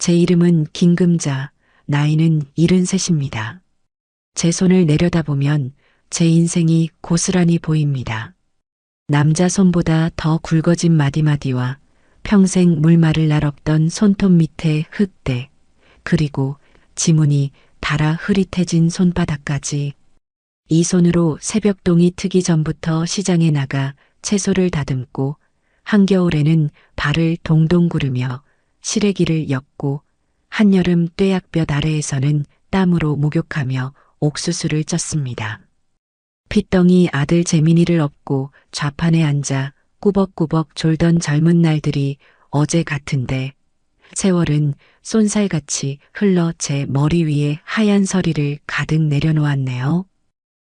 제 이름은 김금자, 나이는 73입니다. 제 손을 내려다보면 제 인생이 고스란히 보입니다. 남자 손보다 더 굵어진 마디마디와 평생 물말을 날 없던 손톱 밑에 흙대, 그리고 지문이 달아 흐릿해진 손바닥까지. 이 손으로 새벽동이 트기 전부터 시장에 나가 채소를 다듬고 한겨울에는 발을 동동 구르며 시래기를 엮고 한여름 뙤약볕 아래에서는 땀으로 목욕하며 옥수수를 쪘습니다. 핏덩이 아들 재민이를 업고 좌판에 앉아 꾸벅꾸벅 졸던 젊은 날들이 어제 같은데 세월은 쏜살같이 흘러 제 머리 위에 하얀 서리를 가득 내려놓았네요.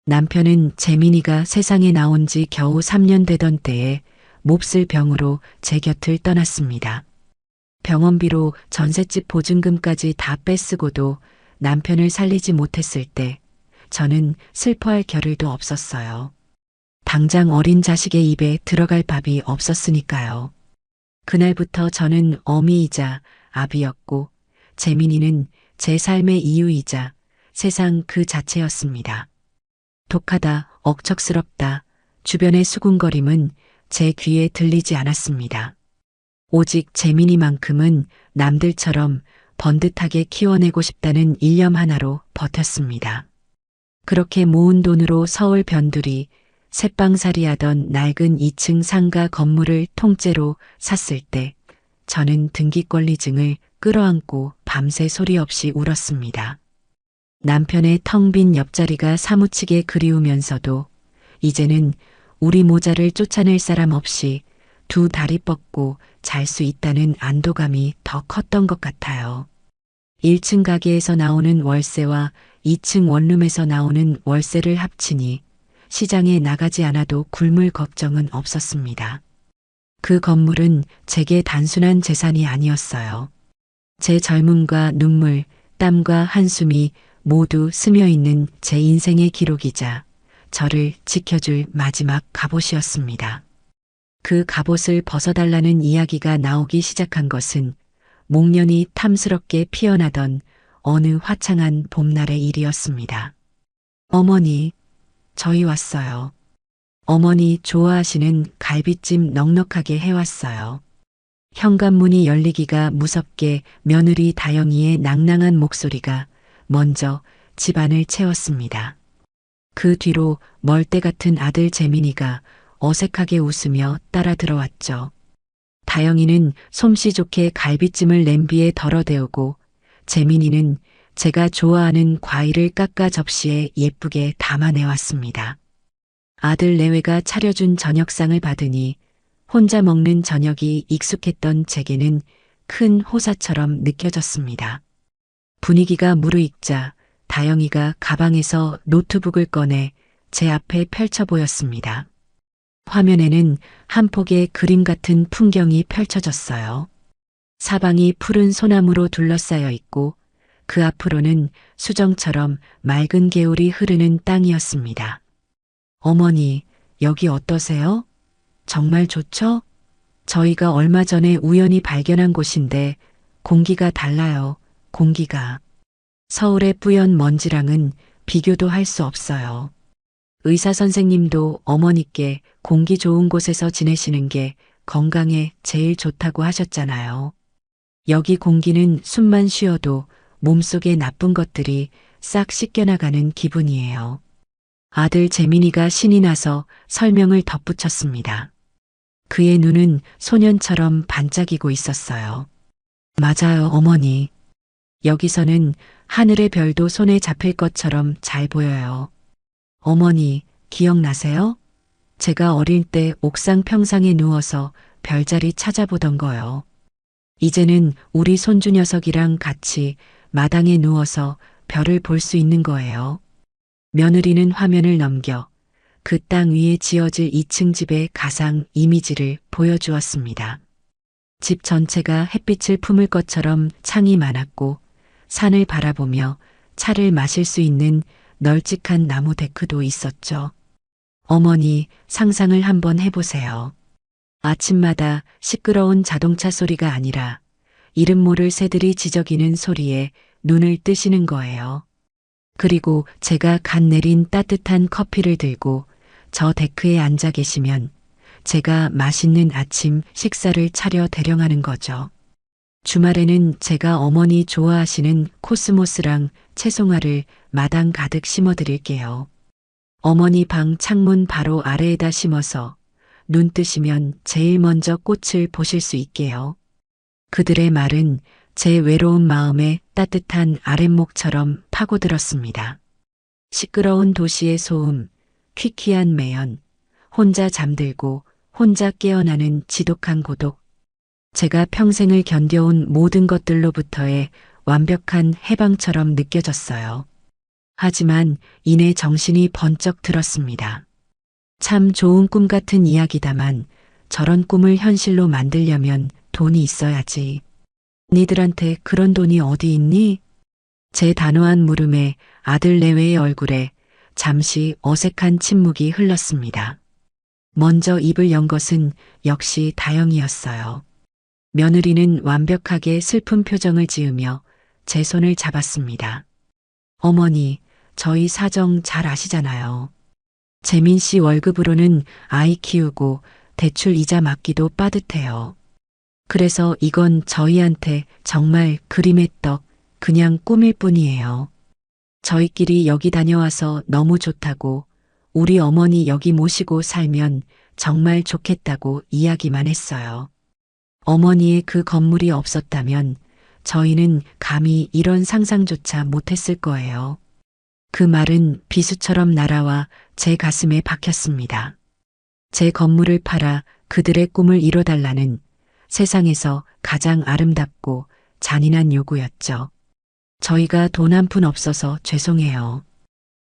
남편은 재민이가 세상에 나온 지 겨우 3년 되던 때에 몹쓸 병으로 제 곁을 떠났습니다. 병원비로 전셋집 보증금까지 다 빼쓰고도 남편을 살리지 못했을 때 저는 슬퍼할 겨를도 없었어요. 당장 어린 자식의 입에 들어갈 밥이 없었으니까요. 그날부터 저는 어미이자 아비였고 재민이는 제 삶의 이유이자 세상 그 자체였습니다. 독하다, 억척스럽다, 주변의 수군거림은 제 귀에 들리지 않았습니다. 오직 재민이만큼은 남들처럼 번듯하게 키워내고 싶다는 일념 하나로 버텼습니다. 그렇게 모은 돈으로 서울 변두리 새빵살이하던 낡은 2층 상가 건물을 통째로 샀을 때 저는 등기권리증을 끌어안고 밤새 소리 없이 울었습니다. 남편의 텅 빈 옆자리가 사무치게 그리우면서도 이제는 우리 모자를 쫓아낼 사람 없이 두 다리 뻗고 잘 수 있다는 안도감이 더 컸던 것 같아요. 1층 가게에서 나오는 월세와 2층 원룸에서 나오는 월세를 합치니 시장에 나가지 않아도 굶을 걱정은 없었습니다. 그 건물은 제게 단순한 재산이 아니었어요. 제 젊음과 눈물, 땀과 한숨이 모두 스며있는 제 인생의 기록이자 저를 지켜줄 마지막 갑옷이었습니다. 그 갑옷을 벗어달라는 이야기가 나오기 시작한 것은 목련이 탐스럽게 피어나던 어느 화창한 봄날의 일이었습니다. 어머니, 저희 왔어요. 어머니 좋아하시는 갈비찜 넉넉하게 해왔어요. 현관문이 열리기가 무섭게 며느리 다영이의 낭낭한 목소리가 먼저 집안을 채웠습니다. 그 뒤로 멀대 같은 아들 재민이가 어색하게 웃으며 따라 들어왔죠. 다영이는 솜씨 좋게 갈비찜을 냄비에 덜어대우고 재민이는 제가 좋아하는 과일을 깎아 접시에 예쁘게 담아내왔습니다. 아들 내외가 차려준 저녁상을 받으니 혼자 먹는 저녁이 익숙했던 제게는 큰 호사처럼 느껴졌습니다. 분위기가 무르익자 다영이가 가방에서 노트북을 꺼내 제 앞에 펼쳐 보였습니다. 화면에는 한 폭의 그림 같은 풍경이 펼쳐졌어요. 사방이 푸른 소나무로 둘러싸여 있고 그 앞으로는 수정처럼 맑은 개울이 흐르는 땅이었습니다. 어머니, 여기 어떠세요? 정말 좋죠? 저희가 얼마 전에 우연히 발견한 곳인데 공기가 달라요. 공기가. 서울의 뿌연 먼지랑은 비교도 할 수 없어요. 의사 선생님도 어머니께 공기 좋은 곳에서 지내시는 게 건강에 제일 좋다고 하셨잖아요. 여기 공기는 숨만 쉬어도 몸속의 나쁜 것들이 싹 씻겨나가는 기분이에요. 아들 재민이가 신이 나서 설명을 덧붙였습니다. 그의 눈은 소년처럼 반짝이고 있었어요. 맞아요, 어머니. 여기서는 하늘의 별도 손에 잡힐 것처럼 잘 보여요. 어머니, 기억나세요? 제가 어릴 때 옥상 평상에 누워서 별자리 찾아보던 거요. 이제는 우리 손주 녀석이랑 같이 마당에 누워서 별을 볼 수 있는 거예요. 며느리는 화면을 넘겨 그 땅 위에 지어질 2층 집의 가상 이미지를 보여주었습니다. 집 전체가 햇빛을 품을 것처럼 창이 많았고 산을 바라보며 차를 마실 수 있는 널찍한 나무 데크도 있었죠. 어머니, 상상을 한번 해보세요. 아침마다 시끄러운 자동차 소리가 아니라 이름 모를 새들이 지저귀는 소리에 눈을 뜨시는 거예요. 그리고 제가 갓 내린 따뜻한 커피를 들고 저 데크에 앉아 계시면 제가 맛있는 아침 식사를 차려 대령하는 거죠. 주말에는 제가 어머니 좋아하시는 코스모스랑 채송화를 마당 가득 심어 드릴게요. 어머니 방 창문 바로 아래에다 심어서 눈 뜨시면 제일 먼저 꽃을 보실 수 있게요. 그들의 말은 제 외로운 마음에 따뜻한 아랫목처럼 파고들었습니다. 시끄러운 도시의 소음, 퀴퀴한 매연, 혼자 잠들고 혼자 깨어나는 지독한 고독. 제가 평생을 견뎌온 모든 것들로부터의 완벽한 해방처럼 느껴졌어요. 하지만 이내 정신이 번쩍 들었습니다. 참 좋은 꿈 같은 이야기다만 저런 꿈을 현실로 만들려면 돈이 있어야지. 니들한테 그런 돈이 어디 있니? 제 단호한 물음에 아들 내외의 얼굴에 잠시 어색한 침묵이 흘렀습니다. 먼저 입을 연 것은 역시 다영이었어요. 며느리는 완벽하게 슬픈 표정을 지으며 제 손을 잡았습니다. 어머니, 저희 사정 잘 아시잖아요. 재민 씨 월급으로는 아이 키우고 대출 이자 막기도 빠듯해요. 그래서 이건 저희한테 정말 그림의 떡, 그냥 꿈일 뿐이에요. 저희끼리 여기 다녀와서 너무 좋다고, 우리 어머니 여기 모시고 살면 정말 좋겠다고 이야기만 했어요. 어머니의 그 건물이 없었다면 저희는 감히 이런 상상조차 못했을 거예요. 그 말은 비수처럼 날아와 제 가슴에 박혔습니다. 제 건물을 팔아 그들의 꿈을 이뤄달라는 세상에서 가장 아름답고 잔인한 요구였죠. 저희가 돈 한 푼 없어서 죄송해요.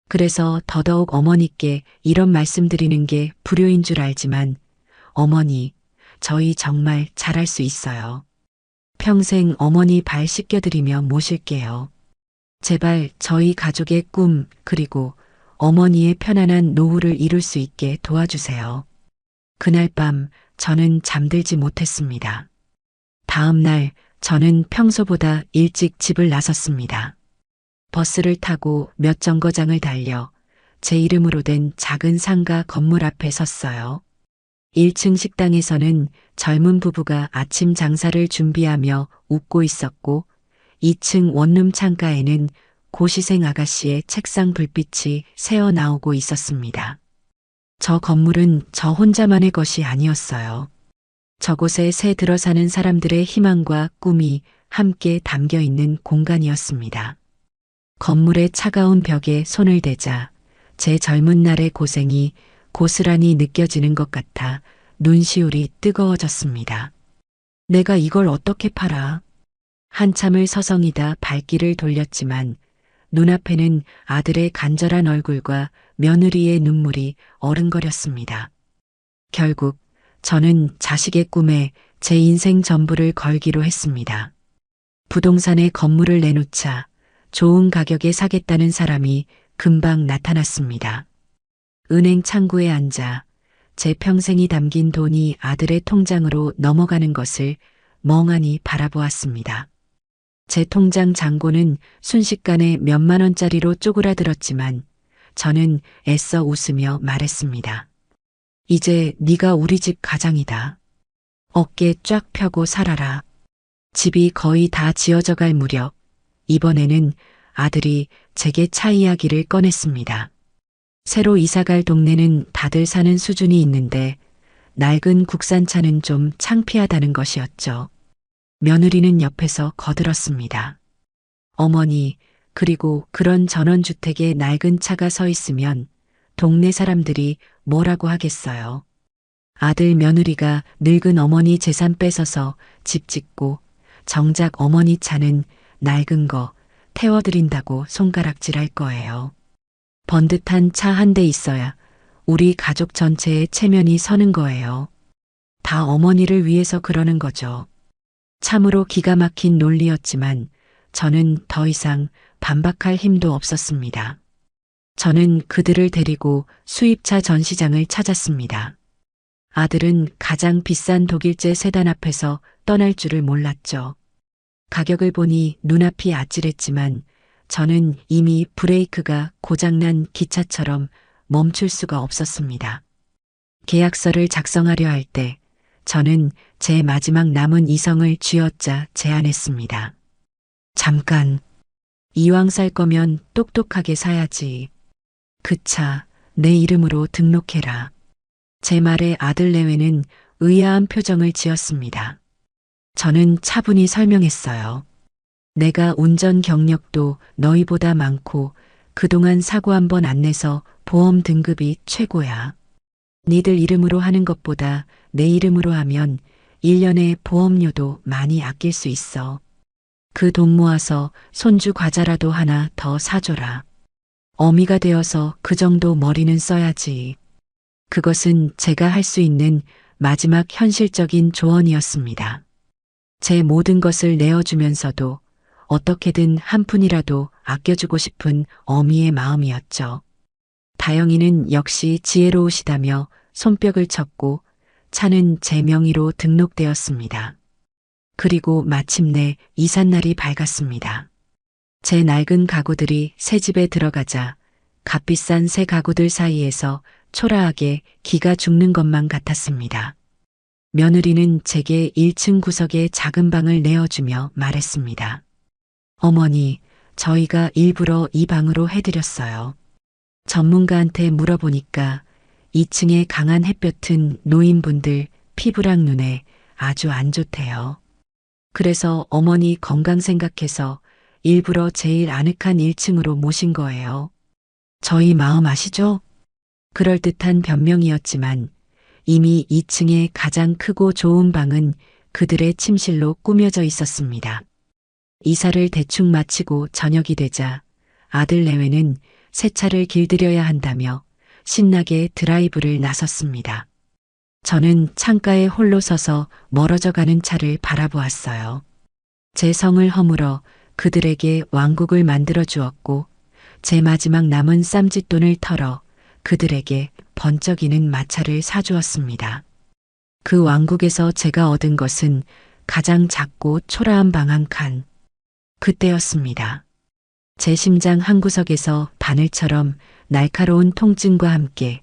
그래서 더더욱 어머니께 이런 말씀드리는 게 불효인 줄 알지만 어머니, 저희 정말 잘할 수 있어요. 평생 어머니 발 씻겨드리며 모실게요. 제발 저희 가족의 꿈 그리고 어머니의 편안한 노후를 이룰 수 있게 도와주세요. 그날 밤 저는 잠들지 못했습니다. 다음 날 저는 평소보다 일찍 집을 나섰습니다. 버스를 타고 몇 정거장을 달려 제 이름으로 된 작은 상가 건물 앞에 섰어요. 1층 식당에서는 젊은 부부가 아침 장사를 준비하며 웃고 있었고 2층 원룸 창가에는 고시생 아가씨의 책상 불빛이 새어 나오고 있었습니다. 저 건물은 저 혼자만의 것이 아니었어요. 저곳에 새 들어 사는 사람들의 희망과 꿈이 함께 담겨 있는 공간이었습니다. 건물의 차가운 벽에 손을 대자 제 젊은 날의 고생이 고스란히 느껴지는 것 같아 눈시울이 뜨거워졌습니다. 내가 이걸 어떻게 팔아? 한참을 서성이다 발길을 돌렸지만 눈앞에는 아들의 간절한 얼굴과 며느리의 눈물이 어른거렸습니다. 결국 저는 자식의 꿈에 제 인생 전부를 걸기로 했습니다. 부동산에 건물을 내놓자 좋은 가격에 사겠다는 사람이 금방 나타났습니다. 은행 창구에 앉아 제 평생이 담긴 돈이 아들의 통장으로 넘어가는 것을 멍하니 바라보았습니다. 제 통장 잔고는 순식간에 몇만 원짜리로 쪼그라들었지만 저는 애써 웃으며 말했습니다. 이제 네가 우리 집 가장이다. 어깨 쫙 펴고 살아라. 집이 거의 다 지어져 갈 무렵 이번에는 아들이 제게 차 이야기를 꺼냈습니다. 새로 이사갈 동네는 다들 사는 수준이 있는데 낡은 국산차는 좀 창피하다는 것이었죠. 며느리는 옆에서 거들었습니다. 어머니, 그리고 그런 전원주택에 낡은 차가 서 있으면 동네 사람들이 뭐라고 하겠어요. 아들 며느리가 늙은 어머니 재산 뺏어서 집 짓고 정작 어머니 차는 낡은 거 태워드린다고 손가락질할 거예요. 번듯한 차 한 대 있어야 우리 가족 전체의 체면이 서는 거예요. 다 어머니를 위해서 그러는 거죠. 참으로 기가 막힌 논리였지만 저는 더 이상 반박할 힘도 없었습니다. 저는 그들을 데리고 수입차 전시장을 찾았습니다. 아들은 가장 비싼 독일제 세단 앞에서 떠날 줄을 몰랐죠. 가격을 보니 눈앞이 아찔했지만 저는 이미 브레이크가 고장난 기차처럼 멈출 수가 없었습니다. 계약서를 작성하려 할 때 저는 제 마지막 남은 이성을 쥐어짜 제안했습니다. 잠깐, 이왕 살 거면 똑똑하게 사야지. 그 차 내 이름으로 등록해라. 제 말에 아들 내외는 의아한 표정을 지었습니다. 저는 차분히 설명했어요. 내가 운전 경력도 너희보다 많고 그동안 사고 한 번 안 내서 보험 등급이 최고야. 니들 이름으로 하는 것보다 내 이름으로 하면 1년에 보험료도 많이 아낄 수 있어. 그 돈 모아서 손주 과자라도 하나 더 사줘라. 어미가 되어서 그 정도 머리는 써야지. 그것은 제가 할 수 있는 마지막 현실적인 조언이었습니다. 제 모든 것을 내어주면서도 어떻게든 한 푼이라도 아껴주고 싶은 어미의 마음이었죠. 다영이는 역시 지혜로우시다며 손뼉을 쳤고 차는 제 명의로 등록되었습니다. 그리고 마침내 이삿날이 밝았습니다. 제 낡은 가구들이 새 집에 들어가자 값비싼 새 가구들 사이에서 초라하게 기가 죽는 것만 같았습니다. 며느리는 제게 1층 구석에 작은 방을 내어주며 말했습니다. 어머니, 저희가 일부러 이 방으로 해드렸어요. 전문가한테 물어보니까 2층에 강한 햇볕은 노인분들 피부랑 눈에 아주 안 좋대요. 그래서 어머니 건강 생각해서 일부러 제일 아늑한 1층으로 모신 거예요. 저희 마음 아시죠? 그럴듯한 변명이었지만 이미 2층의 가장 크고 좋은 방은 그들의 침실로 꾸며져 있었습니다. 이사를 대충 마치고 저녁이 되자 아들 내외는 새 차를 길들여야 한다며 신나게 드라이브를 나섰습니다. 저는 창가에 홀로 서서 멀어져 가는 차를 바라보았어요. 제 성을 허물어 그들에게 왕국을 만들어 주었고 제 마지막 남은 쌈짓돈을 털어 그들에게 번쩍이는 마차를 사주었습니다. 그 왕국에서 제가 얻은 것은 가장 작고 초라한 방 한 칸. 그때였습니다. 제 심장 한구석에서 바늘처럼 날카로운 통증과 함께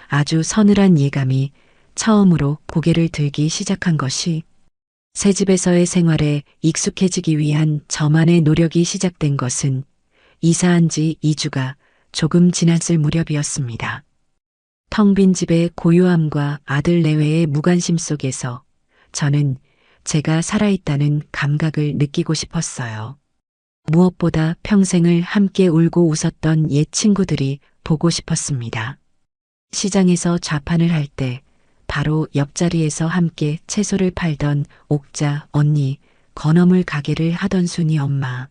아주 서늘한 예감이 처음으로 고개를 들기 시작한 것이 새 집에서의 생활에 익숙해지기 위한 저만의 노력이 시작된 것은 이사한 지 2주가 조금 지났을 무렵이었습니다. 텅 빈 집의 고요함과 아들 내외의 무관심 속에서 저는 제가 살아있다는 감각을 느끼고 싶었어요. 무엇보다 평생을 함께 울고 웃었던 옛 친구들이 보고 싶었습니다. 시장에서 좌판을 할 때 바로 옆자리에서 함께 채소를 팔던 옥자, 언니, 건어물 가게를 하던 순이 엄마.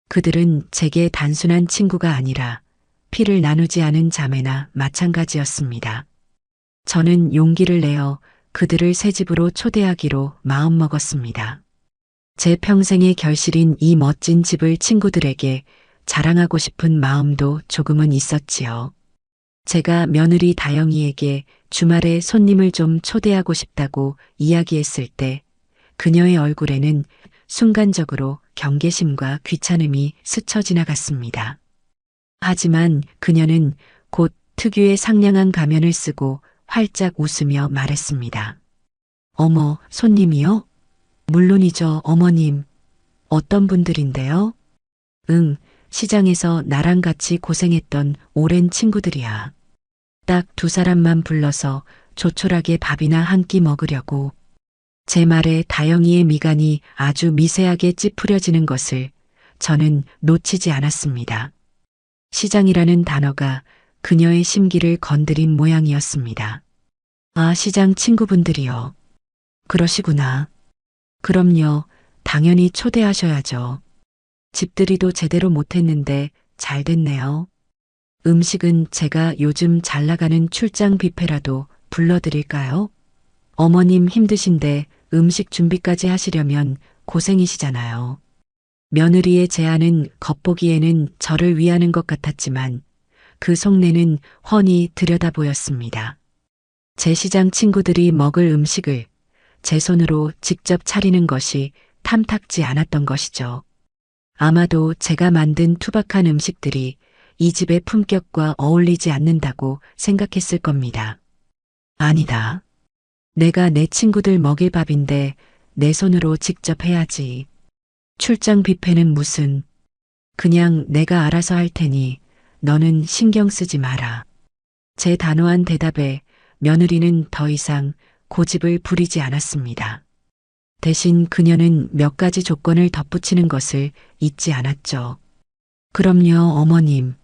그들은 제게 단순한 친구가 아니라 피를 나누지 않은 자매나 마찬가지였습니다. 저는 용기를 내어 그들을 새 집으로 초대하기로 마음먹었습니다. 제 평생의 결실인 이 멋진 집을 친구들에게 자랑하고 싶은 마음도 조금은 있었지요. 제가 며느리 다영이에게 주말에 손님을 좀 초대하고 싶다고 이야기했을 때 그녀의 얼굴에는 순간적으로 경계심과 귀찮음이 스쳐 지나갔습니다. 하지만 그녀는 곧 특유의 상냥한 가면을 쓰고 활짝 웃으며 말했습니다. 어머, 손님이요? 물론이죠, 어머님. 어떤 분들인데요? 응, 시장에서 나랑 같이 고생했던 오랜 친구들이야. 딱 2사람만 불러서 조촐하게 밥이나 한 끼 먹으려고. 제 말에 다영이의 미간이 아주 미세하게 찌푸려지는 것을 저는 놓치지 않았습니다. 시장이라는 단어가 그녀의 심기를 건드린 모양이었습니다. 아, 시장 친구분들이요. 그러시구나. 그럼요, 당연히 초대하셔야죠. 집들이도 제대로 못했는데 잘 됐네요. 음식은 제가 요즘 잘 나가는 출장 뷔페라도 불러드릴까요? 어머님 힘드신데 음식 준비까지 하시려면 고생이시잖아요. 며느리의 제안은 겉보기에는 저를 위하는 것 같았지만 그 속내는 훤히 들여다 보였습니다. 제 시장 친구들이 먹을 음식을 제 손으로 직접 차리는 것이 탐탁지 않았던 것이죠. 아마도 제가 만든 투박한 음식들이 이 집의 품격과 어울리지 않는다고 생각했을 겁니다. 아니다. 내가 내 친구들 먹일 밥인데 내 손으로 직접 해야지. 출장 뷔페는 무슨. 그냥 내가 알아서 할 테니 너는 신경 쓰지 마라. 제 단호한 대답에 며느리는 더 이상 고집을 부리지 않았습니다. 대신 그녀는 몇 가지 조건을 덧붙이는 것을 잊지 않았죠. 그럼요, 어머님.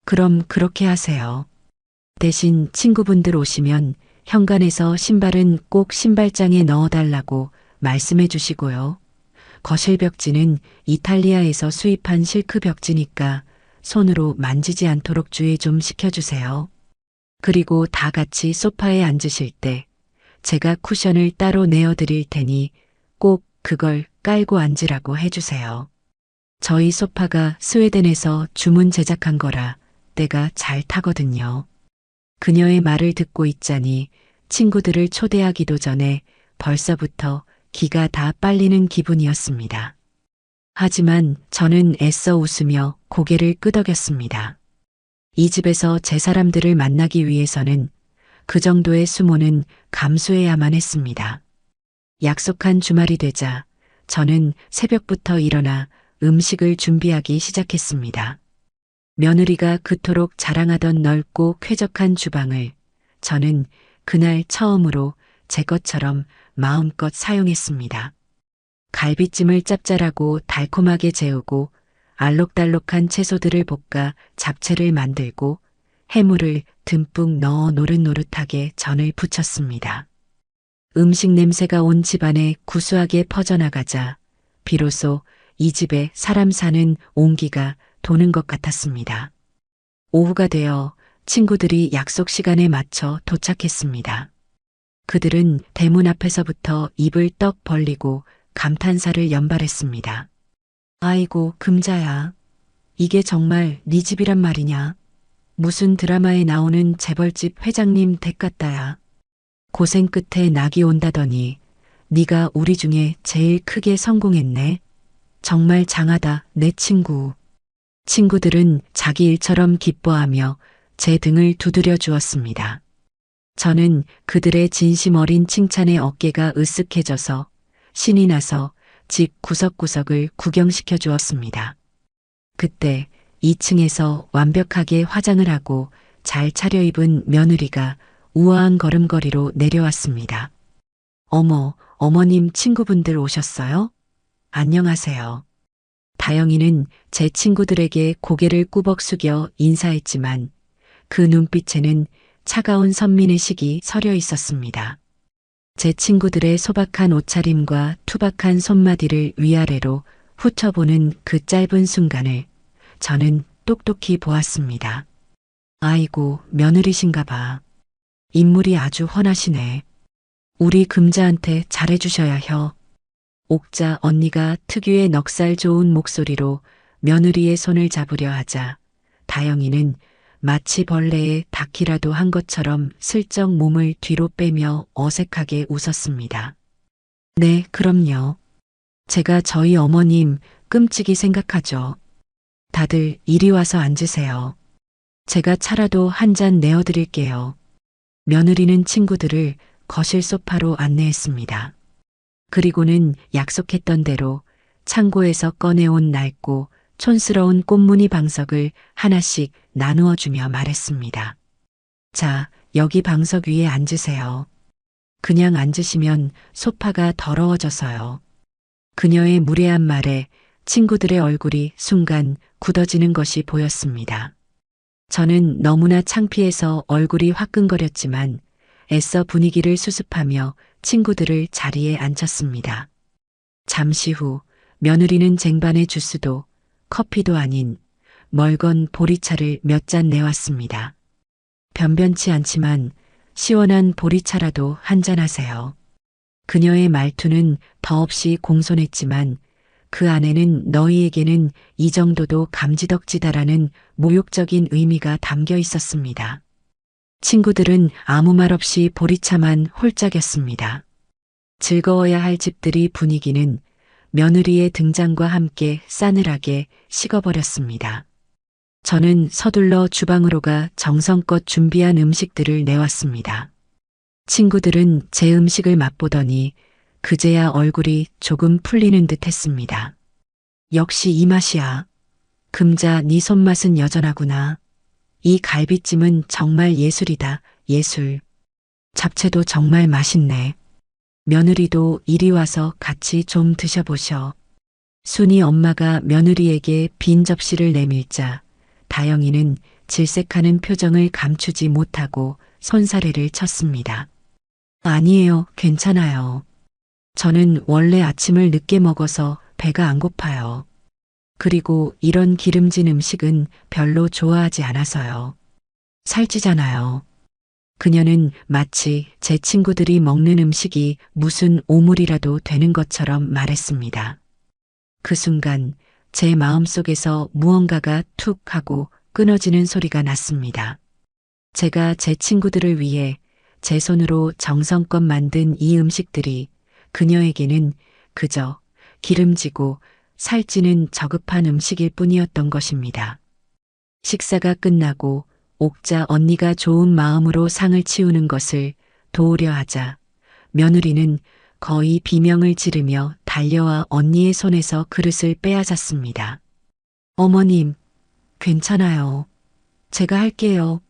그럼 그렇게 하세요. 대신 친구분들 오시면 현관에서 신발은 꼭 신발장에 넣어달라고 말씀해 주시고요. 거실 벽지는 이탈리아에서 수입한 실크 벽지니까 손으로 만지지 않도록 주의 좀 시켜주세요. 그리고 다 같이 소파에 앉으실 때 제가 쿠션을 따로 내어드릴 테니 꼭 그걸 깔고 앉으라고 해주세요. 저희 소파가 스웨덴에서 주문 제작한 거라 때가 잘 타거든요. 그녀의 말을 듣고 있자니 친구들을 초대하기도 전에 벌써부터 기가 다 빨리는 기분이었습니다. 하지만 저는 애써 웃으며 고개를 끄덕였습니다. 이 집에서 제 사람들을 만나기 위해서는 그 정도의 수모는 감수해야만 했습니다. 약속한 주말이 되자 저는 새벽부터 일어나 음식을 준비하기 시작했습니다. 며느리가 그토록 자랑하던 넓고 쾌적한 주방을 저는 그날 처음으로 제 것처럼 마음껏 사용했습니다. 갈비찜을 짭짤하고 달콤하게 재우고 알록달록한 채소들을 볶아 잡채를 만들고 해물을 듬뿍 넣어 노릇노릇하게 전을 부쳤습니다. 음식 냄새가 온 집안에 구수하게 퍼져나가자 비로소 이 집에 사람 사는 온기가 도는 것 같았습니다. 오후가 되어 친구들이 약속 시간에 맞춰 도착했습니다. 그들은 대문 앞에서부터 입을 떡 벌리고 감탄사를 연발했습니다. 아이고, 금자야. 이게 정말 네 집이란 말이냐? 무슨 드라마에 나오는 재벌집 회장님 댁 같다야. 고생 끝에 낙이 온다더니 네가 우리 중에 제일 크게 성공했네. 정말 장하다, 내 친구. 친구들은 자기 일처럼 기뻐하며 제 등을 두드려 주었습니다. 저는 그들의 진심 어린 칭찬에 어깨가 으쓱해져서 신이 나서 집 구석구석을 구경시켜 주었습니다. 그때 2층에서 완벽하게 화장을 하고 잘 차려입은 며느리가 우아한 걸음걸이로 내려왔습니다. 어머, 어머님 친구분들 오셨어요? 안녕하세요. 다영이는 제 친구들에게 고개를 꾸벅 숙여 인사했지만 그 눈빛에는 차가운 선민의식이 서려 있었습니다. 제 친구들의 소박한 옷차림과 투박한 손마디를 위아래로 훑어보는 그 짧은 순간을 저는 똑똑히 보았습니다. 아이고, 며느리신가 봐. 인물이 아주 훤하시네. 우리 금자한테 잘해주셔야 혀. 옥자 언니가 특유의 넉살 좋은 목소리로 며느리의 손을 잡으려 하자 다영이는 마치 벌레에 닿기라도 한 것처럼 슬쩍 몸을 뒤로 빼며 어색하게 웃었습니다. 네, 그럼요. 제가 저희 어머님 끔찍이 생각하죠. 다들 이리 와서 앉으세요. 제가 차라도 한 잔 내어드릴게요. 며느리는 친구들을 거실 소파로 안내했습니다. 그리고는 약속했던 대로 창고에서 꺼내온 낡고 촌스러운 꽃무늬 방석을 하나씩 나누어 주며 말했습니다. 자, 여기 방석 위에 앉으세요. 그냥 앉으시면 소파가 더러워져서요. 그녀의 무례한 말에 친구들의 얼굴이 순간 굳어지는 것이 보였습니다. 저는 너무나 창피해서 얼굴이 화끈거렸지만 애써 분위기를 수습하며 친구들을 자리에 앉혔습니다. 잠시 후 며느리는 쟁반에 주스도 커피도 아닌 멀건 보리차를 몇 잔 내왔습니다. 변변치 않지만 시원한 보리차라도 한 잔 하세요. 그녀의 말투는 더없이 공손했지만 그 안에는 너희에게는 이 정도도 감지덕지다라는 모욕적인 의미가 담겨 있었습니다. 친구들은 아무 말 없이 보리차만 홀짝였습니다. 즐거워야 할 집들이 분위기는 며느리의 등장과 함께 싸늘하게 식어버렸습니다. 저는 서둘러 주방으로 가 정성껏 준비한 음식들을 내왔습니다. 친구들은 제 음식을 맛보더니 그제야 얼굴이 조금 풀리는 듯 했습니다. 역시 이 맛이야. 금자, 네 손맛은 여전하구나. 이 갈비찜은 정말 예술이다, 예술. 잡채도 정말 맛있네. 며느리도 이리 와서 같이 좀 드셔보셔. 순이 엄마가 며느리에게 빈 접시를 내밀자 다영이는 질색하는 표정을 감추지 못하고 손사래를 쳤습니다. 아니에요, 괜찮아요. 저는 원래 아침을 늦게 먹어서 배가 안 고파요. 그리고 이런 기름진 음식은 별로 좋아하지 않아서요. 살찌잖아요. 그녀는 마치 제 친구들이 먹는 음식이 무슨 오물이라도 되는 것처럼 말했습니다. 그 순간 제 마음속에서 무언가가 툭 하고 끊어지는 소리가 났습니다. 제가 제 친구들을 위해 제 손으로 정성껏 만든 이 음식들이 그녀에게는 그저 기름지고 살찌는 저급한 음식일 뿐이었던 것입니다. 식사가 끝나고 옥자 언니가 좋은 마음으로 상을 치우는 것을 도우려 하자 며느리는 거의 비명을 지르며 달려와 언니의 손에서 그릇을 빼앗았습니다. 어머님, 괜찮아요. 제가 할게요.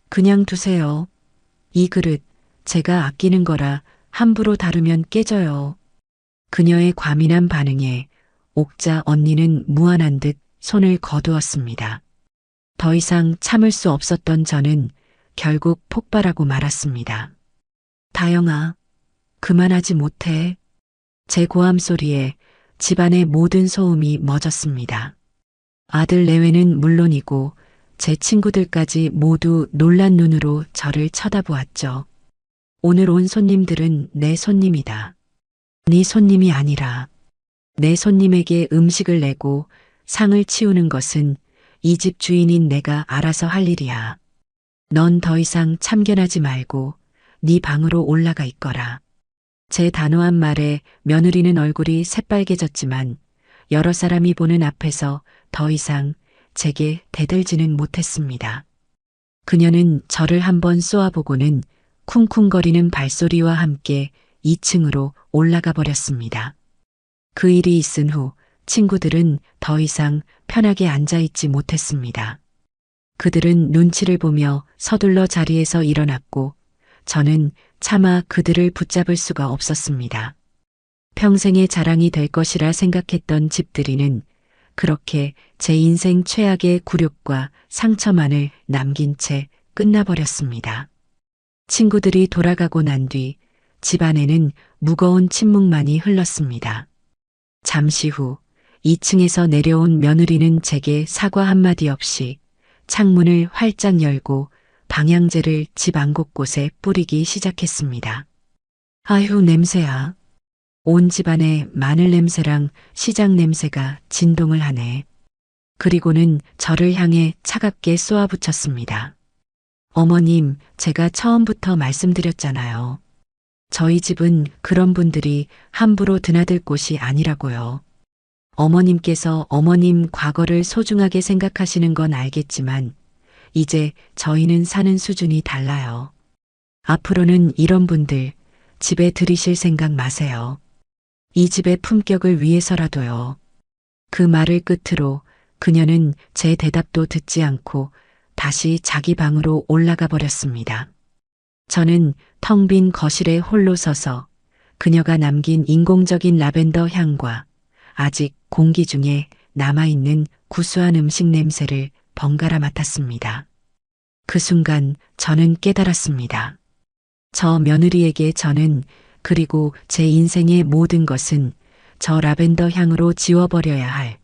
그냥 두세요. 이 그릇 제가 아끼는 거라 함부로 다루면 깨져요. 그녀의 과민한 반응에 옥자 언니는 무안한 듯 손을 거두었습니다. 더 이상 참을 수 없었던 저는 결국 폭발하고 말았습니다. 다영아, 그만하지 못해. 제 고함 소리에 집안의 모든 소음이 멎었습니다. 아들 내외는 물론이고 제 친구들까지 모두 놀란 눈으로 저를 쳐다보았죠. 오늘 온 손님들은 내 손님이다. 네 손님이 아니라 내 손님에게 음식을 내고 상을 치우는 것은 이 집 주인인 내가 알아서 할 일이야. 넌 더 이상 참견하지 말고 네 방으로 올라가 있거라. 제 단호한 말에 며느리는 얼굴이 새빨개졌지만 여러 사람이 보는 앞에서 더 이상 제게 대들지는 못했습니다. 그녀는 저를 한번 쏘아보고는 쿵쿵거리는 발소리와 함께 2층으로 올라가 버렸습니다. 그 일이 있은 후 친구들은 더 이상 편하게 앉아있지 못했습니다. 그들은 눈치를 보며 서둘러 자리에서 일어났고 저는 차마 그들을 붙잡을 수가 없었습니다. 평생의 자랑이 될 것이라 생각했던 집들이는 그렇게 제 인생 최악의 굴욕과 상처만을 남긴 채 끝나버렸습니다. 친구들이 돌아가고 난 뒤 집안에는 무거운 침묵만이 흘렀습니다. 잠시 후 2층에서 내려온 며느리는 제게 사과 한마디 없이 창문을 활짝 열고 방향제를 집 안 곳곳에 뿌리기 시작했습니다. 아휴, 냄새야. 온 집안에 마늘 냄새랑 시장 냄새가 진동을 하네. 그리고는 저를 향해 차갑게 쏘아붙였습니다. 어머님, 제가 처음부터 말씀드렸잖아요. 저희 집은 그런 분들이 함부로 드나들 곳이 아니라고요. 어머님께서 어머님 과거를 소중하게 생각하시는 건 알겠지만 이제 저희는 사는 수준이 달라요. 앞으로는 이런 분들 집에 들이실 생각 마세요. 이 집의 품격을 위해서라도요. 그 말을 끝으로 그녀는 제 대답도 듣지 않고 다시 자기 방으로 올라가 버렸습니다. 저는 텅 빈 거실에 홀로 서서 그녀가 남긴 인공적인 라벤더 향과 아직 공기 중에 남아있는 구수한 음식 냄새를 번갈아 맡았습니다. 그 순간 저는 깨달았습니다. 저 며느리에게 저는 그리고 제 인생의 모든 것은 저 라벤더 향으로 지워버려야 할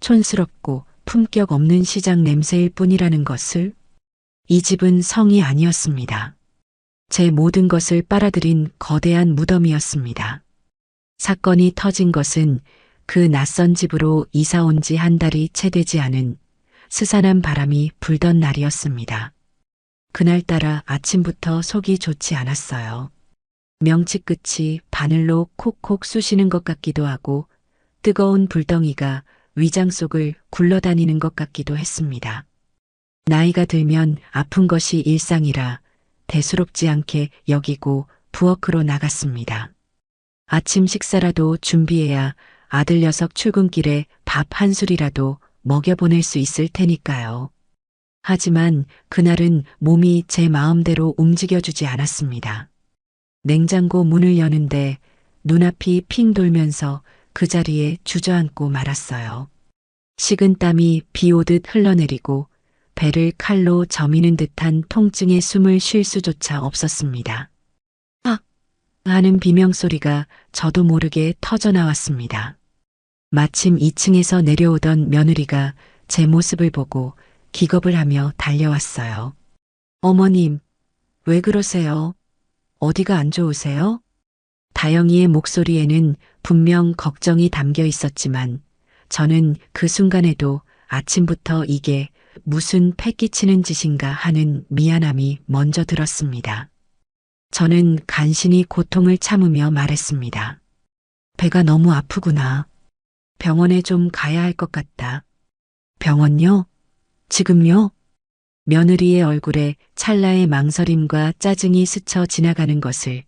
촌스럽고 품격 없는 시장 냄새일 뿐이라는 것을. 이 집은 성이 아니었습니다. 제 모든 것을 빨아들인 거대한 무덤이었습니다. 사건이 터진 것은 그 낯선 집으로 이사 온 지 한 달이 채 되지 않은 스산한 바람이 불던 날이었습니다. 그날따라 아침부터 속이 좋지 않았어요. 명치 끝이 바늘로 콕콕 쑤시는 것 같기도 하고 뜨거운 불덩이가 위장 속을 굴러다니는 것 같기도 했습니다. 나이가 들면 아픈 것이 일상이라 대수롭지 않게 여기고 부엌으로 나갔습니다. 아침 식사라도 준비해야 아들 녀석 출근길에 밥 한 술이라도 먹여보낼 수 있을 테니까요. 하지만 그날은 몸이 제 마음대로 움직여주지 않았습니다. 냉장고 문을 여는데 눈앞이 핑 돌면서 그 자리에 주저앉고 말았어요. 식은 땀이 비 오듯 흘러내리고 배를 칼로 저미는 듯한 통증에 숨을 쉴 수조차 없었습니다. 악! 하는 비명소리가 저도 모르게 터져나왔습니다. 마침 2층에서 내려오던 며느리가 제 모습을 보고 기겁을 하며 달려왔어요. 어머님, 왜 그러세요? 어디가 안 좋으세요? 다영이의 목소리에는 분명 걱정이 담겨 있었지만 저는 그 순간에도 아침부터 이게 무슨 패 끼치는 짓인가 하는 미안함이 먼저 들었습니다. 저는 간신히 고통을 참으며 말했습니다. 배가 너무 아프구나. 병원에 좀 가야 할 것 같다. 병원요? 지금요? 며느리의 얼굴에 찰나의 망설임과 짜증이 스쳐 지나가는 것을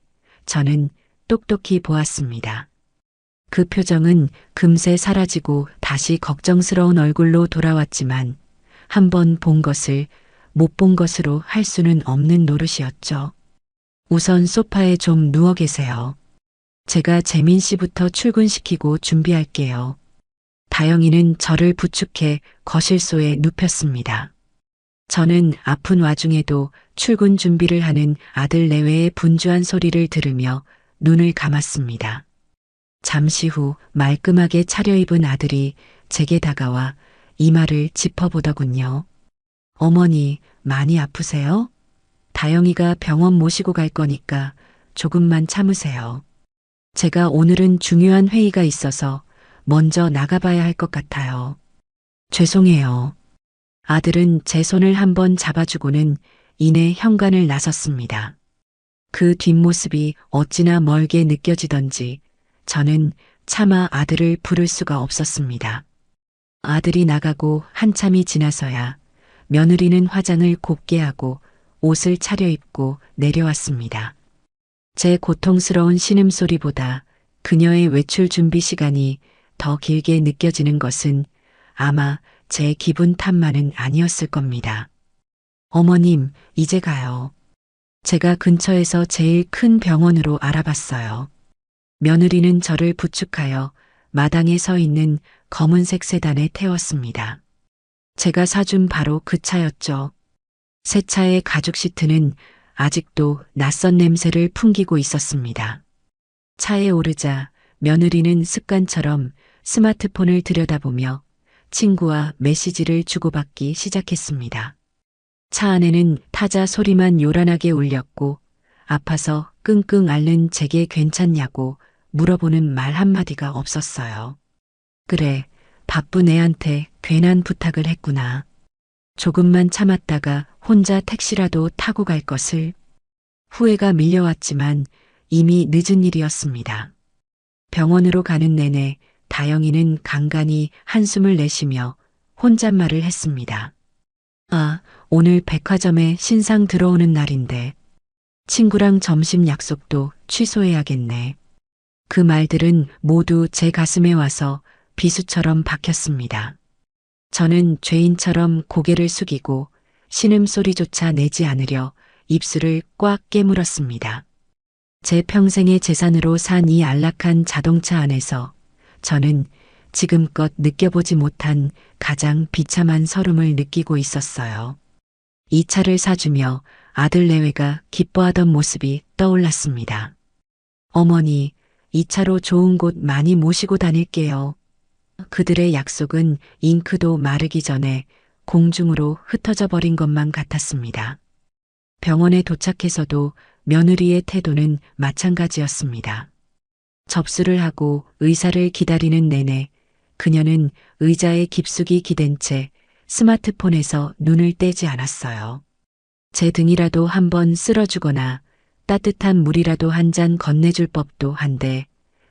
저는 똑똑히 보았습니다. 그 표정은 금세 사라지고 다시 걱정스러운 얼굴로 돌아왔지만 한 번 본 것을 못 본 것으로 할 수는 없는 노릇이었죠. 우선 소파에 좀 누워 계세요. 제가 재민 씨부터 출근시키고 준비할게요. 다영이는 저를 부축해 거실소에 눕혔습니다. 저는 아픈 와중에도 출근 준비를 하는 아들 내외의 분주한 소리를 들으며 눈을 감았습니다. 잠시 후 말끔하게 차려입은 아들이 제게 다가와 이마를 짚어보더군요. 어머니, 많이 아프세요? 다영이가 병원 모시고 갈 거니까 조금만 참으세요. 제가 오늘은 중요한 회의가 있어서 먼저 나가봐야 할 것 같아요. 죄송해요. 아들은 제 손을 한번 잡아주고는 이내 현관을 나섰습니다. 그 뒷모습이 어찌나 멀게 느껴지던지 저는 차마 아들을 부를 수가 없었습니다. 아들이 나가고 한참이 지나서야 며느리는 화장을 곱게 하고 옷을 차려입고 내려왔습니다. 제 고통스러운 신음소리보다 그녀의 외출 준비 시간이 더 길게 느껴지는 것은 아마 제 기분 탓만은 아니었을 겁니다. 어머님, 이제 가요. 제가 근처에서 제일 큰 병원으로 알아봤어요. 며느리는 저를 부축하여 마당에 서 있는 검은색 세단에 태웠습니다. 제가 사준 바로 그 차였죠. 새 차의 가죽 시트는 아직도 낯선 냄새를 풍기고 있었습니다. 차에 오르자 며느리는 습관처럼 스마트폰을 들여다보며 친구와 메시지를 주고받기 시작했습니다. 차 안에는 타자 소리만 요란하게 울렸고 아파서 끙끙 앓는 제게 괜찮냐고 물어보는 말 한마디가 없었어요. 그래, 바쁜 애한테 괜한 부탁을 했구나. 조금만 참았다가 혼자 택시라도 타고 갈 것을. 후회가 밀려왔지만 이미 늦은 일이었습니다. 병원으로 가는 내내 다영이는 간간히 한숨을 내쉬며 혼잣말을 했습니다. 아, 오늘 백화점에 신상 들어오는 날인데 친구랑 점심 약속도 취소해야겠네. 그 말들은 모두 제 가슴에 와서 비수처럼 박혔습니다. 저는 죄인처럼 고개를 숙이고 신음소리조차 내지 않으려 입술을 꽉 깨물었습니다. 제 평생의 재산으로 산 이 안락한 자동차 안에서 저는 지금껏 느껴보지 못한 가장 비참한 서름을 느끼고 있었어요. 이 차를 사주며 아들 내외가 기뻐하던 모습이 떠올랐습니다. 어머니, 이 차로 좋은 곳 많이 모시고 다닐게요. 그들의 약속은 잉크도 마르기 전에 공중으로 흩어져 버린 것만 같았습니다. 병원에 도착해서도 며느리의 태도는 마찬가지였습니다. 접수를 하고 의사를 기다리는 내내 그녀는 의자에 깊숙이 기댄 채 스마트폰에서 눈을 떼지 않았어요. 제 등이라도 한번 쓸어주거나 따뜻한 물이라도 한 잔 건네줄 법도 한데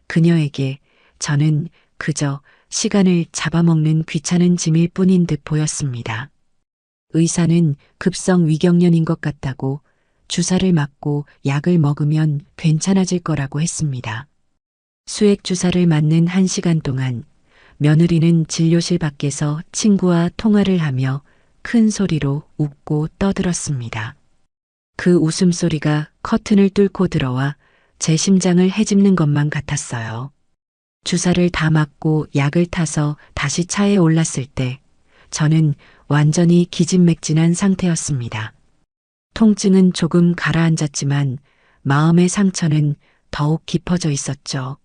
그녀에게 저는 그저 시간을 잡아먹는 귀찮은 짐일 뿐인 듯 보였습니다. 의사는 급성 위경련인 것 같다고 주사를 맞고 약을 먹으면 괜찮아질 거라고 했습니다. 수액 주사를 맞는 1시간 동안 며느리는 진료실 밖에서 친구와 통화를 하며 큰 소리로 웃고 떠들었습니다. 그 웃음소리가 커튼을 뚫고 들어와 제 심장을 헤집는 것만 같았어요. 주사를 다 맞고 약을 타서 다시 차에 올랐을 때 저는 완전히 기진맥진한 상태였습니다. 통증은 조금 가라앉았지만 마음의 상처는 더욱 깊어져 있었죠.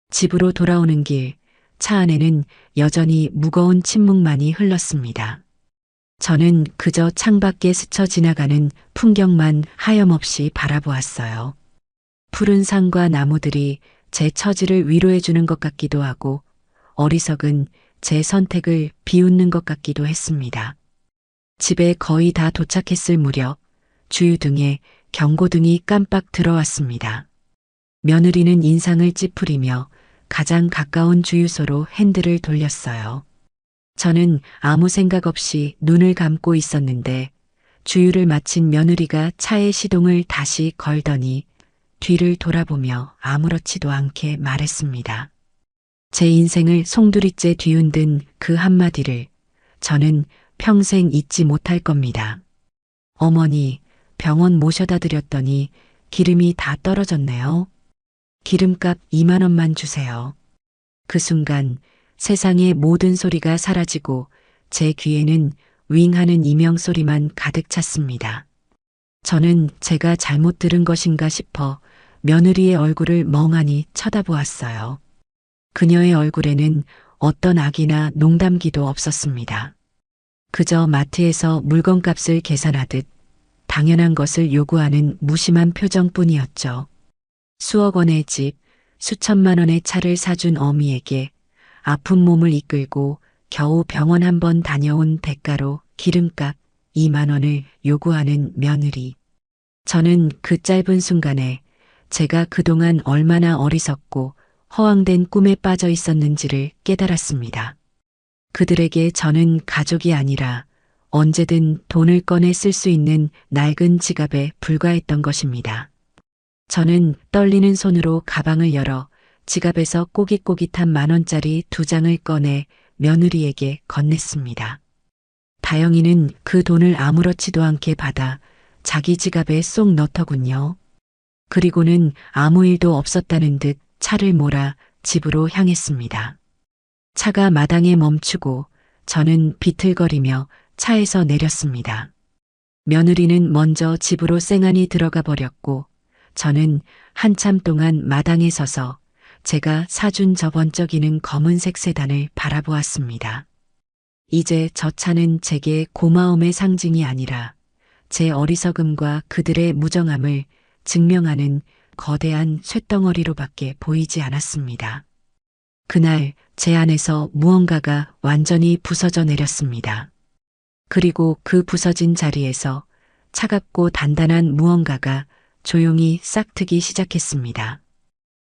집으로 돌아오는 길, 차 안에는 여전히 무거운 침묵만이 흘렀습니다. 저는 그저 창밖에 스쳐 지나가는 풍경만 하염없이 바라보았어요. 푸른 산과 나무들이 제 처지를 위로해 주는 것 같기도 하고 어리석은 제 선택을 비웃는 것 같기도 했습니다. 집에 거의 다 도착했을 무렵 주유등에 경고등이 깜빡 들어왔습니다. 며느리는 인상을 찌푸리며 가장 가까운 주유소로 핸들을 돌렸어요. 저는 아무 생각 없이 눈을 감고 있었는데 주유를 마친 며느리가 차의 시동을 다시 걸더니 뒤를 돌아보며 아무렇지도 않게 말했습니다. 제 인생을 송두리째 뒤흔든 그 한마디를 저는 평생 잊지 못할 겁니다. 어머니, 병원 모셔다 드렸더니 기름이 다 떨어졌네요. 기름값 2만 원만 주세요. 그 순간 세상의 모든 소리가 사라지고 제 귀에는 윙하는 이명 소리만 가득 찼습니다. 저는 제가 잘못 들은 것인가 싶어 며느리의 얼굴을 멍하니 쳐다보았어요. 그녀의 얼굴에는 어떤 악이나 농담기도 없었습니다. 그저 마트에서 물건값을 계산하듯 당연한 것을 요구하는 무심한 표정뿐이었죠. 수억 원의 집, 수천만 원의 차를 사준 어미에게 아픈 몸을 이끌고 겨우 병원 한 번 다녀온 대가로 기름값 2만 원을 요구하는 며느리. 저는 그 짧은 순간에 제가 그동안 얼마나 어리석고 허황된 꿈에 빠져 있었는지를 깨달았습니다. 그들에게 저는 가족이 아니라 언제든 돈을 꺼내 쓸 수 있는 낡은 지갑에 불과했던 것입니다. 저는 떨리는 손으로 가방을 열어 지갑에서 꼬깃꼬깃한 10,000원짜리 2장을 꺼내 며느리에게 건넸습니다. 다영이는 그 돈을 아무렇지도 않게 받아 자기 지갑에 쏙 넣더군요. 그리고는 아무 일도 없었다는 듯 차를 몰아 집으로 향했습니다. 차가 마당에 멈추고 저는 비틀거리며 차에서 내렸습니다. 며느리는 먼저 집으로 쌩안이 들어가 버렸고 저는 한참 동안 마당에 서서 제가 사준 저 번쩍이는 검은색 세단을 바라보았습니다. 이제 저 차는 제게 고마움의 상징이 아니라 제 어리석음과 그들의 무정함을 증명하는 거대한 쇳덩어리로밖에 보이지 않았습니다. 그날 제 안에서 무언가가 완전히 부서져 내렸습니다. 그리고 그 부서진 자리에서 차갑고 단단한 무언가가 조용히 싹트기 시작했습니다.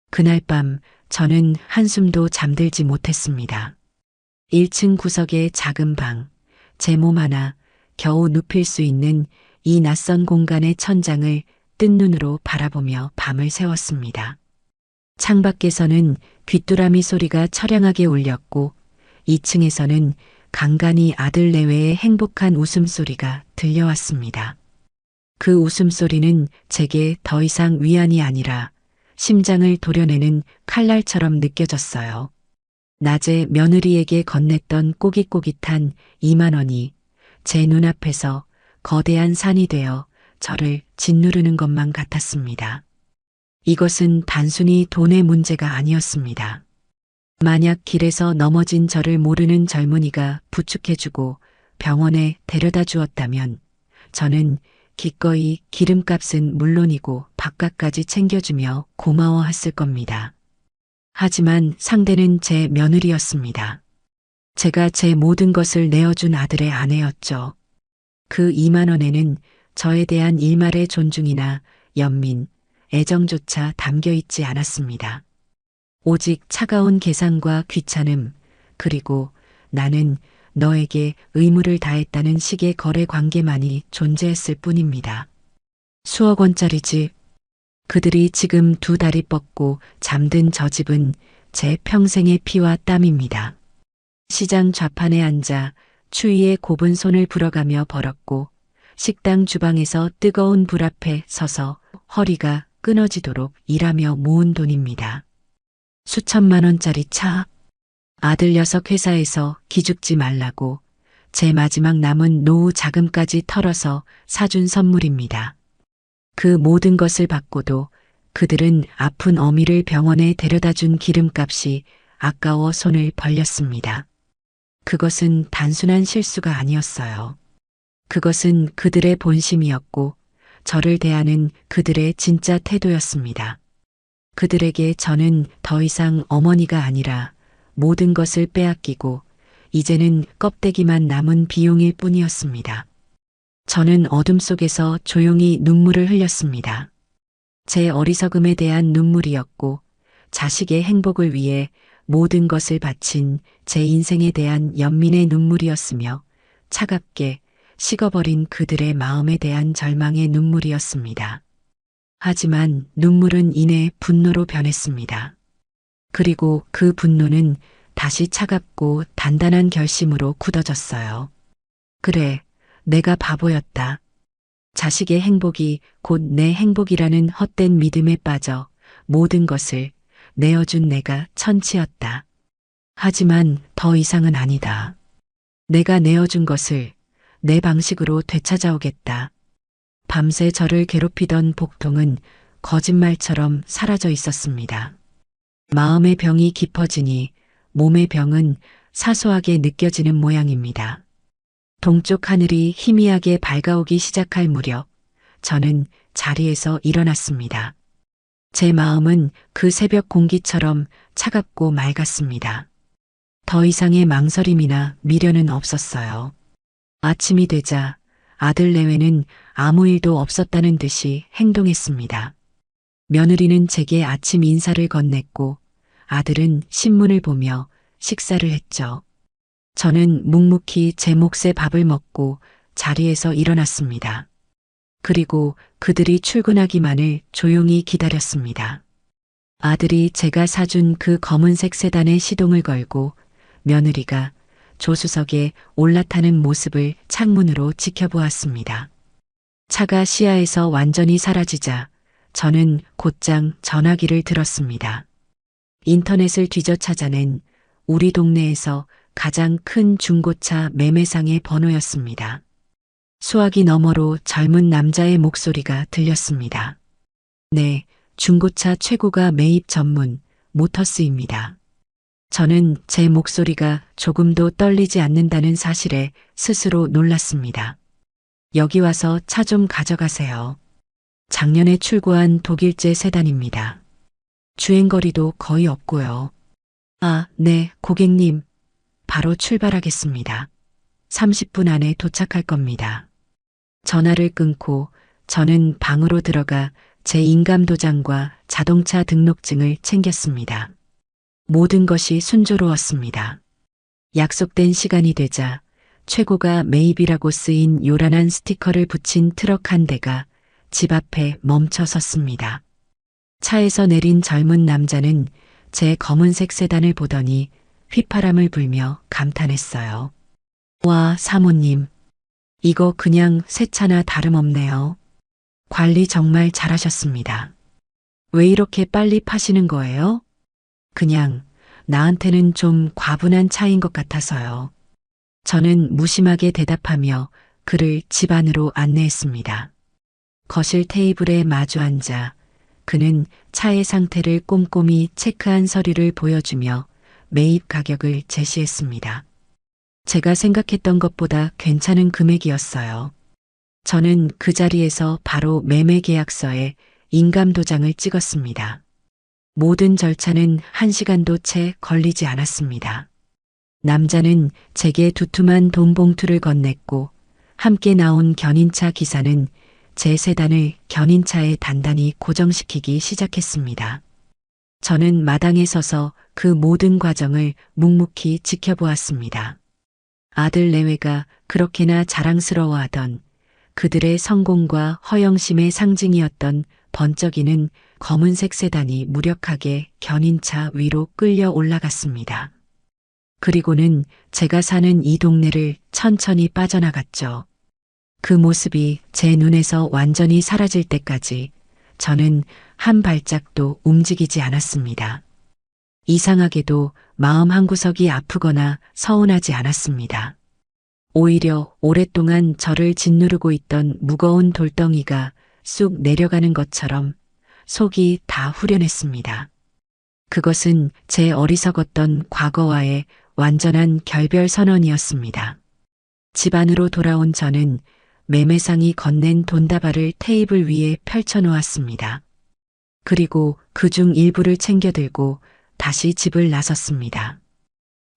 그날 밤 저는 한숨도 잠들지 못했습니다. 1층 구석의 작은 방, 제 몸 하나 겨우 눕힐 수 있는 이 낯선 공간의 천장을 뜬 눈으로 바라보며 밤을 새웠습니다. 창밖에서는 귀뚜라미 소리가 처량하게 울렸고 2층에서는 간간히 아들 내외의 행복한 웃음소리가 들려왔습니다. 그 웃음소리는 제게 더 이상 위안이 아니라 심장을 도려내는 칼날처럼 느껴졌어요. 낮에 며느리에게 건넸던 꼬깃꼬깃한 2만 원이 제 눈앞에서 거대한 산이 되어 저를 짓누르는 것만 같았습니다. 이것은 단순히 돈의 문제가 아니었습니다. 만약 길에서 넘어진 저를 모르는 젊은이가 부축해주고 병원에 데려다 주었다면 저는 기꺼이 기름값은 물론이고 밥값까지 챙겨주며 고마워했을 겁니다. 하지만 상대는 제 며느리였습니다. 제가 제 모든 것을 내어준 아들의 아내였죠. 그 2만 원에는 저에 대한 일말의 존중이나 연민, 애정조차 담겨 있지 않았습니다. 오직 차가운 계산과 귀찮음, 그리고 나는 너에게 의무를 다했다는 식의 거래 관계만이 존재했을 뿐입니다. 수억 원짜리 집. 그들이 지금 두 다리 뻗고 잠든 저 집은 제 평생의 피와 땀입니다. 시장 좌판에 앉아 추위에 곱은 손을 불어가며 벌었고 식당 주방에서 뜨거운 불 앞에 서서 허리가 끊어지도록 일하며 모은 돈입니다. 수천만 원짜리 차. 아들 녀석 회사에서 기죽지 말라고 제 마지막 남은 노후 자금까지 털어서 사준 선물입니다. 그 모든 것을 받고도 그들은 아픈 어미를 병원에 데려다 준 기름값이 아까워 손을 벌렸습니다. 그것은 단순한 실수가 아니었어요. 그것은 그들의 본심이었고 저를 대하는 그들의 진짜 태도였습니다. 그들에게 저는 더 이상 어머니가 아니라 모든 것을 빼앗기고 이제는 껍데기만 남은 비용일 뿐이었습니다. 저는 어둠 속에서 조용히 눈물을 흘렸습니다. 제 어리석음에 대한 눈물이었고 자식의 행복을 위해 모든 것을 바친 제 인생에 대한 연민의 눈물이었으며 차갑게 식어버린 그들의 마음에 대한 절망의 눈물이었습니다. 하지만 눈물은 이내 분노로 변했습니다. 그리고 그 분노는 다시 차갑고 단단한 결심으로 굳어졌어요. 그래, 내가 바보였다. 자식의 행복이 곧 내 행복이라는 헛된 믿음에 빠져 모든 것을 내어준 내가 천치였다. 하지만 더 이상은 아니다. 내가 내어준 것을 내 방식으로 되찾아오겠다. 밤새 저를 괴롭히던 복통은 거짓말처럼 사라져 있었습니다. 마음의 병이 깊어지니 몸의 병은 사소하게 느껴지는 모양입니다. 동쪽 하늘이 희미하게 밝아오기 시작할 무렵 저는 자리에서 일어났습니다. 제 마음은 그 새벽 공기처럼 차갑고 맑았습니다. 더 이상의 망설임이나 미련은 없었어요. 아침이 되자 아들 내외는 아무 일도 없었다는 듯이 행동했습니다. 며느리는 제게 아침 인사를 건넸고 아들은 신문을 보며 식사를 했죠. 저는 묵묵히 제 몫의 밥을 먹고 자리에서 일어났습니다. 그리고 그들이 출근하기만을 조용히 기다렸습니다. 아들이 제가 사준 그 검은색 세단에 시동을 걸고 며느리가 조수석에 올라타는 모습을 창문으로 지켜보았습니다. 차가 시야에서 완전히 사라지자 저는 곧장 전화기를 들었습니다. 인터넷을 뒤져 찾아낸 우리 동네에서 가장 큰 중고차 매매상의 번호였습니다. 수화기 너머로 젊은 남자의 목소리가 들렸습니다. 네, 중고차 최고가 매입 전문 모터스입니다. 저는 제 목소리가 조금도 떨리지 않는다는 사실에 스스로 놀랐습니다. 여기 와서 차 좀 가져가세요. 작년에 출고한 독일제 세단입니다. 주행거리도 거의 없고요. 아, 네, 고객님. 바로 출발하겠습니다. 30분 안에 도착할 겁니다. 전화를 끊고 저는 방으로 들어가 제 인감도장과 자동차 등록증을 챙겼습니다. 모든 것이 순조로웠습니다. 약속된 시간이 되자 최고가 매입이라고 쓰인 요란한 스티커를 붙인 트럭 한 대가 집 앞에 멈춰 섰습니다. 차에서 내린 젊은 남자는 제 검은색 세단을 보더니 휘파람을 불며 감탄했어요. 와, 사모님. 이거 그냥 새 차나 다름없네요. 관리 정말 잘하셨습니다. 왜 이렇게 빨리 파시는 거예요? 그냥 나한테는 좀 과분한 차인 것 같아서요. 저는 무심하게 대답하며 그를 집 안으로 안내했습니다. 거실 테이블에 마주 앉아 그는 차의 상태를 꼼꼼히 체크한 서류를 보여주며 매입 가격을 제시했습니다. 제가 생각했던 것보다 괜찮은 금액이었어요. 저는 그 자리에서 바로 매매 계약서에 인감도장을 찍었습니다. 모든 절차는 1시간도 채 걸리지 않았습니다. 남자는 제게 두툼한 돈 봉투를 건넸고 함께 나온 견인차 기사는 제 세단을 견인차에 단단히 고정시키기 시작했습니다. 저는 마당에 서서 그 모든 과정을 묵묵히 지켜보았습니다. 아들 내외가 그렇게나 자랑스러워하던 그들의 성공과 허영심의 상징이었던 번쩍이는 검은색 세단이 무력하게 견인차 위로 끌려 올라갔습니다. 그리고는 제가 사는 이 동네를 천천히 빠져나갔죠. 그 모습이 제 눈에서 완전히 사라질 때까지 저는 한 발짝도 움직이지 않았습니다. 이상하게도 마음 한구석이 아프거나 서운하지 않았습니다. 오히려 오랫동안 저를 짓누르고 있던 무거운 돌덩이가 쑥 내려가는 것처럼 속이 다 후련했습니다. 그것은 제 어리석었던 과거와의 완전한 결별 선언이었습니다. 집 안으로 돌아온 저는 매매상이 건넨 돈다발을 테이블 위에 펼쳐놓았습니다. 그리고 그중 일부를 챙겨들고 다시 집을 나섰습니다.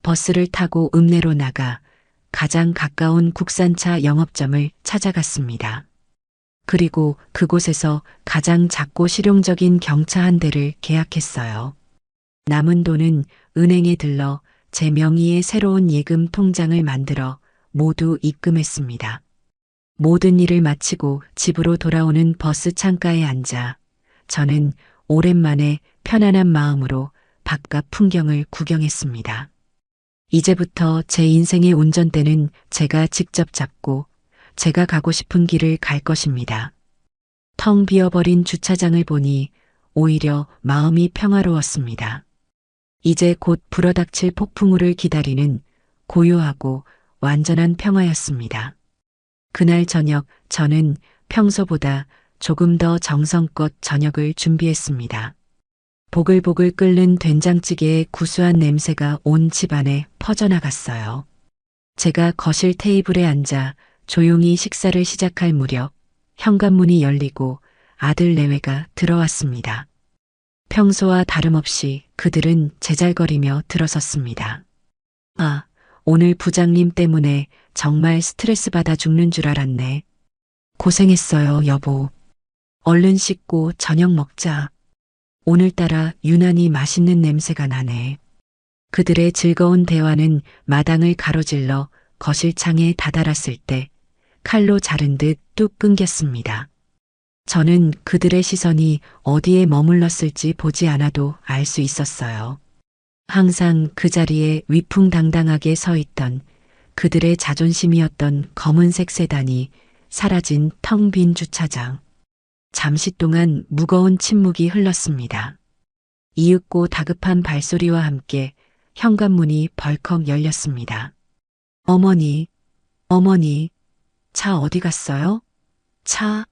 버스를 타고 읍내로 나가 가장 가까운 국산차 영업점을 찾아갔습니다. 그리고 그곳에서 가장 작고 실용적인 경차 한 대를 계약했어요. 남은 돈은 은행에 들러 제 명의의 새로운 예금 통장을 만들어 모두 입금했습니다. 모든 일을 마치고 집으로 돌아오는 버스 창가에 앉아 저는 오랜만에 편안한 마음으로 바깥 풍경을 구경했습니다. 이제부터 제 인생의 운전대는 제가 직접 잡고 제가 가고 싶은 길을 갈 것입니다. 텅 비어버린 주차장을 보니 오히려 마음이 평화로웠습니다. 이제 곧 불어닥칠 폭풍우를 기다리는 고요하고 완전한 평화였습니다. 그날 저녁 저는 평소보다 조금 더 정성껏 저녁을 준비했습니다. 보글보글 끓는 된장찌개의 구수한 냄새가 온 집안에 퍼져나갔어요. 제가 거실 테이블에 앉아 조용히 식사를 시작할 무렵 현관문이 열리고 아들 내외가 들어왔습니다. 평소와 다름없이 그들은 제잘거리며 들어섰습니다. 아, 오늘 부장님 때문에 정말 스트레스 받아 죽는 줄 알았네. 고생했어요, 여보. 얼른 씻고 저녁 먹자. 오늘따라 유난히 맛있는 냄새가 나네. 그들의 즐거운 대화는 마당을 가로질러 거실 창에 다다랐을 때 칼로 자른 듯 뚝 끊겼습니다. 저는 그들의 시선이 어디에 머물렀을지 보지 않아도 알 수 있었어요. 항상 그 자리에 위풍당당하게 서 있던 그들의 자존심이었던 검은색 세단이 사라진 텅 빈 주차장. 잠시 동안 무거운 침묵이 흘렀습니다. 이윽고 다급한 발소리와 함께 현관문이 벌컥 열렸습니다. 어머니, 어머니, 차 어디 갔어요? 차?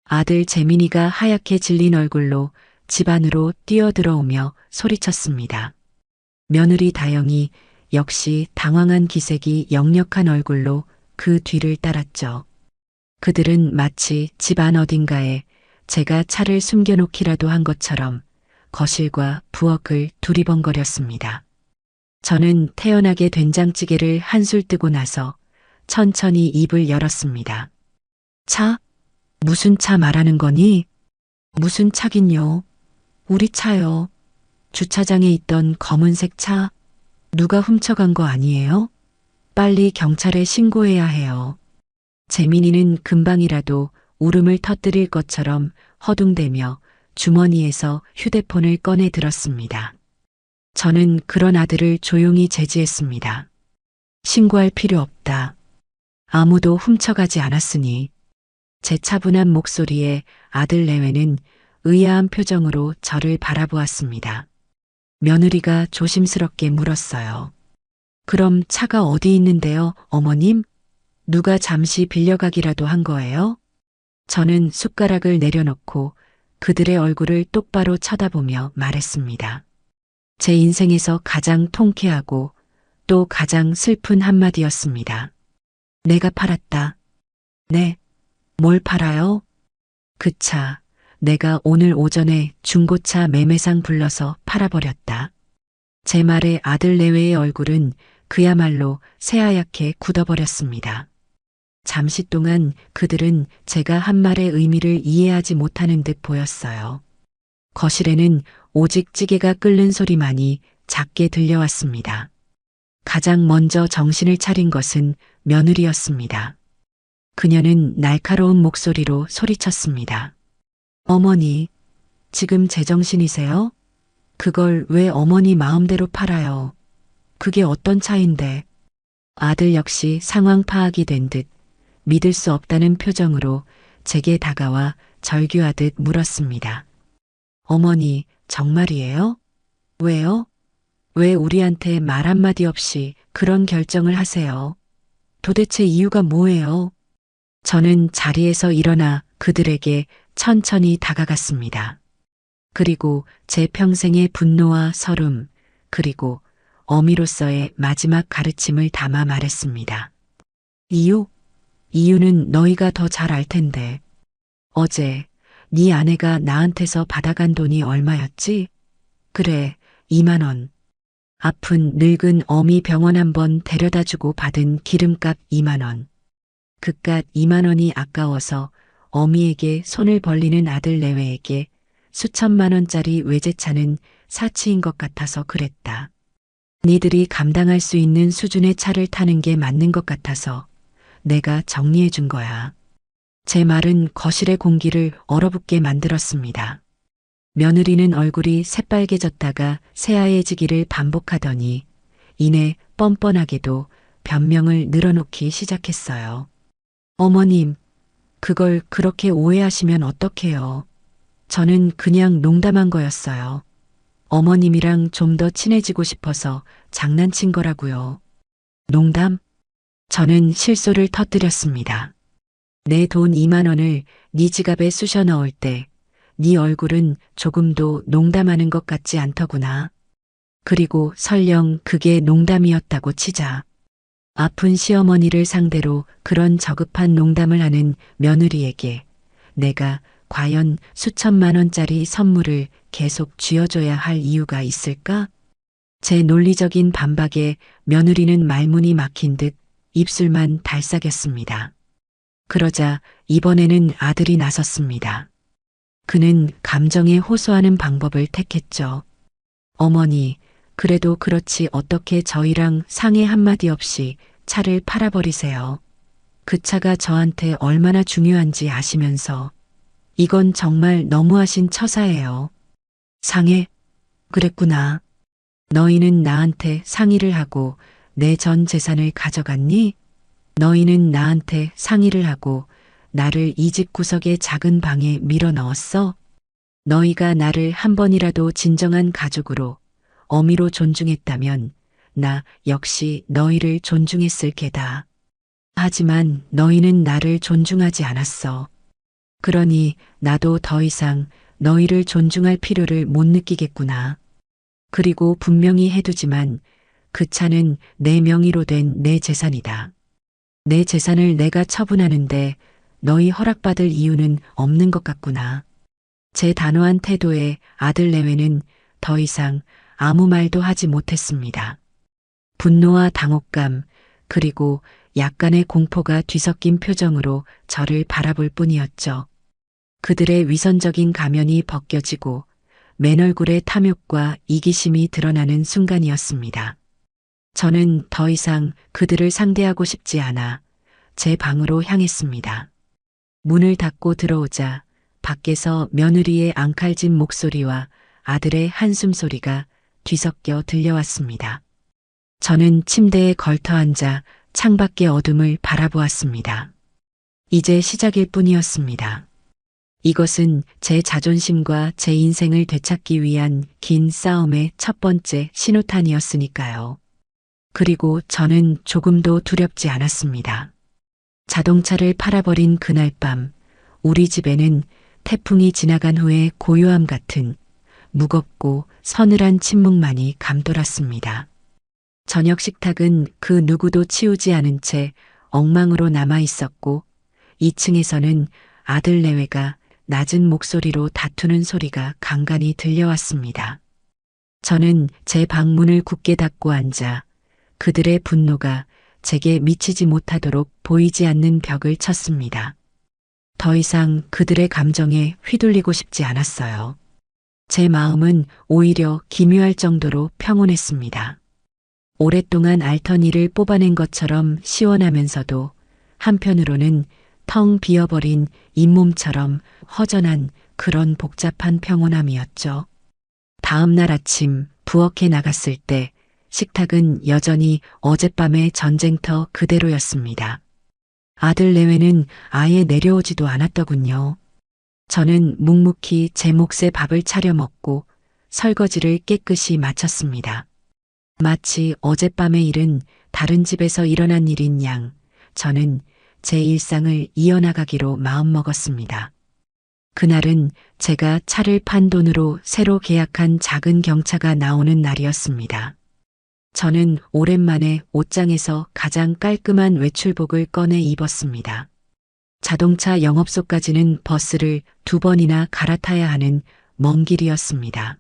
아들 재민이가 하얗게 질린 얼굴로 집 안으로 뛰어들어오며 소리쳤습니다. 며느리 다영이 역시 당황한 기색이 역력한 얼굴로 그 뒤를 따랐죠. 그들은 마치 집 안 어딘가에 제가 차를 숨겨놓기라도 한 것처럼 거실과 부엌을 두리번거렸습니다. 저는 태연하게 된장찌개를 한술 뜨고 나서 천천히 입을 열었습니다. 차? 무슨 차 말하는 거니? 무슨 차긴요? 우리 차요. 주차장에 있던 검은색 차. 누가 훔쳐간 거 아니에요? 빨리 경찰에 신고해야 해요. 재민이는 금방이라도 울음을 터뜨릴 것처럼 허둥대며 주머니에서 휴대폰을 꺼내 들었습니다. 저는 그런 아들을 조용히 제지했습니다. 신고할 필요 없다. 아무도 훔쳐가지 않았으니. 제 차분한 목소리에 아들 내외는 의아한 표정으로 저를 바라보았습니다. 며느리가 조심스럽게 물었어요. 그럼 차가 어디 있는데요, 어머님? 누가 잠시 빌려가기라도 한 거예요? 저는 숟가락을 내려놓고 그들의 얼굴을 똑바로 쳐다보며 말했습니다. 제 인생에서 가장 통쾌하고 또 가장 슬픈 한마디였습니다. 내가 팔았다. 네. 뭘 팔아요? 그 차, 내가 오늘 오전에 중고차 매매상 불러서 팔아버렸다. 제 말에 아들 내외의 얼굴은 그야말로 새하얗게 굳어버렸습니다. 잠시 동안 그들은 제가 한 말의 의미를 이해하지 못하는 듯 보였어요. 거실에는 오직 찌개가 끓는 소리만이 작게 들려왔습니다. 가장 먼저 정신을 차린 것은 며느리였습니다. 그녀는 날카로운 목소리로 소리쳤습니다. 어머니, 지금 제정신이세요? 그걸 왜 어머니 마음대로 팔아요? 그게 어떤 차인데? 아들 역시 상황 파악이 된 듯 믿을 수 없다는 표정으로 제게 다가와 절규하듯 물었습니다. 어머니, 정말이에요? 왜요? 왜 우리한테 말 한마디 없이 그런 결정을 하세요? 도대체 이유가 뭐예요? 저는 자리에서 일어나 그들에게 천천히 다가갔습니다. 그리고 제 평생의 분노와 서름, 그리고 어미로서의 마지막 가르침을 담아 말했습니다. 이유는 너희가 더 잘 알 텐데. 어제 네 아내가 나한테서 받아간 돈이 얼마였지? 그래, 2만 원. 아픈 늙은 어미 병원 한번 데려다주고 받은 기름값 2만 원. 그깟 2만 원이 아까워서 어미에게 손을 벌리는 아들 내외에게 수천만 원짜리 외제차는 사치인 것 같아서 그랬다. 니들이 감당할 수 있는 수준의 차를 타는 게 맞는 것 같아서 내가 정리해 준 거야. 제 말은 거실의 공기를 얼어붙게 만들었습니다. 며느리는 얼굴이 새빨개졌다가 새하얘지기를 반복하더니 이내 뻔뻔하게도 변명을 늘어놓기 시작했어요. 어머님, 그걸 그렇게 오해하시면 어떡해요. 저는 그냥 농담한 거였어요. 어머님이랑 좀 더 친해지고 싶어서 장난친 거라고요. 농담? 저는 실소를 터뜨렸습니다. 내 돈 2만 원을 네 지갑에 쑤셔 넣을 때 네 얼굴은 조금도 농담하는 것 같지 않더구나. 그리고 설령 그게 농담이었다고 치자. 아픈 시어머니를 상대로 그런 저급한 농담을 하는 며느리에게 내가 과연 수천만 원짜리 선물을 계속 쥐어줘야 할 이유가 있을까? 제 논리적인 반박에 며느리는 말문이 막힌 듯 입술만 달싹였습니다. 그러자 이번에는 아들이 나섰습니다. 그는 감정에 호소하는 방법을 택했죠. 어머니, 그래도 그렇지 어떻게 저희랑 상의 한마디 없이 차를 팔아버리세요. 그 차가 저한테 얼마나 중요한지 아시면서. 이건 정말 너무하신 처사예요. 상해? 그랬구나. 너희는 나한테 상의를 하고 내 전 재산을 가져갔니? 너희는 나한테 상의를 하고 나를 이 집 구석의 작은 방에 밀어 넣었어? 너희가 나를 한 번이라도 진정한 가족으로, 어미로 존중했다면 나 역시 너희를 존중했을 게다. 하지만 너희는 나를 존중하지 않았어. 그러니 나도 더 이상 너희를 존중할 필요를 못 느끼겠구나. 그리고 분명히 해두지만 그 차는 내 명의로 된 내 재산이다. 내 재산을 내가 처분하는데 너희 허락받을 이유는 없는 것 같구나. 제 단호한 태도에 아들 내외는 더 이상 아무 말도 하지 못했습니다. 분노와 당혹감, 그리고 약간의 공포가 뒤섞인 표정으로 저를 바라볼 뿐이었죠. 그들의 위선적인 가면이 벗겨지고 맨 얼굴에 탐욕과 이기심이 드러나는 순간이었습니다. 저는 더 이상 그들을 상대하고 싶지 않아 제 방으로 향했습니다. 문을 닫고 들어오자 밖에서 며느리의 앙칼진 목소리와 아들의 한숨 소리가 뒤섞여 들려왔습니다. 저는 침대에 걸터 앉아 창밖의 어둠을 바라보았습니다. 이제 시작일 뿐이었습니다. 이것은 제 자존심과 제 인생을 되찾기 위한 긴 싸움의 첫 번째 신호탄이었으니까요. 그리고 저는 조금도 두렵지 않았습니다. 자동차를 팔아버린 그날 밤, 우리 집에는 태풍이 지나간 후에 고요함 같은 무겁고 서늘한 침묵만이 감돌았습니다. 저녁 식탁은 그 누구도 치우지 않은 채 엉망으로 남아 있었고 2층에서는 아들 내외가 낮은 목소리로 다투는 소리가 간간히 들려왔습니다. 저는 제 방문을 굳게 닫고 앉아 그들의 분노가 제게 미치지 못하도록 보이지 않는 벽을 쳤습니다. 더 이상 그들의 감정에 휘둘리고 싶지 않았어요. 제 마음은 오히려 기묘할 정도로 평온했습니다. 오랫동안 앓던 일을 뽑아낸 것처럼 시원하면서도 한편으로는 텅 비어버린 잇몸처럼 허전한 그런 복잡한 평온함이었죠. 다음 날 아침 부엌에 나갔을 때 식탁은 여전히 어젯밤의 전쟁터 그대로였습니다. 아들 내외는 아예 내려오지도 않았더군요. 저는 묵묵히 제 몫의 밥을 차려 먹고 설거지를 깨끗이 마쳤습니다. 마치 어젯밤의 일은 다른 집에서 일어난 일인 양, 저는 제 일상을 이어나가기로 마음먹었습니다. 그날은 제가 차를 판 돈으로 새로 계약한 작은 경차가 나오는 날이었습니다. 저는 오랜만에 옷장에서 가장 깔끔한 외출복을 꺼내 입었습니다. 자동차 영업소까지는 버스를 2번이나 갈아타야 하는 먼 길이었습니다.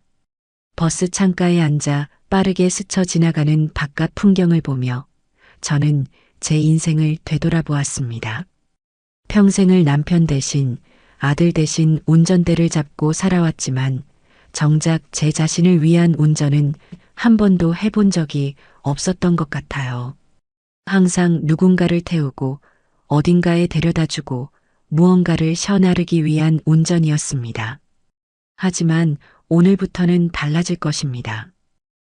버스 창가에 앉아 빠르게 스쳐 지나가는 바깥 풍경을 보며 저는 제 인생을 되돌아보았습니다. 평생을 남편 대신 아들 대신 운전대를 잡고 살아왔지만 정작 제 자신을 위한 운전은 한 번도 해본 적이 없었던 것 같아요. 항상 누군가를 태우고 어딘가에 데려다주고 무언가를 셔나르기 위한 운전이었습니다. 하지만 오늘부터는 달라질 것입니다.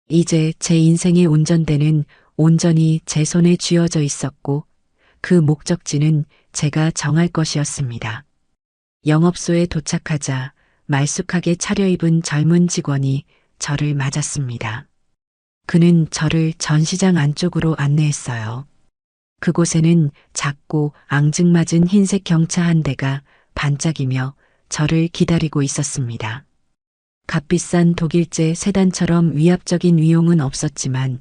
이제 제 인생의 운전대는 온전히 제 손에 쥐어져 있었고 그 목적지는 제가 정할 것이었습니다. 영업소에 도착하자 말쑥하게 차려입은 젊은 직원이 저를 맞았습니다. 그는 저를 전시장 안쪽으로 안내했어요. 그곳에는 작고 앙증맞은 흰색 경차 한 대가 반짝이며 저를 기다리고 있었습니다. 값비싼 독일제 세단처럼 위압적인 위용은 없었지만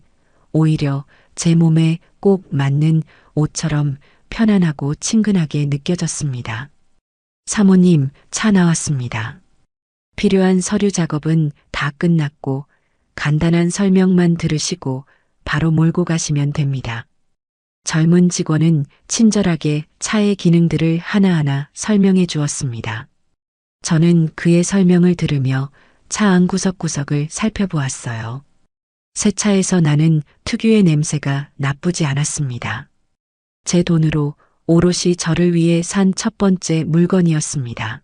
오히려 제 몸에 꼭 맞는 옷처럼 편안하고 친근하게 느껴졌습니다. 사모님, 차 나왔습니다. 필요한 서류 작업은 다 끝났고 간단한 설명만 들으시고 바로 몰고 가시면 됩니다. 젊은 직원은 친절하게 차의 기능들을 하나하나 설명해 주었습니다. 저는 그의 설명을 들으며 차 안 구석구석을 살펴보았어요. 새 차에서 나는 특유의 냄새가 나쁘지 않았습니다. 제 돈으로 오롯이 저를 위해 산 첫 번째 물건이었습니다.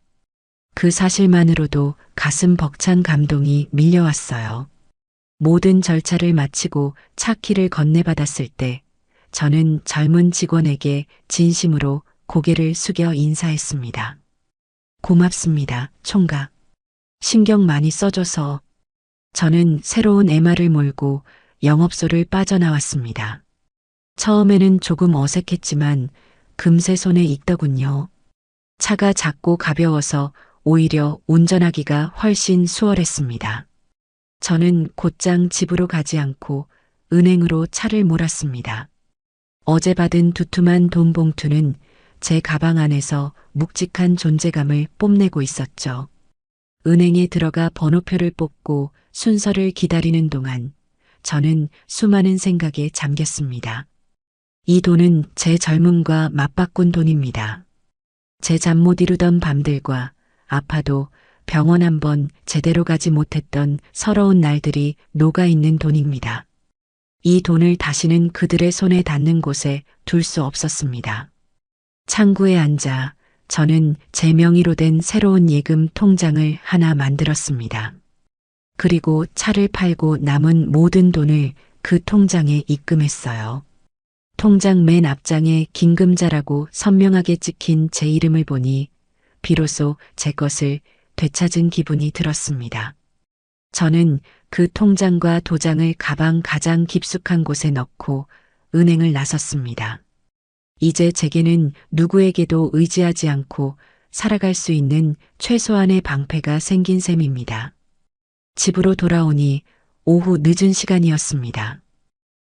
그 사실만으로도 가슴 벅찬 감동이 밀려왔어요. 모든 절차를 마치고 차 키를 건네받았을 때 저는 젊은 직원에게 진심으로 고개를 숙여 인사했습니다. 고맙습니다, 총각. 신경 많이 써줘서. 저는 새로운 MR을 몰고 영업소를 빠져나왔습니다. 처음에는 조금 어색했지만 금세 손에 익더군요. 차가 작고 가벼워서 오히려 운전하기가 훨씬 수월했습니다. 저는 곧장 집으로 가지 않고 은행으로 차를 몰았습니다. 어제 받은 두툼한 돈 봉투는 제 가방 안에서 묵직한 존재감을 뽐내고 있었죠. 은행에 들어가 번호표를 뽑고 순서를 기다리는 동안 저는 수많은 생각에 잠겼습니다. 이 돈은 제 젊음과 맞바꾼 돈입니다. 제 잠 못 이루던 밤들과 아파도 병원 한 번 제대로 가지 못했던 서러운 날들이 녹아있는 돈입니다. 이 돈을 다시는 그들의 손에 닿는 곳에 둘 수 없었습니다. 창구에 앉아 저는 제 명의로 된 새로운 예금 통장을 하나 만들었습니다. 그리고 차를 팔고 남은 모든 돈을 그 통장에 입금했어요. 통장 맨 앞장에 긴금자라고 선명하게 찍힌 제 이름을 보니 비로소 제 것을 되찾은 기분이 들었습니다. 저는 그 통장과 도장을 가방 가장 깊숙한 곳에 넣고 은행을 나섰습니다. 이제 제게는 누구에게도 의지하지 않고 살아갈 수 있는 최소한의 방패가 생긴 셈입니다. 집으로 돌아오니 오후 늦은 시간이었습니다.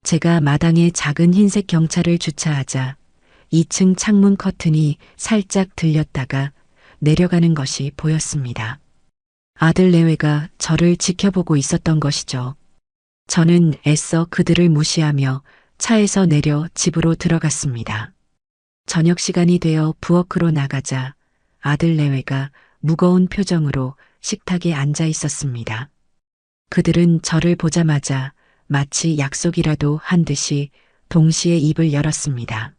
제가 마당에 작은 흰색 경차를 주차하자 2층 창문 커튼이 살짝 들렸다가 내려가는 것이 보였습니다. 아들 내외가 저를 지켜보고 있었던 것이죠. 저는 애써 그들을 무시하며 차에서 내려 집으로 들어갔습니다. 저녁 시간이 되어 부엌으로 나가자 아들 내외가 무거운 표정으로 식탁에 앉아 있었습니다. 그들은 저를 보자마자 마치 약속이라도 한 듯이 동시에 입을 열었습니다.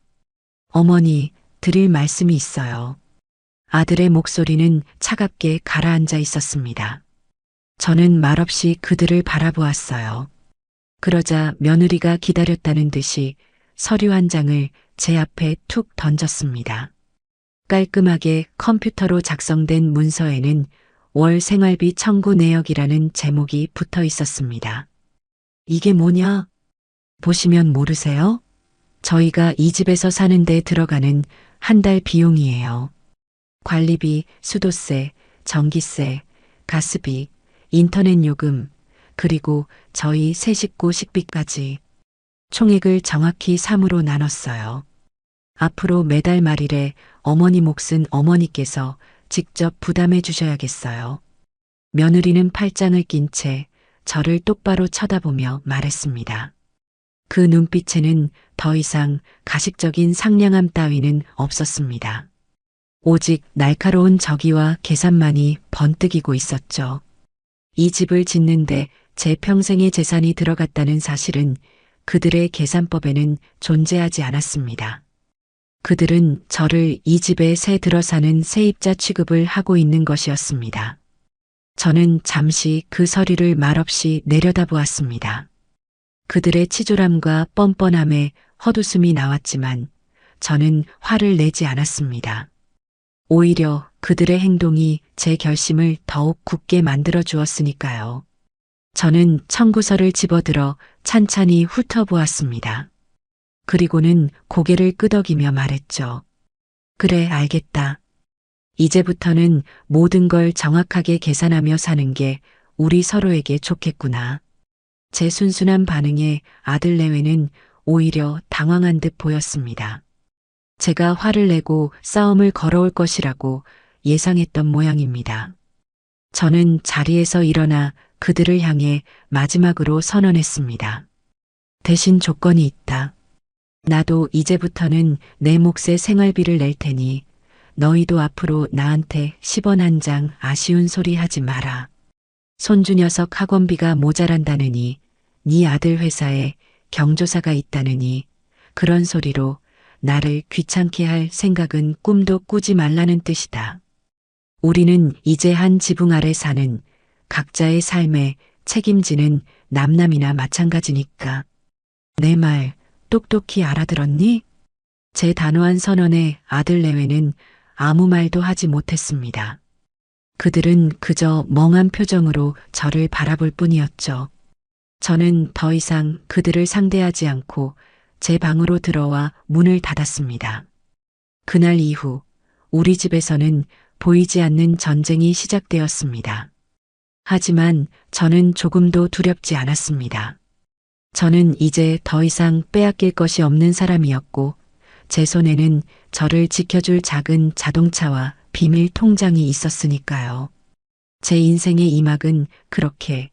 어머니, 드릴 말씀이 있어요. 아들의 목소리는 차갑게 가라앉아 있었습니다. 저는 말없이 그들을 바라보았어요. 그러자 며느리가 기다렸다는 듯이 서류 한 장을 제 앞에 툭 던졌습니다. 깔끔하게 컴퓨터로 작성된 문서에는 월 생활비 청구 내역이라는 제목이 붙어 있었습니다. 이게 뭐냐? 보시면 모르세요? 저희가 이 집에서 사는데 들어가는 한 달 비용이에요. 관리비, 수도세, 전기세, 가스비, 인터넷 요금, 그리고 저희 세 식구 식비까지 총액을 정확히 3으로 나눴어요. 앞으로 매달 말일에 어머니 몫은 어머니께서 직접 부담해 주셔야겠어요. 며느리는 팔짱을 낀 채 저를 똑바로 쳐다보며 말했습니다. 그 눈빛에는 더 이상 가식적인 상냥함 따위는 없었습니다. 오직 날카로운 저기와 계산만이 번뜩이고 있었죠. 이 집을 짓는데 제 평생의 재산이 들어갔다는 사실은 그들의 계산법에는 존재하지 않았습니다. 그들은 저를 이 집에 새 들어 사는 세입자 취급을 하고 있는 것이었습니다. 저는 잠시 그 서류를 말없이 내려다보았습니다. 그들의 치졸함과 뻔뻔함에 헛웃음이 나왔지만 저는 화를 내지 않았습니다. 오히려 그들의 행동이 제 결심을 더욱 굳게 만들어 주었으니까요. 저는 청구서를 집어들어 찬찬히 훑어보았습니다. 그리고는 고개를 끄덕이며 말했죠. 그래, 알겠다. 이제부터는 모든 걸 정확하게 계산하며 사는 게 우리 서로에게 좋겠구나. 제 순순한 반응에 아들 내외는 오히려 당황한 듯 보였습니다. 제가 화를 내고 싸움을 걸어올 것이라고 예상했던 모양입니다. 저는 자리에서 일어나 그들을 향해 마지막으로 선언했습니다. 대신 조건이 있다. 나도 이제부터는 내 몫의 생활비를 낼 테니 너희도 앞으로 나한테 10원 한 장 아쉬운 소리 하지 마라. 손주 녀석 학원비가 모자란다느니 네 아들 회사에 경조사가 있다느니 그런 소리로 나를 귀찮게 할 생각은 꿈도 꾸지 말라는 뜻이다. 우리는 이제 한 지붕 아래 사는 각자의 삶에 책임지는 남남이나 마찬가지니까. 내 말 똑똑히 알아들었니? 제 단호한 선언에 아들 내외는 아무 말도 하지 못했습니다. 그들은 그저 멍한 표정으로 저를 바라볼 뿐이었죠. 저는 더 이상 그들을 상대하지 않고 제 방으로 들어와 문을 닫았습니다. 그날 이후 우리 집에서는 보이지 않는 전쟁이 시작되었습니다. 하지만 저는 조금도 두렵지 않았습니다. 저는 이제 더 이상 빼앗길 것이 없는 사람이었고 제 손에는 저를 지켜줄 작은 자동차와 비밀 통장이 있었으니까요. 제 인생의 이막은 그렇게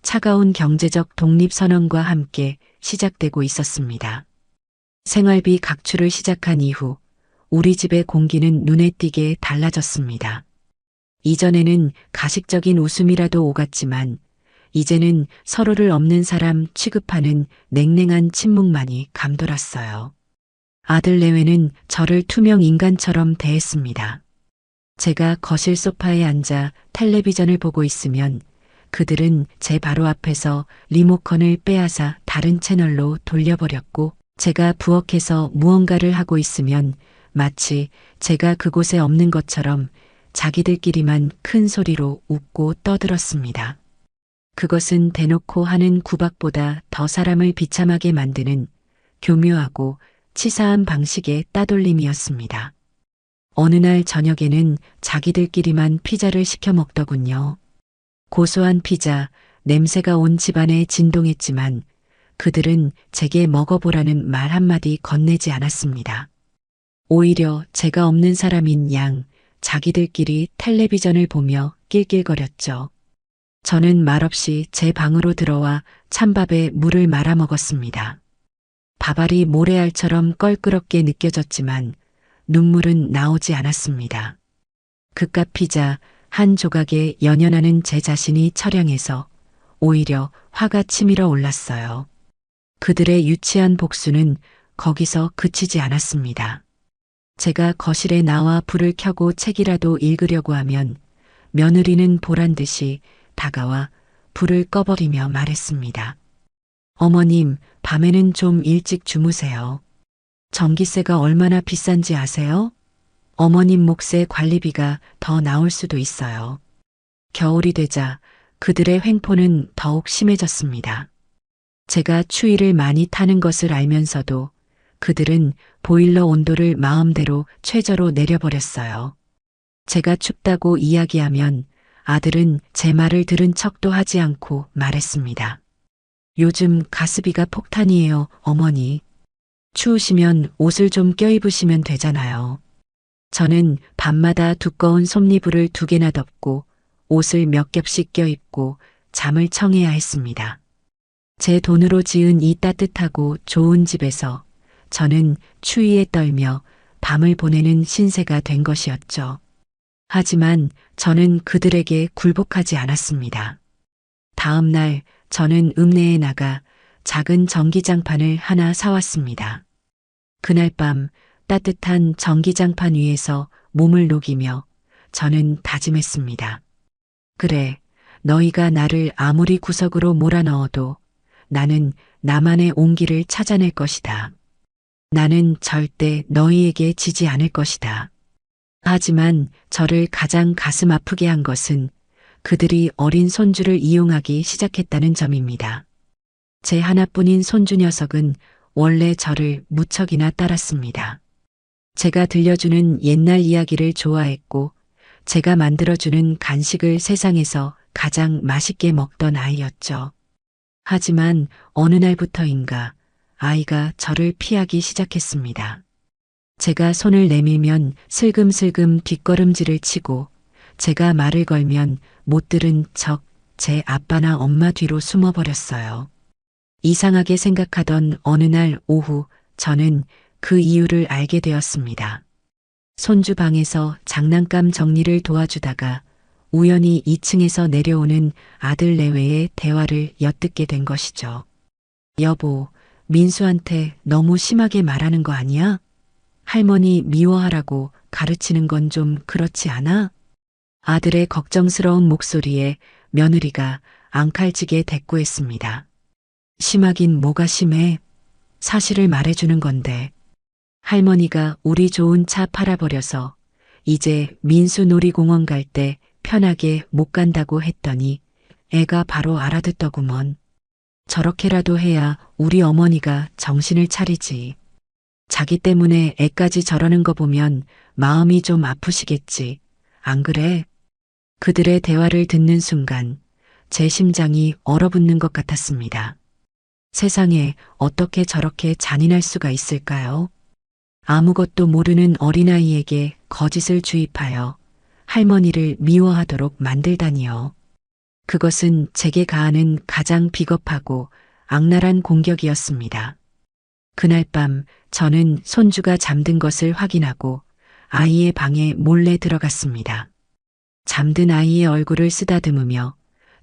차가운 경제적 독립선언과 함께 시작되고 있었습니다. 생활비 각출을 시작한 이후 우리 집의 공기는 눈에 띄게 달라졌습니다. 이전에는 가식적인 웃음이라도 오갔지만 이제는 서로를 없는 사람 취급하는 냉랭한 침묵만이 감돌았어요. 아들 내외는 저를 투명 인간처럼 대했습니다. 제가 거실 소파에 앉아 텔레비전을 보고 있으면 그들은 제 바로 앞에서 리모컨을 빼앗아 다른 채널로 돌려버렸고 제가 부엌에서 무언가를 하고 있으면 마치 제가 그곳에 없는 것처럼 자기들끼리만 큰 소리로 웃고 떠들었습니다. 그것은 대놓고 하는 구박보다 더 사람을 비참하게 만드는 교묘하고 치사한 방식의 따돌림이었습니다. 어느 날 저녁에는 자기들끼리만 피자를 시켜 먹더군요. 고소한 피자, 냄새가 온 집안에 진동했지만 그들은 제게 먹어보라는 말 한마디 건네지 않았습니다. 오히려 제가 없는 사람인 양 자기들끼리 텔레비전을 보며 낄낄거렸죠. 저는 말없이 제 방으로 들어와 찬밥에 물을 말아 먹었습니다. 밥알이 모래알처럼 껄끄럽게 느껴졌지만 눈물은 나오지 않았습니다. 그깟 피자, 한 조각에 연연하는 제 자신이 처량해서 오히려 화가 치밀어 올랐어요. 그들의 유치한 복수는 거기서 그치지 않았습니다. 제가 거실에 나와 불을 켜고 책이라도 읽으려고 하면 며느리는 보란 듯이 다가와 불을 꺼버리며 말했습니다. 어머님, 밤에는 좀 일찍 주무세요. 전기세가 얼마나 비싼지 아세요? 어머님 몫의 관리비가 더 나올 수도 있어요. 겨울이 되자 그들의 횡포는 더욱 심해졌습니다. 제가 추위를 많이 타는 것을 알면서도 그들은 보일러 온도를 마음대로 최저로 내려버렸어요. 제가 춥다고 이야기하면 아들은 제 말을 들은 척도 하지 않고 말했습니다. 요즘 가스비가 폭탄이에요, 어머니. 추우시면 옷을 좀 껴입으시면 되잖아요. 저는 밤마다 두꺼운 솜니불을 2개나 덮고 옷을 몇 겹씩 껴입고 잠을 청해야 했습니다. 제 돈으로 지은 이 따뜻하고 좋은 집에서 저는 추위에 떨며 밤을 보내는 신세가 된 것이었죠. 하지만 저는 그들에게 굴복하지 않았습니다. 다음 날 저는 읍내에 나가 작은 전기장판을 하나 사왔습니다. 그날 밤 따뜻한 전기장판 위에서 몸을 녹이며 저는 다짐했습니다. 그래, 너희가 나를 아무리 구석으로 몰아넣어도 나는 나만의 온기를 찾아낼 것이다. 나는 절대 너희에게 지지 않을 것이다. 하지만 저를 가장 가슴 아프게 한 것은 그들이 어린 손주를 이용하기 시작했다는 점입니다. 제 하나뿐인 손주 녀석은 원래 저를 무척이나 따랐습니다. 제가 들려주는 옛날 이야기를 좋아했고 제가 만들어주는 간식을 세상에서 가장 맛있게 먹던 아이였죠. 하지만 어느 날부터인가 아이가 저를 피하기 시작했습니다. 제가 손을 내밀면 슬금슬금 뒷걸음질을 치고 제가 말을 걸면 못 들은 척 제 아빠나 엄마 뒤로 숨어버렸어요. 이상하게 생각하던 어느 날 오후 저는 그 이유를 알게 되었습니다. 손주 방에서 장난감 정리를 도와주다가 우연히 2층에서 내려오는 아들 내외의 대화를 엿듣게 된 것이죠. 여보, 민수한테 너무 심하게 말하는 거 아니야? 할머니 미워하라고 가르치는 건 좀 그렇지 않아? 아들의 걱정스러운 목소리에 며느리가 앙칼지게 대꾸했습니다. 심하긴 뭐가 심해? 사실을 말해주는 건데. 할머니가 우리 좋은 차 팔아버려서 이제 민수 놀이공원 갈 때 편하게 못 간다고 했더니 애가 바로 알아듣더구먼. 저렇게라도 해야 우리 어머니가 정신을 차리지. 자기 때문에 애까지 저러는 거 보면 마음이 좀 아프시겠지. 안 그래? 그들의 대화를 듣는 순간 제 심장이 얼어붙는 것 같았습니다. 세상에 어떻게 저렇게 잔인할 수가 있을까요? 아무것도 모르는 어린아이에게 거짓을 주입하여 할머니를 미워하도록 만들다니요. 그것은 제게 가하는 가장 비겁하고 악랄한 공격이었습니다. 그날 밤 저는 손주가 잠든 것을 확인하고 아이의 방에 몰래 들어갔습니다. 잠든 아이의 얼굴을 쓰다듬으며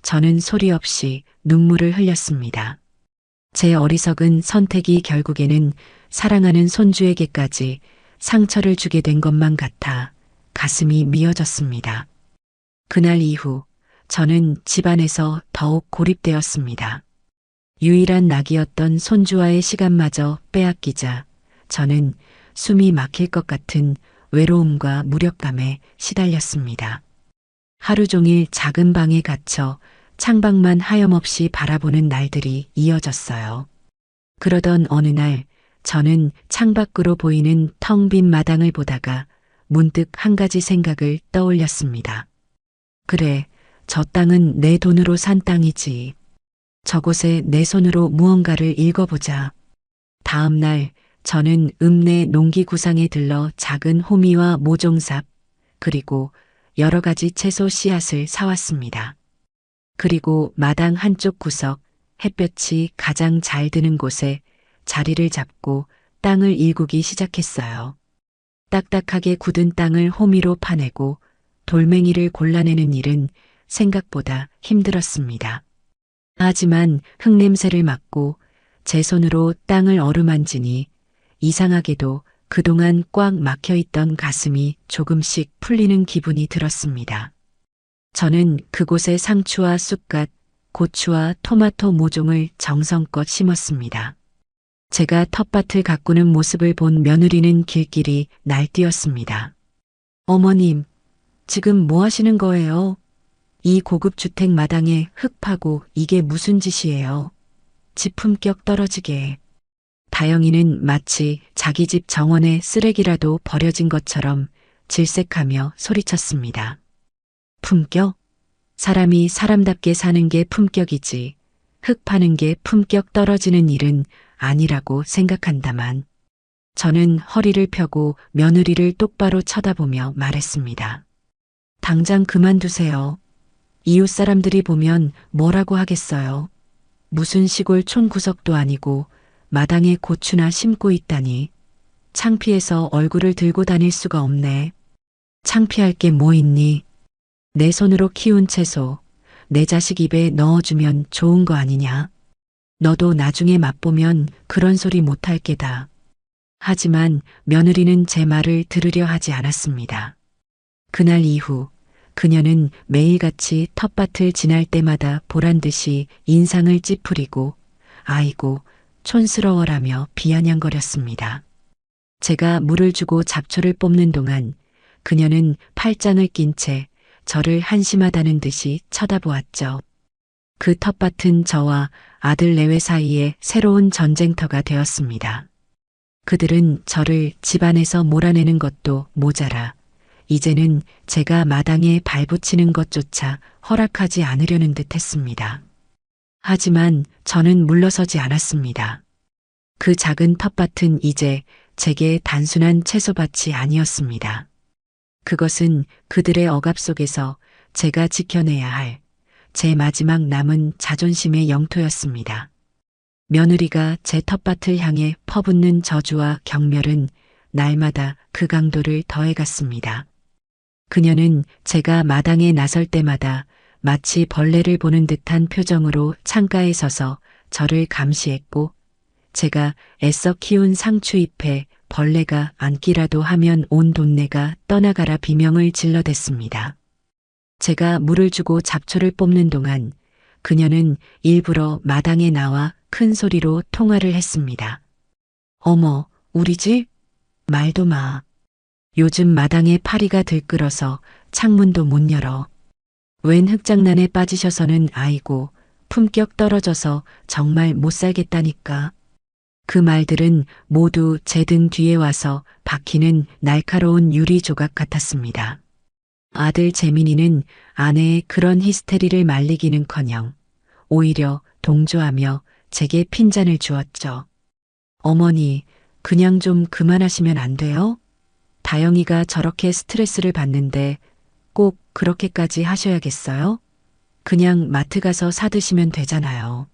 저는 소리 없이 눈물을 흘렸습니다. 제 어리석은 선택이 결국에는 사랑하는 손주에게까지 상처를 주게 된 것만 같아 가슴이 미어졌습니다. 그날 이후 저는 집안에서 더욱 고립되었습니다. 유일한 낙이었던 손주와의 시간마저 빼앗기자 저는 숨이 막힐 것 같은 외로움과 무력감에 시달렸습니다. 하루 종일 작은 방에 갇혀 창밖만 하염없이 바라보는 날들이 이어졌어요. 그러던 어느 날 저는 창밖으로 보이는 텅 빈 마당을 보다가 문득 한 가지 생각을 떠올렸습니다. 그래, 저 땅은 내 돈으로 산 땅이지. 저곳에 내 손으로 무언가를 읽어보자. 다음 날 저는 읍내 농기구상에 들러 작은 호미와 모종삽 그리고 여러 가지 채소 씨앗을 사왔습니다. 그리고 마당 한쪽 구석 햇볕이 가장 잘 드는 곳에 자리를 잡고 땅을 일구기 시작했어요. 딱딱하게 굳은 땅을 호미로 파내고 돌멩이를 골라내는 일은 생각보다 힘들었습니다. 하지만 흙냄새를 맡고 제 손으로 땅을 어루만지니 이상하게도 그동안 꽉 막혀있던 가슴이 조금씩 풀리는 기분이 들었습니다. 저는 그곳에 상추와 쑥갓, 고추와 토마토 모종을 정성껏 심었습니다. 제가 텃밭을 가꾸는 모습을 본 며느리는 길길이 날뛰었습니다. 어머님, 지금 뭐 하시는 거예요? 이 고급 주택 마당에 흙 파고 이게 무슨 짓이에요? 집 품격 떨어지게. 다영이는 마치 자기 집 정원에 쓰레기라도 버려진 것처럼 질색하며 소리쳤습니다. 품격? 사람이 사람답게 사는 게 품격이지 흙 파는 게 품격 떨어지는 일은 아니라고 생각한다만 저는 허리를 펴고 며느리를 똑바로 쳐다보며 말했습니다. 당장 그만두세요. 이웃 사람들이 보면 뭐라고 하겠어요. 무슨 시골 촌구석도 아니고 마당에 고추나 심고 있다니. 창피해서 얼굴을 들고 다닐 수가 없네. 창피할 게 뭐 있니? 내 손으로 키운 채소, 내 자식 입에 넣어주면 좋은 거 아니냐? 너도 나중에 맛보면 그런 소리 못할 게다. 하지만 며느리는 제 말을 들으려 하지 않았습니다. 그날 이후 그녀는 매일같이 텃밭을 지날 때마다 보란듯이 인상을 찌푸리고 아이고 촌스러워라며 비아냥거렸습니다. 제가 물을 주고 잡초를 뽑는 동안 그녀는 팔짱을 낀 채 저를 한심하다는 듯이 쳐다보았죠. 그 텃밭은 저와 아들 내외 사이에 새로운 전쟁터가 되었습니다. 그들은 저를 집안에서 몰아내는 것도 모자라 이제는 제가 마당에 발붙이는 것조차 허락하지 않으려는 듯 했습니다. 하지만 저는 물러서지 않았습니다. 그 작은 텃밭은 이제 제게 단순한 채소밭이 아니었습니다. 그것은 그들의 억압 속에서 제가 지켜내야 할 제 마지막 남은 자존심의 영토였습니다. 며느리가 제 텃밭을 향해 퍼붓는 저주와 경멸은 날마다 그 강도를 더해갔습니다. 그녀는 제가 마당에 나설 때마다 마치 벌레를 보는 듯한 표정으로 창가에 서서 저를 감시했고 제가 애써 키운 상추잎에 벌레가 앉기라도 하면 온 동네가 떠나가라 비명을 질러댔습니다. 제가 물을 주고 잡초를 뽑는 동안 그녀는 일부러 마당에 나와 큰 소리로 통화를 했습니다. 어머, 우리 집? 말도 마. 요즘 마당에 파리가 들끓어서 창문도 못 열어. 웬 흙장난에 빠지셔서는 아이고 품격 떨어져서 정말 못 살겠다니까. 그 말들은 모두 제 등 뒤에 와서 박히는 날카로운 유리 조각 같았습니다. 아들 재민이는 아내의 그런 히스테리를 말리기는커녕 오히려 동조하며 제게 핀잔을 주었죠. 어머니, 그냥 좀 그만하시면 안 돼요? 다영이가 저렇게 스트레스를 받는데 꼭 그렇게까지 하셔야겠어요? 그냥 마트 가서 사드시면 되잖아요.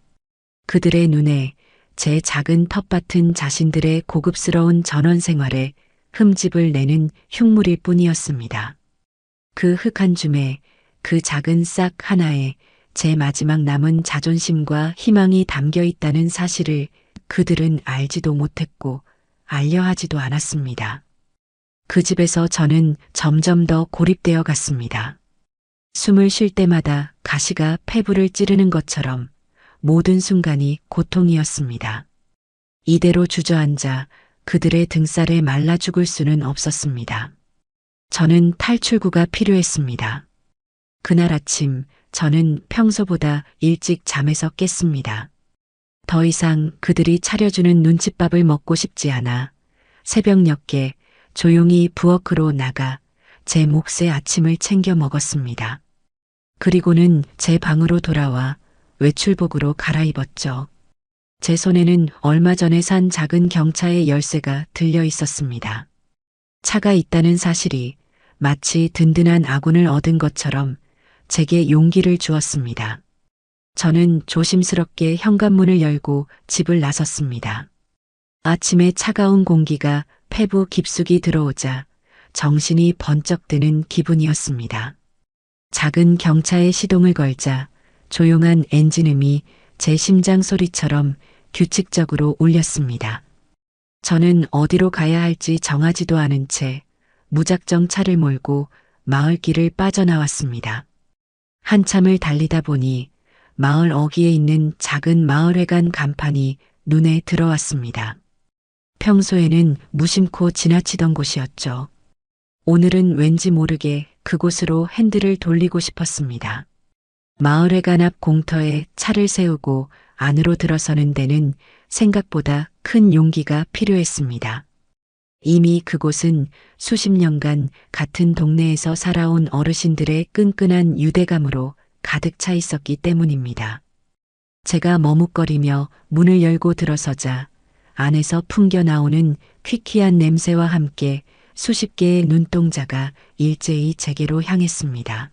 그들의 눈에 제 작은 텃밭은 자신들의 고급스러운 전원 생활에 흠집을 내는 흉물일 뿐이었습니다. 그 흙 한 줌에 그 작은 싹 하나에 제 마지막 남은 자존심과 희망이 담겨 있다는 사실을 그들은 알지도 못했고 알려 하지도 않았습니다. 그 집에서 저는 점점 더 고립되어 갔습니다. 숨을 쉴 때마다 가시가 폐부를 찌르는 것처럼 모든 순간이 고통이었습니다. 이대로 주저앉아 그들의 등살에 말라 죽을 수는 없었습니다. 저는 탈출구가 필요했습니다. 그날 아침 저는 평소보다 일찍 잠에서 깼습니다. 더 이상 그들이 차려주는 눈칫밥을 먹고 싶지 않아 새벽녘에 조용히 부엌으로 나가 제 몫의 아침을 챙겨 먹었습니다. 그리고는 제 방으로 돌아와 외출복으로 갈아입었죠. 제 손에는 얼마 전에 산 작은 경차의 열쇠가 들려 있었습니다. 차가 있다는 사실이 마치 든든한 아군을 얻은 것처럼 제게 용기를 주었습니다. 저는 조심스럽게 현관문을 열고 집을 나섰습니다. 아침에 차가운 공기가 폐부 깊숙이 들어오자 정신이 번쩍 드는 기분이었습니다. 작은 경차에 시동을 걸자 조용한 엔진음이 제 심장 소리처럼 규칙적으로 울렸습니다. 저는 어디로 가야 할지 정하지도 않은 채 무작정 차를 몰고 마을길을 빠져나왔습니다. 한참을 달리다 보니 마을 어귀에 있는 작은 마을회관 간판이 눈에 들어왔습니다. 평소에는 무심코 지나치던 곳이었죠. 오늘은 왠지 모르게 그곳으로 핸들을 돌리고 싶었습니다. 마을회관 앞 공터에 차를 세우고 안으로 들어서는 데는 생각보다 큰 용기가 필요했습니다. 이미 그곳은 수십 년간 같은 동네에서 살아온 어르신들의 끈끈한 유대감으로 가득 차 있었기 때문입니다. 제가 머뭇거리며 문을 열고 들어서자 안에서 풍겨 나오는 퀴퀴한 냄새와 함께 수십 개의 눈동자가 일제히 제게로 향했습니다.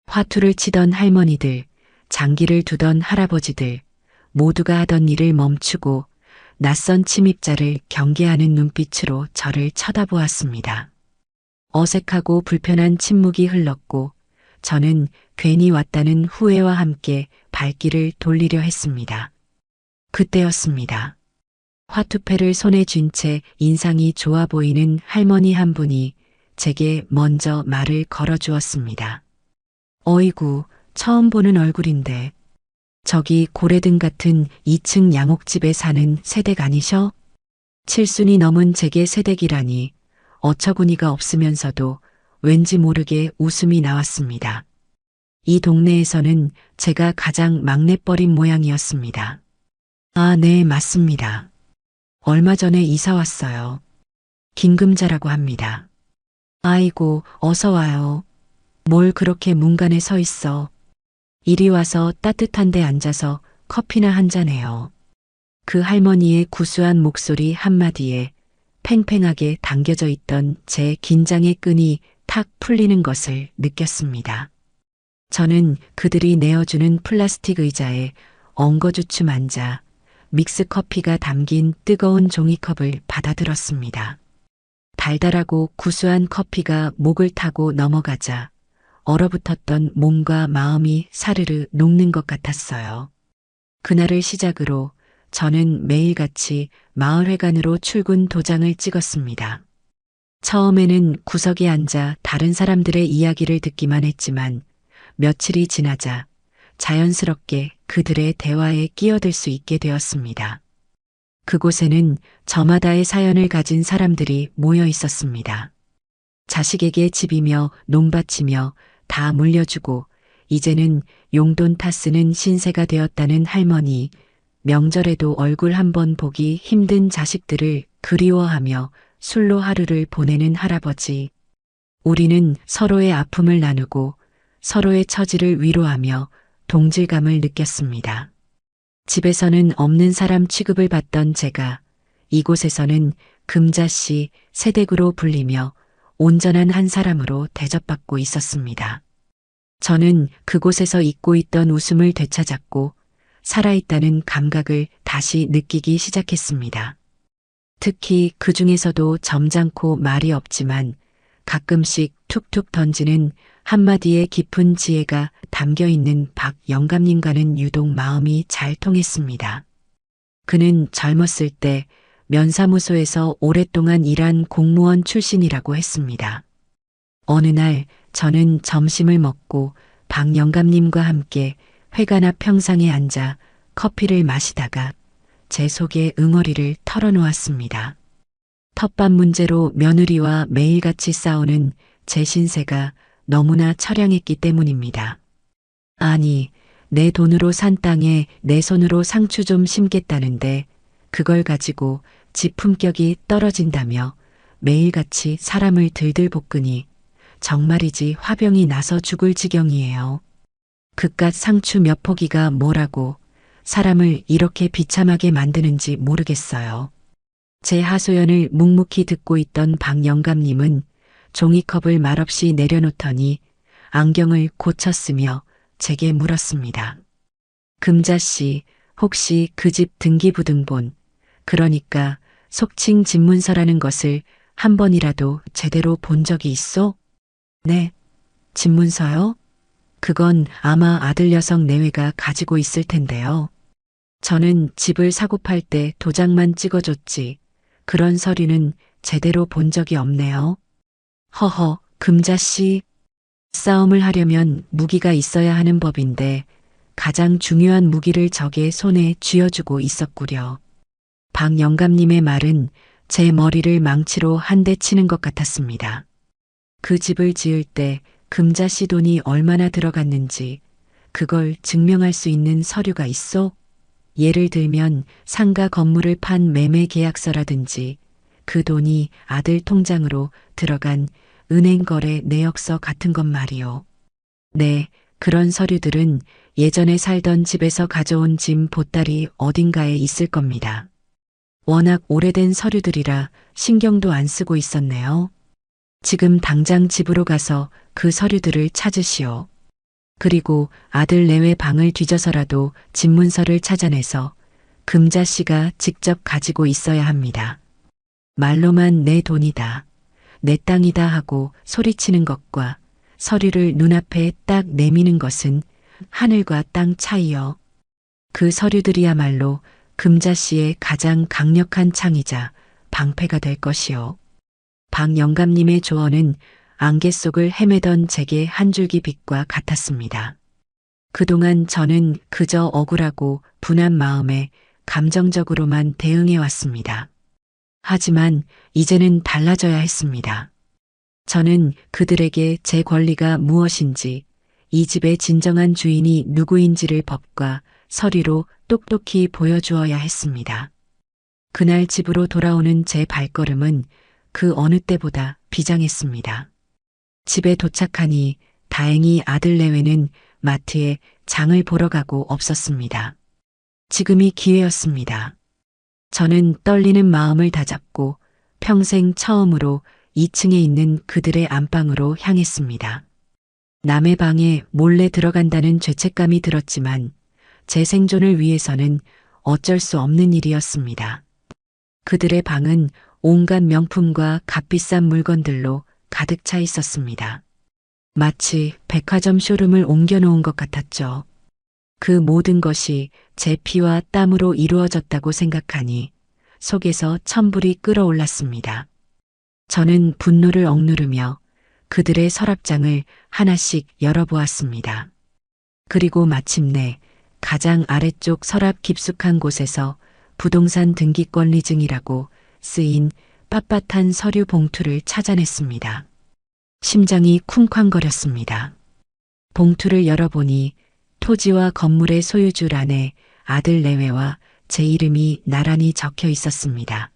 화투를 치던 할머니들, 장기를 두던 할아버지들, 모두가 하던 일을 멈추고 낯선 침입자를 경계하는 눈빛으로 저를 쳐다보았습니다. 어색하고 불편한 침묵이 흘렀고 저는 괜히 왔다는 후회와 함께 발길을 돌리려 했습니다. 그때였습니다. 화투패를 손에 쥔 채 인상이 좋아 보이는 할머니 한 분이 제게 먼저 말을 걸어주었습니다. 어이구, 처음 보는 얼굴인데 저기 고래등 같은 2층 양옥집에 사는 새댁 아니셔? 칠순이 넘은 제게 새댁이라니 어처구니가 없으면서도 왠지 모르게 웃음이 나왔습니다. 이 동네에서는 제가 가장 막내뻘인 모양이었습니다. 아, 네, 맞습니다. 얼마 전에 이사 왔어요. 김금자라고 합니다. 아이고, 어서 와요. 뭘 그렇게 문간에 서 있어. 이리 와서 따뜻한 데 앉아서 커피나 한잔 해요. 그 할머니의 구수한 목소리 한마디에 팽팽하게 당겨져 있던 제 긴장의 끈이 탁 풀리는 것을 느꼈습니다. 저는 그들이 내어주는 플라스틱 의자에 엉거주춤 앉아 믹스커피가 담긴 뜨거운 종이컵을 받아들었습니다. 달달하고 구수한 커피가 목을 타고 넘어가자 얼어붙었던 몸과 마음이 사르르 녹는 것 같았어요. 그날을 시작으로 저는 매일같이 마을회관으로 출근 도장을 찍었습니다. 처음에는 구석에 앉아 다른 사람들의 이야기를 듣기만 했지만 며칠이 지나자 자연스럽게 그들의 대화에 끼어들 수 있게 되었습니다. 그곳에는 저마다의 사연을 가진 사람들이 모여 있었습니다. 자식에게 집이며 논밭이며 다 물려주고 이제는 용돈 타 쓰는 신세가 되었다는 할머니, 명절에도 얼굴 한번 보기 힘든 자식들을 그리워하며 술로 하루를 보내는 할아버지. 우리는 서로의 아픔을 나누고 서로의 처지를 위로하며 동질감을 느꼈습니다. 집에서는 없는 사람 취급을 받던 제가 이곳에서는 금자씨 새댁으로 불리며 온전한 한 사람으로 대접받고 있었습니다. 저는 그곳에서 잊고 있던 웃음을 되찾았고 살아있다는 감각을 다시 느끼기 시작했습니다. 특히 그 중에서도 점잖고 말이 없지만 가끔씩 툭툭 던지는 한마디의 깊은 지혜가 담겨 있는 박 영감님과는 유독 마음이 잘 통했습니다. 그는 젊었을 때 면사무소에서 오랫동안 일한 공무원 출신이라고 했습니다. 어느 날 저는 점심을 먹고 박 영감님과 함께 회관 앞 평상에 앉아 커피를 마시다가 제 속의 응어리를 털어놓았습니다. 텃밭 문제로 며느리와 매일같이 싸우는 제 신세가 너무나 처량했기 때문입니다. 아니, 내 돈으로 산 땅에 내 손으로 상추 좀 심겠다는데 그걸 가지고 집 품격이 떨어진다며 매일같이 사람을 들들 볶으니 정말이지 화병이 나서 죽을 지경이에요. 그깟 상추 몇 포기가 뭐라고 사람을 이렇게 비참하게 만드는지 모르겠어요. 제 하소연을 묵묵히 듣고 있던 박 영감님은 종이컵을 말없이 내려놓더니 안경을 고쳤으며 제게 물었습니다. 금자씨, 혹시 그 집 등기부등본, 그러니까 속칭 집문서라는 것을 한 번이라도 제대로 본 적이 있어? 네. 집문서요? 그건 아마 아들 녀석 내외가 가지고 있을 텐데요. 저는 집을 사고 팔 때 도장만 찍어줬지. 그런 서류는 제대로 본 적이 없네요. 허허, 금자씨. 싸움을 하려면 무기가 있어야 하는 법인데 가장 중요한 무기를 적의 손에 쥐어주고 있었구려. 박 영감님의 말은 제 머리를 망치로 한 대 치는 것 같았습니다. 그 집을 지을 때 금자씨 돈이 얼마나 들어갔는지 그걸 증명할 수 있는 서류가 있어? 예를 들면 상가 건물을 판 매매 계약서라든지 그 돈이 아들 통장으로 들어간 은행거래 내역서 같은 것 말이요. 네, 그런 서류들은 예전에 살던 집에서 가져온 짐 보따리 어딘가에 있을 겁니다. 워낙 오래된 서류들이라 신경도 안 쓰고 있었네요. 지금 당장 집으로 가서 그 서류들을 찾으시오. 그리고 아들 내외 방을 뒤져서라도 집문서를 찾아내서 금자씨가 직접 가지고 있어야 합니다. 말로만 내 돈이다, 내 땅이다 하고 소리치는 것과 서류를 눈앞에 딱 내미는 것은 하늘과 땅 차이요. 그 서류들이야말로 금자씨의 가장 강력한 창이자 방패가 될 것이요. 박 영감님의 조언은 안개 속을 헤매던 제게 한 줄기 빛과 같았습니다. 그동안 저는 그저 억울하고 분한 마음에 감정적으로만 대응해 왔습니다. 하지만 이제는 달라져야 했습니다. 저는 그들에게 제 권리가 무엇인지, 이 집의 진정한 주인이 누구인지를 법과 서류로 똑똑히 보여주어야 했습니다. 그날 집으로 돌아오는 제 발걸음은 그 어느 때보다 비장했습니다. 집에 도착하니 다행히 아들 내외는 마트에 장을 보러 가고 없었습니다. 지금이 기회였습니다. 저는 떨리는 마음을 다잡고 평생 처음으로 2층에 있는 그들의 안방으로 향했습니다. 남의 방에 몰래 들어간다는 죄책감이 들었지만 제 생존을 위해서는 어쩔 수 없는 일이었습니다. 그들의 방은 온갖 명품과 값비싼 물건들로 가득 차 있었습니다. 마치 백화점 쇼룸을 옮겨놓은 것 같았죠. 그 모든 것이 제 피와 땀으로 이루어졌다고 생각하니 속에서 천불이 끓어올랐습니다. 저는 분노를 억누르며 그들의 서랍장을 하나씩 열어보았습니다. 그리고 마침내 가장 아래쪽 서랍 깊숙한 곳에서 부동산 등기권리증이라고 쓰인 빳빳한 서류 봉투를 찾아냈습니다. 심장이 쿵쾅거렸습니다. 봉투를 열어보니 토지와 건물의 소유주란에 아들 내외와 제 이름이 나란히 적혀 있었습니다.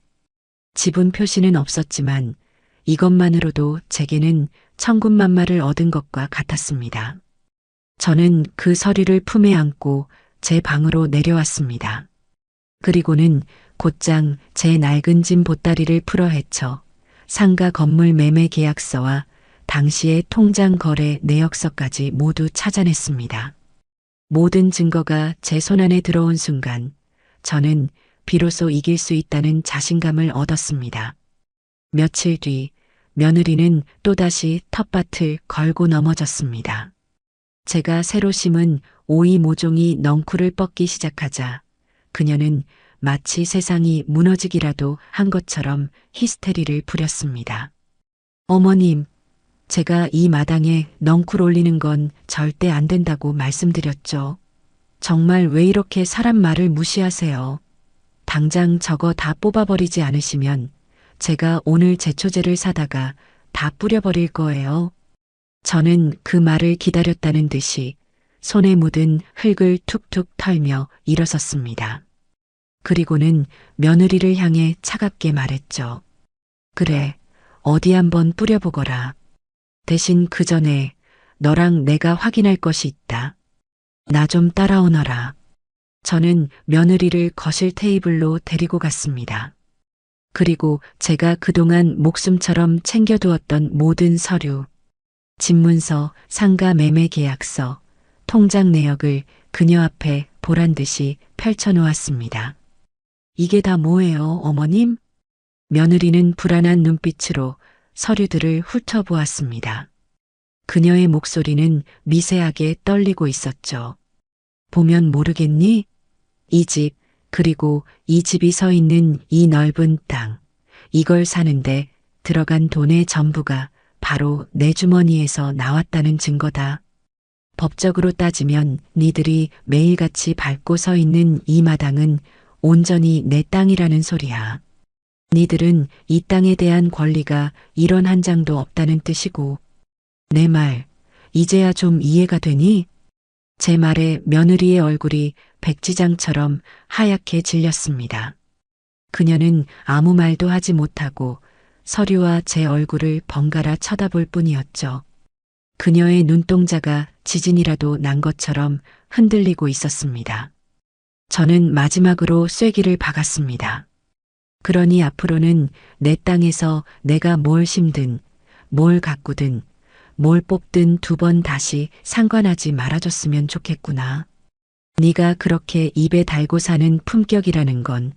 지분 표시는 없었지만 이것만으로도 제게는 천군만마를 얻은 것과 같았습니다. 저는 그 서류를 품에 안고 제 방으로 내려왔습니다. 그리고는 곧장 제 낡은 짐 보따리를 풀어 헤쳐 상가 건물 매매 계약서와 당시의 통장 거래 내역서까지 모두 찾아냈습니다. 모든 증거가 제 손안에 들어온 순간 저는 비로소 이길 수 있다는 자신감을 얻었습니다. 며칠 뒤 며느리는 또다시 텃밭을 걸고 넘어졌습니다. 제가 새로 심은 오이 모종이 넝쿨을 뻗기 시작하자 그녀는 마치 세상이 무너지기라도 한 것처럼 히스테리를 부렸습니다. 어머님, 제가 이 마당에 넝쿨 올리는 건 절대 안 된다고 말씀드렸죠. 정말 왜 이렇게 사람 말을 무시하세요? 당장 저거 다 뽑아버리지 않으시면 제가 오늘 제초제를 사다가 다 뿌려버릴 거예요. 저는 그 말을 기다렸다는 듯이 손에 묻은 흙을 툭툭 털며 일어섰습니다. 그리고는 며느리를 향해 차갑게 말했죠. 그래, 어디 한번 뿌려보거라. 대신 그 전에 너랑 내가 확인할 것이 있다. 나 좀 따라오너라. 저는 며느리를 거실 테이블로 데리고 갔습니다. 그리고 제가 그동안 목숨처럼 챙겨두었던 모든 서류, 집문서, 상가 매매 계약서, 통장 내역을 그녀 앞에 보란 듯이 펼쳐놓았습니다. 이게 다 뭐예요, 어머님? 며느리는 불안한 눈빛으로 서류들을 훑어보았습니다. 그녀의 목소리는 미세하게 떨리고 있었죠. 보면 모르겠니? 이 집, 그리고 이 집이 서 있는 이 넓은 땅. 이걸 사는데 들어간 돈의 전부가 바로 내 주머니에서 나왔다는 증거다. 법적으로 따지면 니들이 매일같이 밟고 서 있는 이 마당은 온전히 내 땅이라는 소리야. 니들은 이 땅에 대한 권리가 1원 한 장도 없다는 뜻이고. 내 말, 이제야 좀 이해가 되니? 제 말에 며느리의 얼굴이 백지장처럼 하얗게 질렸습니다. 그녀는 아무 말도 하지 못하고 서류와 제 얼굴을 번갈아 쳐다볼 뿐이었죠. 그녀의 눈동자가 지진이라도 난 것처럼 흔들리고 있었습니다. 저는 마지막으로 쐐기를 박았습니다. 그러니 앞으로는 내 땅에서 내가 뭘 심든, 뭘 가꾸든, 뭘 뽑든 2번 다시 상관하지 말아줬으면 좋겠구나. 네가 그렇게 입에 달고 사는 품격이라는 건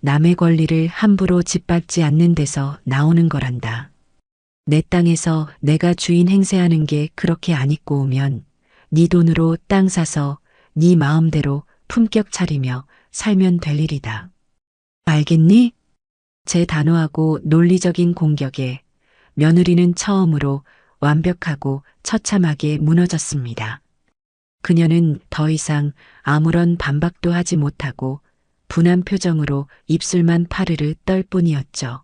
남의 권리를 함부로 짓밟지 않는 데서 나오는 거란다. 내 땅에서 내가 주인 행세하는 게 그렇게 안 입고 오면 네 돈으로 땅 사서 네 마음대로 품격 차리며 살면 될 일이다. 알겠니? 제 단호하고 논리적인 공격에 며느리는 처음으로 완벽하고 처참하게 무너졌습니다. 그녀는 더 이상 아무런 반박도 하지 못하고 분한 표정으로 입술만 파르르 떨 뿐이었죠.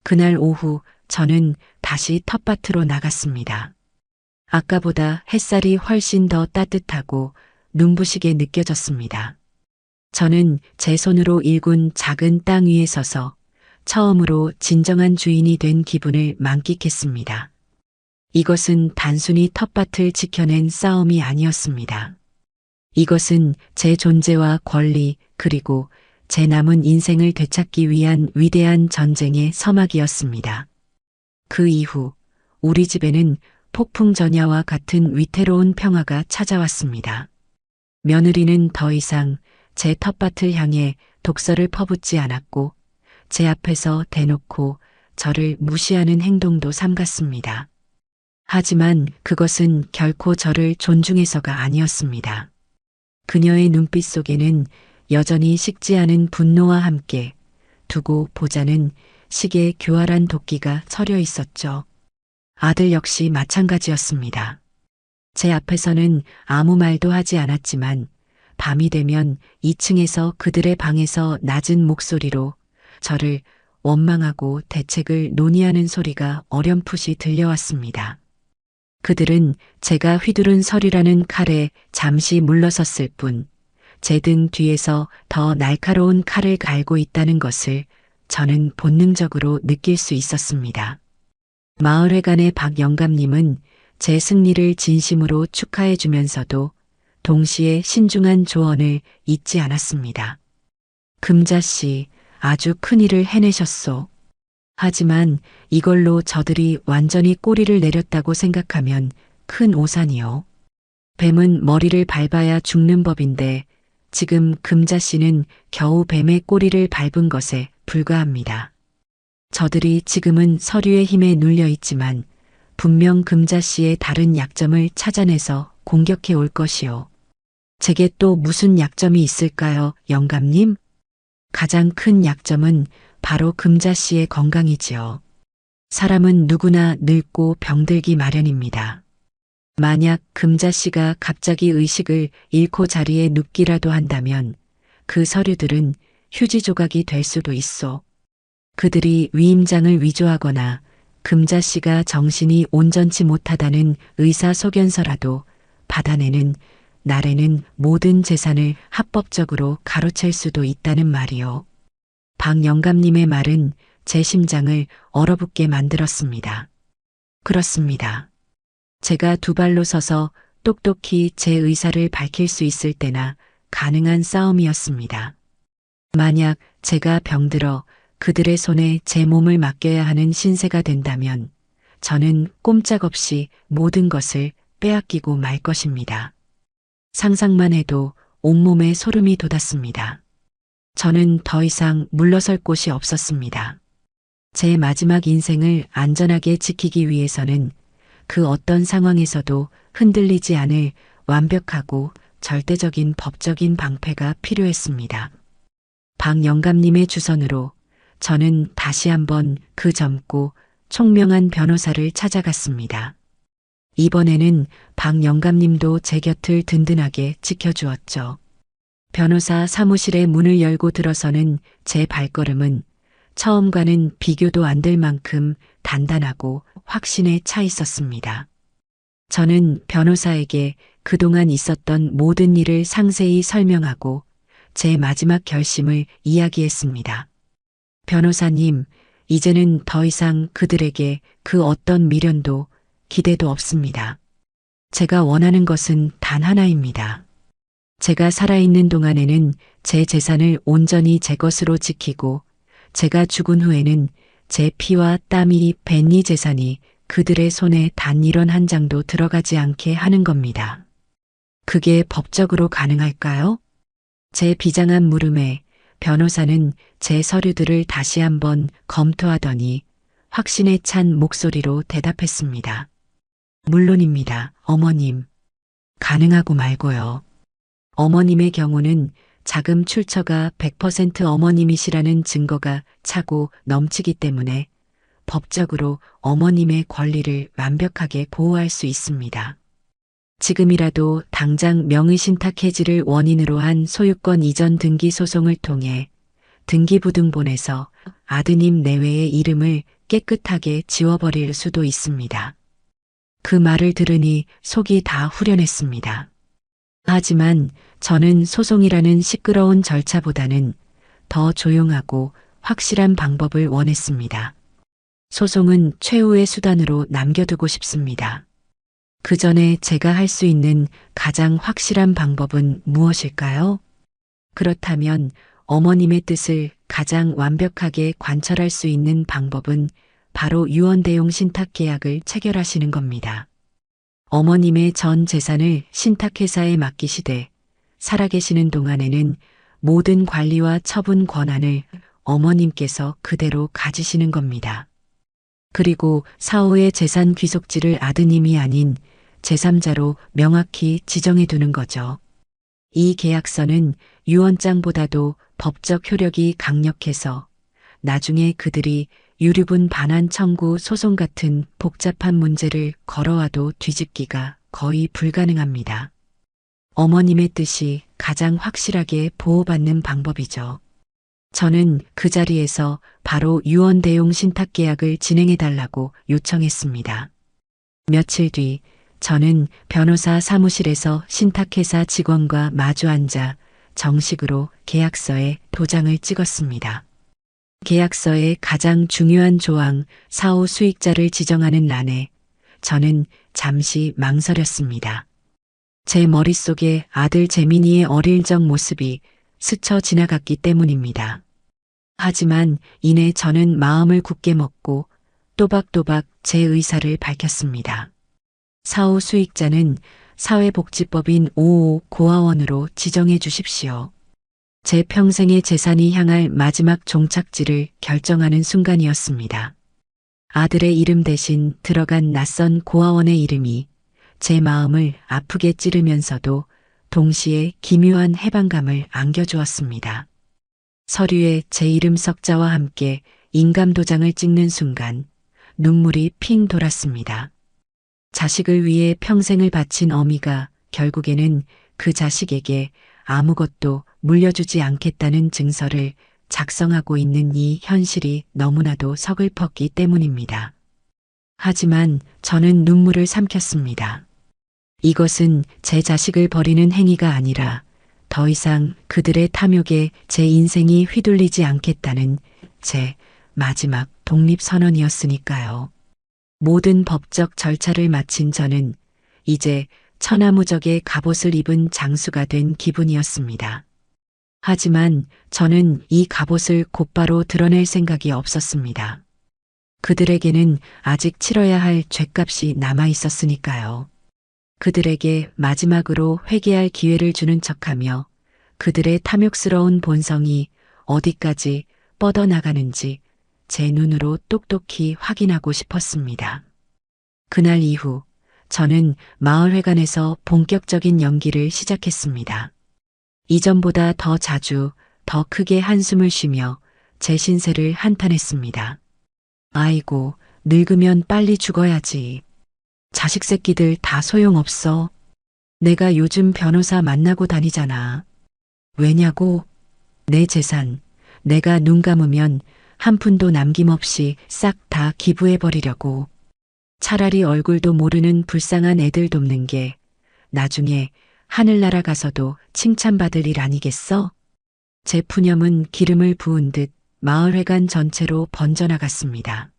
그날 오후 저는 다시 텃밭으로 나갔습니다. 아까보다 햇살이 훨씬 더 따뜻하고 눈부시게 느껴졌습니다. 저는 제 손으로 일군 작은 땅 위에 서서 처음으로 진정한 주인이 된 기분을 만끽했습니다. 이것은 단순히 텃밭을 지켜낸 싸움이 아니었습니다. 이것은 제 존재와 권리 그리고 제 남은 인생을 되찾기 위한 위대한 전쟁의 서막이었습니다. 그 이후 우리 집에는 폭풍 전야와 같은 위태로운 평화가 찾아왔습니다. 며느리는 더 이상 제 텃밭을 향해 독서를 퍼붓지 않았고 제 앞에서 대놓고 저를 무시하는 행동도 삼갔습니다. 하지만 그것은 결코 저를 존중해서가 아니었습니다. 그녀의 눈빛 속에는 여전히 식지 않은 분노와 함께 두고 보자는 식의 교활한 도끼가 서려 있었죠. 아들 역시 마찬가지였습니다. 제 앞에서는 아무 말도 하지 않았지만 밤이 되면 2층에서 그들의 방에서 낮은 목소리로 저를 원망하고 대책을 논의하는 소리가 어렴풋이 들려왔습니다. 그들은 제가 휘두른 서류라는 칼에 잠시 물러섰을 뿐 제 등 뒤에서 더 날카로운 칼을 갈고 있다는 것을 저는 본능적으로 느낄 수 있었습니다. 마을회관의 박 영감님은 제 승리를 진심으로 축하해 주면서도 동시에 신중한 조언을 잊지 않았습니다. 금자씨, 아주 큰일을 해내셨소. 하지만 이걸로 저들이 완전히 꼬리를 내렸다고 생각하면 큰 오산이요. 뱀은 머리를 밟아야 죽는 법인데 지금 금자씨는 겨우 뱀의 꼬리를 밟은 것에 불과합니다. 저들이 지금은 서류의 힘에 눌려 있지만 분명 금자씨의 다른 약점을 찾아내서 공격해 올 것이요. 제게 또 무슨 약점이 있을까요, 영감님? 가장 큰 약점은 바로 금자씨의 건강이지요. 사람은 누구나 늙고 병들기 마련입니다. 만약 금자씨가 갑자기 의식을 잃고 자리에 눕기라도 한다면 그 서류들은 휴지 조각이 될 수도 있어. 그들이 위임장을 위조하거나 금자씨가 정신이 온전치 못하다는 의사소견서라도 받아내는 날에는 모든 재산을 합법적으로 가로챌 수도 있다는 말이요. 박 영감님의 말은 제 심장을 얼어붙게 만들었습니다. 그렇습니다. 제가 두 발로 서서 똑똑히 제 의사를 밝힐 수 있을 때나 가능한 싸움이었습니다. 만약 제가 병들어 그들의 손에 제 몸을 맡겨야 하는 신세가 된다면 저는 꼼짝없이 모든 것을 빼앗기고 말 것입니다. 상상만 해도 온몸에 소름이 돋았습니다. 저는 더 이상 물러설 곳이 없었습니다. 제 마지막 인생을 안전하게 지키기 위해서는 그 어떤 상황에서도 흔들리지 않을 완벽하고 절대적인 법적인 방패가 필요했습니다. 박 영감님의 주선으로 저는 다시 한번 그 젊고 총명한 변호사를 찾아갔습니다. 이번에는 박 영감님도 제 곁을 든든하게 지켜주었죠. 변호사 사무실의 문을 열고 들어서는 제 발걸음은 처음과는 비교도 안 될 만큼 단단하고 확신에 차 있었습니다. 저는 변호사에게 그동안 있었던 모든 일을 상세히 설명하고 제 마지막 결심을 이야기했습니다. 변호사님, 이제는 더 이상 그들에게 그 어떤 미련도 기대도 없습니다. 제가 원하는 것은 단 하나입니다. 제가 살아있는 동안에는 제 재산을 온전히 제 것으로 지키고 제가 죽은 후에는 제 피와 땀이 밴 이 재산이 그들의 손에 단 1원 한 장도 들어가지 않게 하는 겁니다. 그게 법적으로 가능할까요? 제 비장한 물음에 변호사는 제 서류들을 다시 한번 검토하더니 확신에 찬 목소리로 대답했습니다. 물론입니다, 어머님. 가능하고 말고요. 어머님의 경우는 자금 출처가 100% 어머님이시라는 증거가 차고 넘치기 때문에 법적으로 어머님의 권리를 완벽하게 보호할 수 있습니다. 지금이라도 당장 명의신탁 해지를 원인으로 한 소유권 이전 등기 소송을 통해 등기부등본에서 아드님 내외의 이름을 깨끗하게 지워버릴 수도 있습니다. 그 말을 들으니 속이 다 후련했습니다. 하지만 저는 소송이라는 시끄러운 절차보다는 더 조용하고 확실한 방법을 원했습니다. 소송은 최후의 수단으로 남겨두고 싶습니다. 그 전에 제가 할 수 있는 가장 확실한 방법은 무엇일까요? 그렇다면 어머님의 뜻을 가장 완벽하게 관철할 수 있는 방법은 바로 유언대용 신탁계약을 체결하시는 겁니다. 어머님의 전 재산을 신탁회사에 맡기시되 살아계시는 동안에는 모든 관리와 처분 권한을 어머님께서 그대로 가지시는 겁니다. 그리고 사후의 재산 귀속지를 아드님이 아닌 제3자로 명확히 지정해 두는 거죠. 이 계약서는 유언장보다도 법적 효력이 강력해서 나중에 그들이 유류분 반환 청구 소송 같은 복잡한 문제를 걸어와도 뒤집기가 거의 불가능합니다. 어머님의 뜻이 가장 확실하게 보호받는 방법이죠. 저는 그 자리에서 바로 유언대용 신탁계약을 진행해달라고 요청했습니다. 며칠 뒤 저는 변호사 사무실에서 신탁회사 직원과 마주 앉아 정식으로 계약서에 도장을 찍었습니다. 계약서의 가장 중요한 조항 사후 수익자를 지정하는 란에 저는 잠시 망설였습니다. 제 머릿속에 아들 재민이의 어릴 적 모습이 스쳐 지나갔기 때문입니다. 하지만 이내 저는 마음을 굳게 먹고 또박또박 제 의사를 밝혔습니다. 사후 수익자는 사회복지법인 5호 고아원으로 지정해 주십시오. 제 평생의 재산이 향할 마지막 종착지를 결정하는 순간이었습니다. 아들의 이름 대신 들어간 낯선 고아원의 이름이 제 마음을 아프게 찌르면서도 동시에 기묘한 해방감을 안겨주었습니다. 서류에 제 이름 석자와 함께 인감도장을 찍는 순간 눈물이 핑 돌았습니다. 자식을 위해 평생을 바친 어미가 결국에는 그 자식에게 아무것도 물려주지 않겠다는 증서를 작성하고 있는 이 현실이 너무나도 서글펐기 때문입니다. 하지만 저는 눈물을 삼켰습니다. 이것은 제 자식을 버리는 행위가 아니라 더 이상 그들의 탐욕에 제 인생이 휘둘리지 않겠다는 제 마지막 독립선언이었으니까요. 모든 법적 절차를 마친 저는 이제 천하무적의 갑옷을 입은 장수가 된 기분이었습니다. 하지만 저는 이 갑옷을 곧바로 드러낼 생각이 없었습니다. 그들에게는 아직 치러야 할 죗값이 남아 있었으니까요. 그들에게 마지막으로 회개할 기회를 주는 척하며 그들의 탐욕스러운 본성이 어디까지 뻗어나가는지 제 눈으로 똑똑히 확인하고 싶었습니다. 그날 이후 저는 마을회관에서 본격적인 연기를 시작했습니다. 이전보다 더 자주, 더 크게 한숨을 쉬며 제 신세를 한탄했습니다. 아이고, 늙으면 빨리 죽어야지. 자식 새끼들 다 소용없어. 내가 요즘 변호사 만나고 다니잖아. 왜냐고? 내 재산, 내가 눈 감으면 한 푼도 남김없이 싹 다 기부해버리려고. 차라리 얼굴도 모르는 불쌍한 애들 돕는 게 나중에 하늘나라 가서도 칭찬받을 일 아니겠어? 제 푸념은 기름을 부은 듯 마을회관 전체로 번져나갔습니다.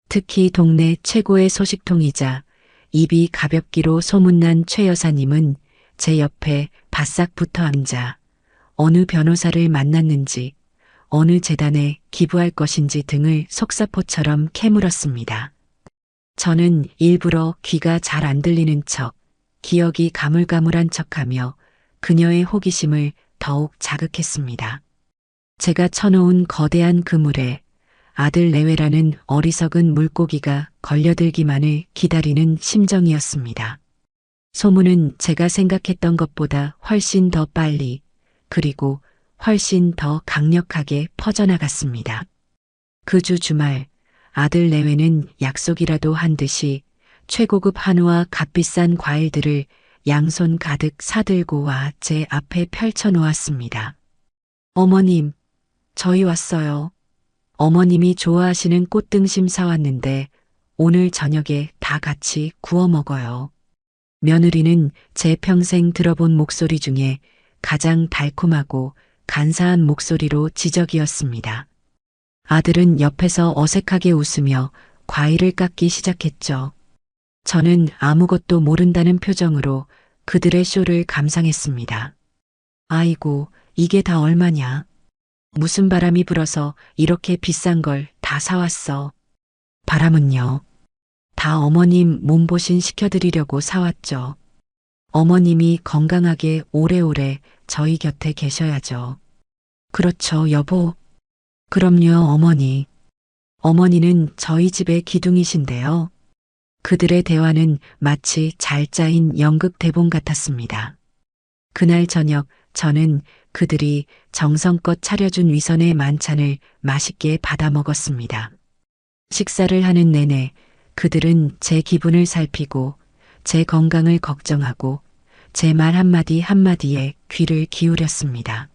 특히 동네 최고의 소식통이자 입이 가볍기로 소문난 최 여사님은 제 옆에 바싹 붙어 앉아 어느 변호사를 만났는지 어느 재단에 기부할 것인지 등을 속사포처럼 캐물었습니다. 저는 일부러 귀가 잘 안 들리는 척, 기억이 가물가물한 척하며 그녀의 호기심을 더욱 자극했습니다. 제가 쳐놓은 거대한 그물에 아들 내외라는 어리석은 물고기가 걸려들기만을 기다리는 심정이었습니다. 소문은 제가 생각했던 것보다 훨씬 더 빨리 그리고 훨씬 더 강력하게 퍼져나갔습니다. 그 주 주말 아들 내외는 약속이라도 한 듯이 최고급 한우와 값비싼 과일들을 양손 가득 사들고 와 제 앞에 펼쳐놓았습니다. 어머님, 저희 왔어요. 어머님이 좋아하시는 꽃등심 사왔는데 오늘 저녁에 다 같이 구워 먹어요. 며느리는 제 평생 들어본 목소리 중에 가장 달콤하고 간사한 목소리로 지적이었습니다. 아들은 옆에서 어색하게 웃으며 과일을 깎기 시작했죠. 저는 아무것도 모른다는 표정으로 그들의 쇼를 감상했습니다. 아이고, 이게 다 얼마냐? 무슨 바람이 불어서 이렇게 비싼 걸 다 사왔어. 바람은요? 다 어머님 몸보신 시켜드리려고 사왔죠. 어머님이 건강하게 오래오래 저희 곁에 계셔야죠. 그렇죠, 여보. 그럼요, 어머니. 어머니는 저희 집의 기둥이신데요. 그들의 대화는 마치 잘 짜인 연극 대본 같았습니다. 그날 저녁 저는 그들이 정성껏 차려준 위선의 만찬을 맛있게 받아 먹었습니다. 식사를 하는 내내 그들은 제 기분을 살피고 제 건강을 걱정하고 제 말 한마디 한마디에 귀를 기울였습니다.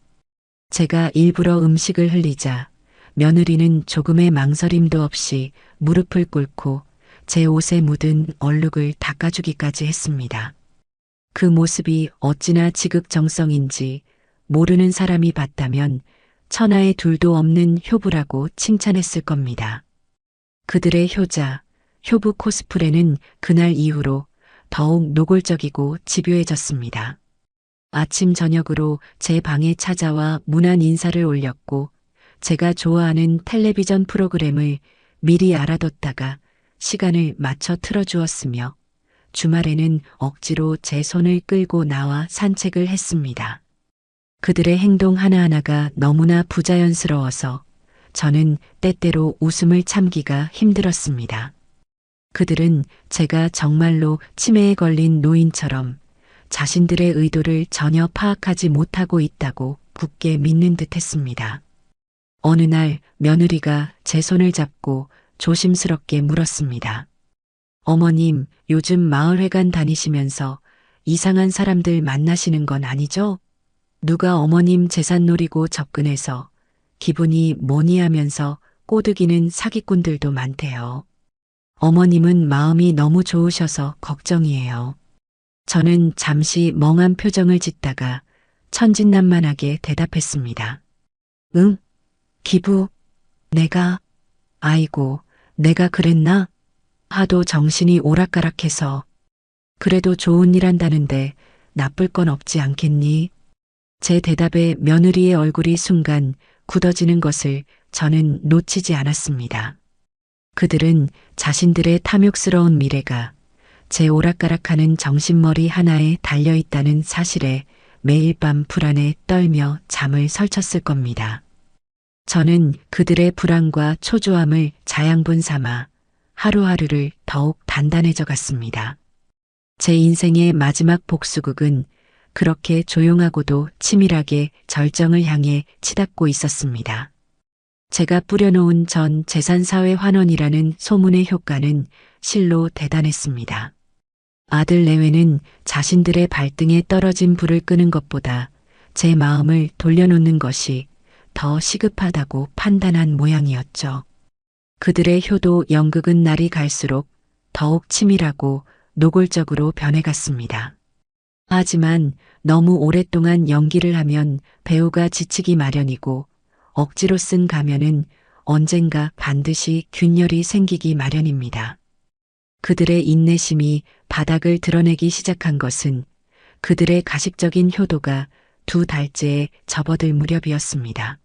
제가 일부러 음식을 흘리자 며느리는 조금의 망설임도 없이 무릎을 꿇고 제 옷에 묻은 얼룩을 닦아주기까지 했습니다. 그 모습이 어찌나 지극정성인지 모르는 사람이 봤다면 천하에 둘도 없는 효부라고 칭찬했을 겁니다. 그들의 효자, 효부 코스프레는 그날 이후로 더욱 노골적이고 집요해졌습니다. 아침 저녁으로 제 방에 찾아와 문안 인사를 올렸고 제가 좋아하는 텔레비전 프로그램을 미리 알아뒀다가 시간을 맞춰 틀어주었으며 주말에는 억지로 제 손을 끌고 나와 산책을 했습니다. 그들의 행동 하나하나가 너무나 부자연스러워서 저는 때때로 웃음을 참기가 힘들었습니다. 그들은 제가 정말로 치매에 걸린 노인처럼 자신들의 의도를 전혀 파악하지 못하고 있다고 굳게 믿는 듯 했습니다. 어느 날 며느리가 제 손을 잡고 조심스럽게 물었습니다. 어머님, 요즘 마을회관 다니시면서 이상한 사람들 만나시는 건 아니죠? 누가 어머님 재산 노리고 접근해서 기분이 뭐니 하면서 꼬드기는 사기꾼들도 많대요. 어머님은 마음이 너무 좋으셔서 걱정이에요. 저는 잠시 멍한 표정을 짓다가 천진난만하게 대답했습니다. 응? 기부? 아이고, 내가 그랬나? 하도 정신이 오락가락해서. 그래도 좋은 일 한다는데 나쁠 건 없지 않겠니? 제 대답에 며느리의 얼굴이 순간 굳어지는 것을 저는 놓치지 않았습니다. 그들은 자신들의 탐욕스러운 미래가 제 오락가락하는 정신머리 하나에 달려있다는 사실에 매일 밤 불안에 떨며 잠을 설쳤을 겁니다. 저는 그들의 불안과 초조함을 자양분 삼아 하루하루를 더욱 단단해져 갔습니다. 제 인생의 마지막 복수극은 그렇게 조용하고도 치밀하게 절정을 향해 치닫고 있었습니다. 제가 뿌려놓은 전 재산사회 환원이라는 소문의 효과는 실로 대단했습니다. 아들 내외는 자신들의 발등에 떨어진 불을 끄는 것보다 제 마음을 돌려놓는 것이 더 시급하다고 판단한 모양이었죠. 그들의 효도 연극은 날이 갈수록 더욱 치밀하고 노골적으로 변해갔습니다. 하지만 너무 오랫동안 연기를 하면 배우가 지치기 마련이고 억지로 쓴 가면은 언젠가 반드시 균열이 생기기 마련입니다. 그들의 인내심이 바닥을 드러내기 시작한 것은 그들의 가식적인 효도가 2달째에 접어들 무렵이었습니다.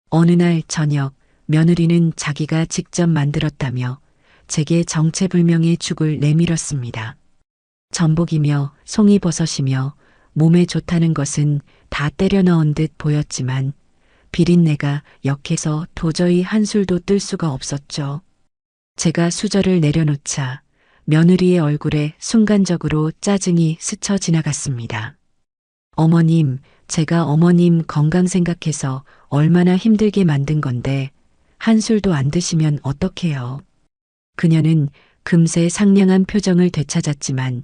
어느 날 저녁 며느리는 자기가 직접 만들었다며 제게 정체불명의 죽을 내밀었습니다. 전복이며 송이버섯이며 몸에 좋다는 것은 다 때려 넣은 듯 보였지만 비린내가 역해서 도저히 한술도 뜰 수가 없었죠. 제가 수저를 내려놓자 며느리의 얼굴에 순간적으로 짜증이 스쳐 지나갔습니다. 어머님, 제가 어머님 건강 생각해서 얼마나 힘들게 만든 건데 한술도 안 드시면 어떡해요. 그녀는 금세 상냥한 표정을 되찾았지만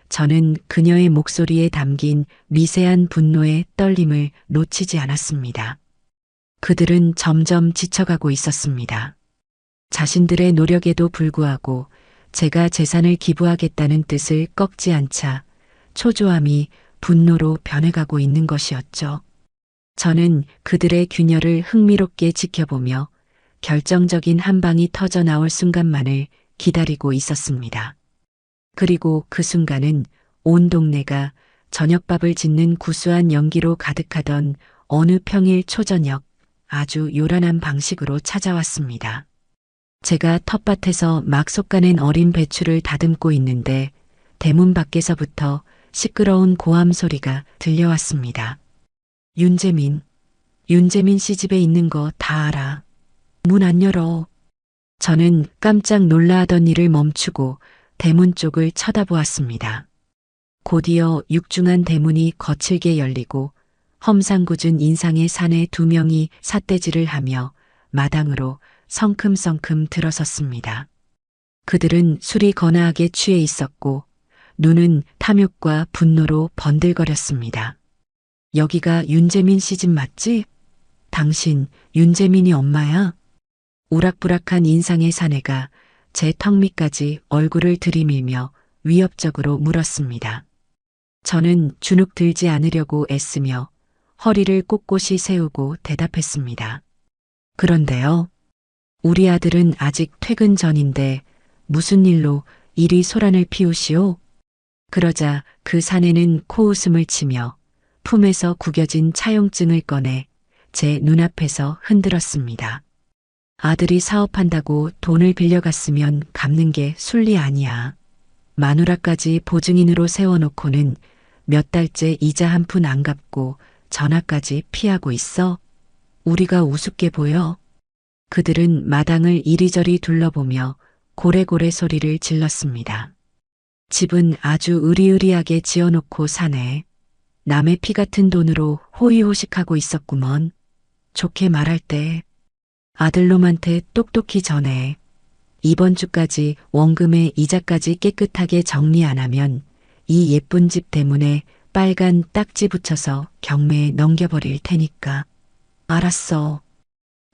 저는 그녀의 목소리에 담긴 미세한 분노의 떨림을 놓치지 않았습니다. 그들은 점점 지쳐가고 있었습니다. 자신들의 노력에도 불구하고 제가 재산을 기부하겠다는 뜻을 꺾지 않자 초조함이 분노로 변해가고 있는 것이었죠. 저는 그들의 균열을 흥미롭게 지켜보며 결정적인 한 방이 터져 나올 순간만을 기다리고 있었습니다. 그리고 그 순간은 온 동네가 저녁밥을 짓는 구수한 연기로 가득하던 어느 평일 초저녁 아주 요란한 방식으로 찾아왔습니다. 제가 텃밭에서 막 솎아낸 어린 배추를 다듬고 있는데 대문 밖에서부터 시끄러운 고함 소리가 들려왔습니다. 윤재민 씨 집에 있는 거 다 알아. 문 안 열어. 저는 깜짝 놀라하던 일을 멈추고 대문 쪽을 쳐다보았습니다. 곧이어 육중한 대문이 거칠게 열리고 험상궂은 인상의 사내 2명이 삿대질을 하며 마당으로 성큼성큼 들어섰습니다. 그들은 술이 거나하게 취해 있었고 눈은 탐욕과 분노로 번들거렸습니다. 여기가 윤재민 씨 집 맞지? 당신 윤재민이 엄마야? 우락부락한 인상의 사내가 제 턱 밑까지 얼굴을 들이밀며 위협적으로 물었습니다. 저는 주눅 들지 않으려고 애쓰며 허리를 꼿꼿이 세우고 대답했습니다. 그런데요. 우리 아들은 아직 퇴근 전인데 무슨 일로 이리 소란을 피우시오? 그러자 그 사내는 코웃음을 치며 품에서 구겨진 차용증을 꺼내 제 눈앞에서 흔들었습니다. 아들이 사업한다고 돈을 빌려갔으면 갚는 게 순리 아니야. 마누라까지 보증인으로 세워놓고는 몇 달째 이자 한 푼 안 갚고 전화까지 피하고 있어. 우리가 우습게 보여. 그들은 마당을 이리저리 둘러보며 고래고래 소리를 질렀습니다. 집은 아주 으리으리하게 지어놓고 사네. 남의 피 같은 돈으로 호의호식하고 있었구먼. 좋게 말할 때 아들놈한테 똑똑히 전해. 이번 주까지 원금에 이자까지 깨끗하게 정리 안 하면 이 예쁜 집 대문에 빨간 딱지 붙여서 경매에 넘겨버릴 테니까. 알았어.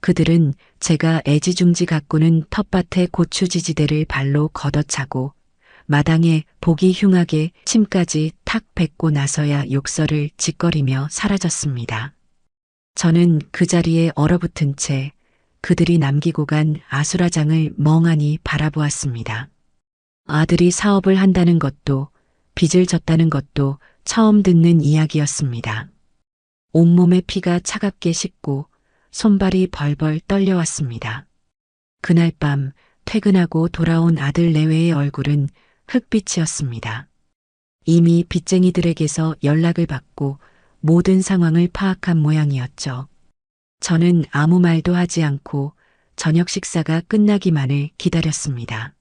그들은 제가 애지중지 가꾸는 텃밭의 고추지지대를 발로 걷어차고 마당에 보기 흉하게 침까지 탁 뱉고 나서야 욕설을 짓거리며 사라졌습니다. 저는 그 자리에 얼어붙은 채 그들이 남기고 간 아수라장을 멍하니 바라보았습니다. 아들이 사업을 한다는 것도 빚을 졌다는 것도 처음 듣는 이야기였습니다. 온몸에 피가 차갑게 식고 손발이 벌벌 떨려왔습니다. 그날 밤 퇴근하고 돌아온 아들 내외의 얼굴은 흑빛이었습니다. 이미 빚쟁이들에게서 연락을 받고 모든 상황을 파악한 모양이었죠. 저는 아무 말도 하지 않고 저녁 식사가 끝나기만을 기다렸습니다.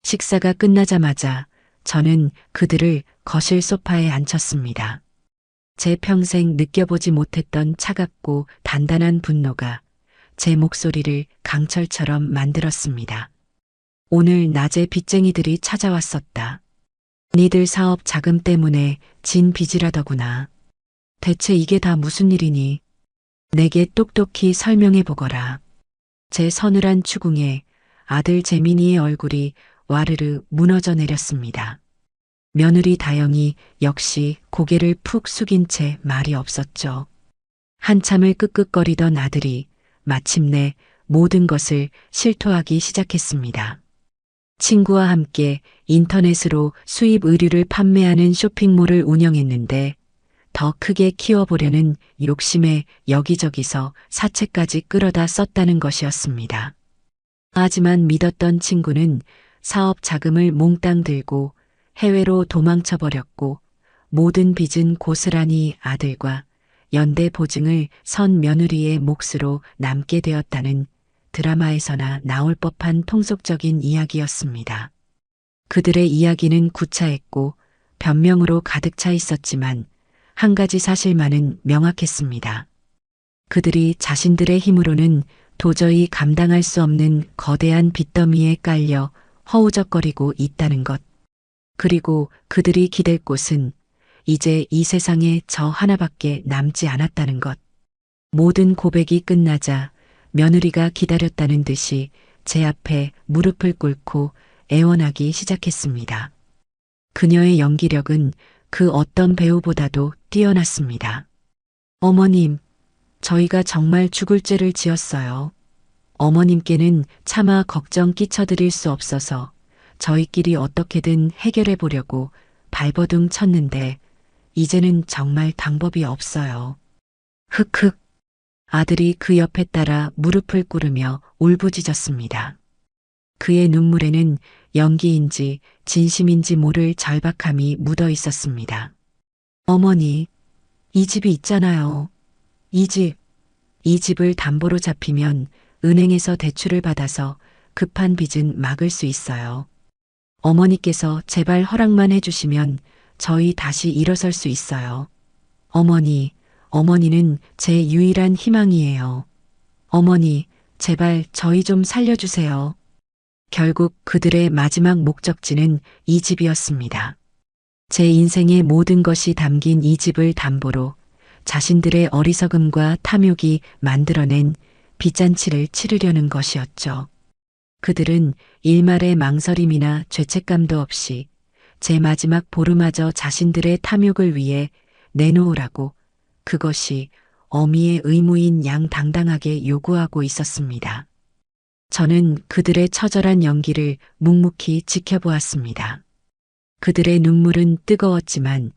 식사가 끝나자마자 저는 그들을 거실 소파에 앉혔습니다. 제 평생 느껴보지 못했던 차갑고 단단한 분노가 제 목소리를 강철처럼 만들었습니다. 오늘 낮에 빚쟁이들이 찾아왔었다. 니들 사업 자금 때문에 진 빚이라더구나. 대체 이게 다 무슨 일이니? 내게 똑똑히 설명해 보거라. 제 서늘한 추궁에 아들 재민이의 얼굴이 와르르 무너져 내렸습니다. 며느리 다영이 역시 고개를 푹 숙인 채 말이 없었죠. 한참을 끄끄거리던 아들이 마침내 모든 것을 실토하기 시작했습니다. 친구와 함께 인터넷으로 수입 의류를 판매하는 쇼핑몰을 운영했는데 더 크게 키워보려는 욕심에 여기저기서 사채까지 끌어다 썼다는 것이었습니다. 하지만 믿었던 친구는 사업 자금을 몽땅 들고 해외로 도망쳐 버렸고 모든 빚은 고스란히 아들과 연대 보증을 선 며느리의 몫으로 남게 되었다는 드라마에서나 나올 법한 통속적인 이야기였습니다. 그들의 이야기는 구차했고 변명으로 가득 차 있었지만 한 가지 사실만은 명확했습니다. 그들이 자신들의 힘으로는 도저히 감당할 수 없는 거대한 빚더미에 깔려 허우적거리고 있다는 것. 그리고 그들이 기댈 곳은 이제 이 세상에 저 하나밖에 남지 않았다는 것. 모든 고백이 끝나자 며느리가 기다렸다는 듯이 제 앞에 무릎을 꿇고 애원하기 시작했습니다. 그녀의 연기력은 그 어떤 배우보다도 뛰어났습니다. 어머님, 저희가 정말 죽을 죄를 지었어요. 어머님께는 차마 걱정 끼쳐드릴 수 없어서 저희끼리 어떻게든 해결해 보려고 발버둥 쳤는데 이제는 정말 방법이 없어요. 흑흑. 아들이 그 옆에 따라 무릎을 꿇으며 울부짖었습니다. 그의 눈물에는 연기인지 진심인지 모를 절박함이 묻어 있었습니다. 어머니, 이 집이 있잖아요. 이 집을 담보로 잡히면 은행에서 대출을 받아서 급한 빚은 막을 수 있어요. 어머니께서 제발 허락만 해주시면 저희 다시 일어설 수 있어요. 어머니는 제 유일한 희망이에요. 어머니, 제발 저희 좀 살려주세요. 결국 그들의 마지막 목적지는 이 집이었습니다. 제 인생의 모든 것이 담긴 이 집을 담보로 자신들의 어리석음과 탐욕이 만들어낸 빚잔치를 치르려는 것이었죠. 그들은 일말의 망설임이나 죄책감도 없이 제 마지막 보루마저 자신들의 탐욕을 위해 내놓으라고 그것이 어미의 의무인 양 당당하게 요구하고 있었습니다. 저는 그들의 처절한 연기를 묵묵히 지켜보았습니다. 그들의 눈물은 뜨거웠지만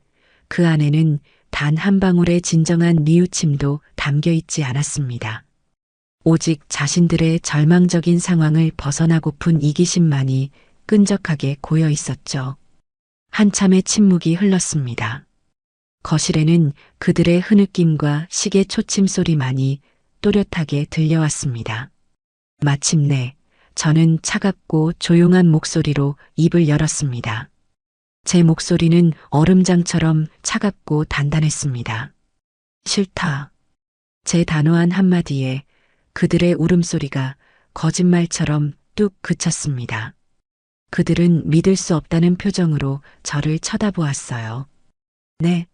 그 안에는 단 한 방울의 진정한 뉘우침도 담겨 있지 않았습니다. 오직 자신들의 절망적인 상황을 벗어나고픈 이기심만이 끈적하게 고여 있었죠. 한참의 침묵이 흘렀습니다. 거실에는 그들의 흐느낌과 시계 초침 소리만이 또렷하게 들려왔습니다. 마침내 저는 차갑고 조용한 목소리로 입을 열었습니다. 제 목소리는 얼음장처럼 차갑고 단단했습니다. 싫다. 제 단호한 한마디에 그들의 울음소리가 거짓말처럼 뚝 그쳤습니다. 그들은 믿을 수 없다는 표정으로 저를 쳐다보았어요. 네,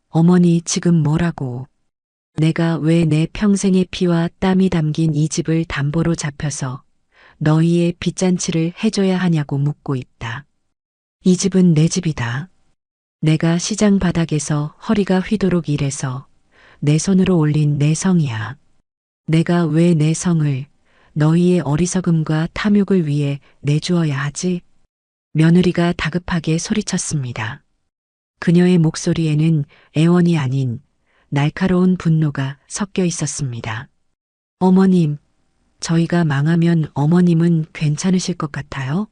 어머니 지금 뭐라고? 내가 왜 내 평생의 피와 땀이 담긴 이 집을 담보로 잡혀서 너희의 빚잔치를 해줘야 하냐고 묻고 있다. 이 집은 내 집이다. 내가 시장 바닥에서 허리가 휘도록 일해서 내 손으로 올린 내 성이야. 내가 왜 내 성을 너희의 어리석음과 탐욕을 위해 내주어야 하지? 며느리가 다급하게 소리쳤습니다. 그녀의 목소리에는 애원이 아닌 날카로운 분노가 섞여 있었습니다. 어머님, 저희가 망하면 어머님은 괜찮으실 것 같아요?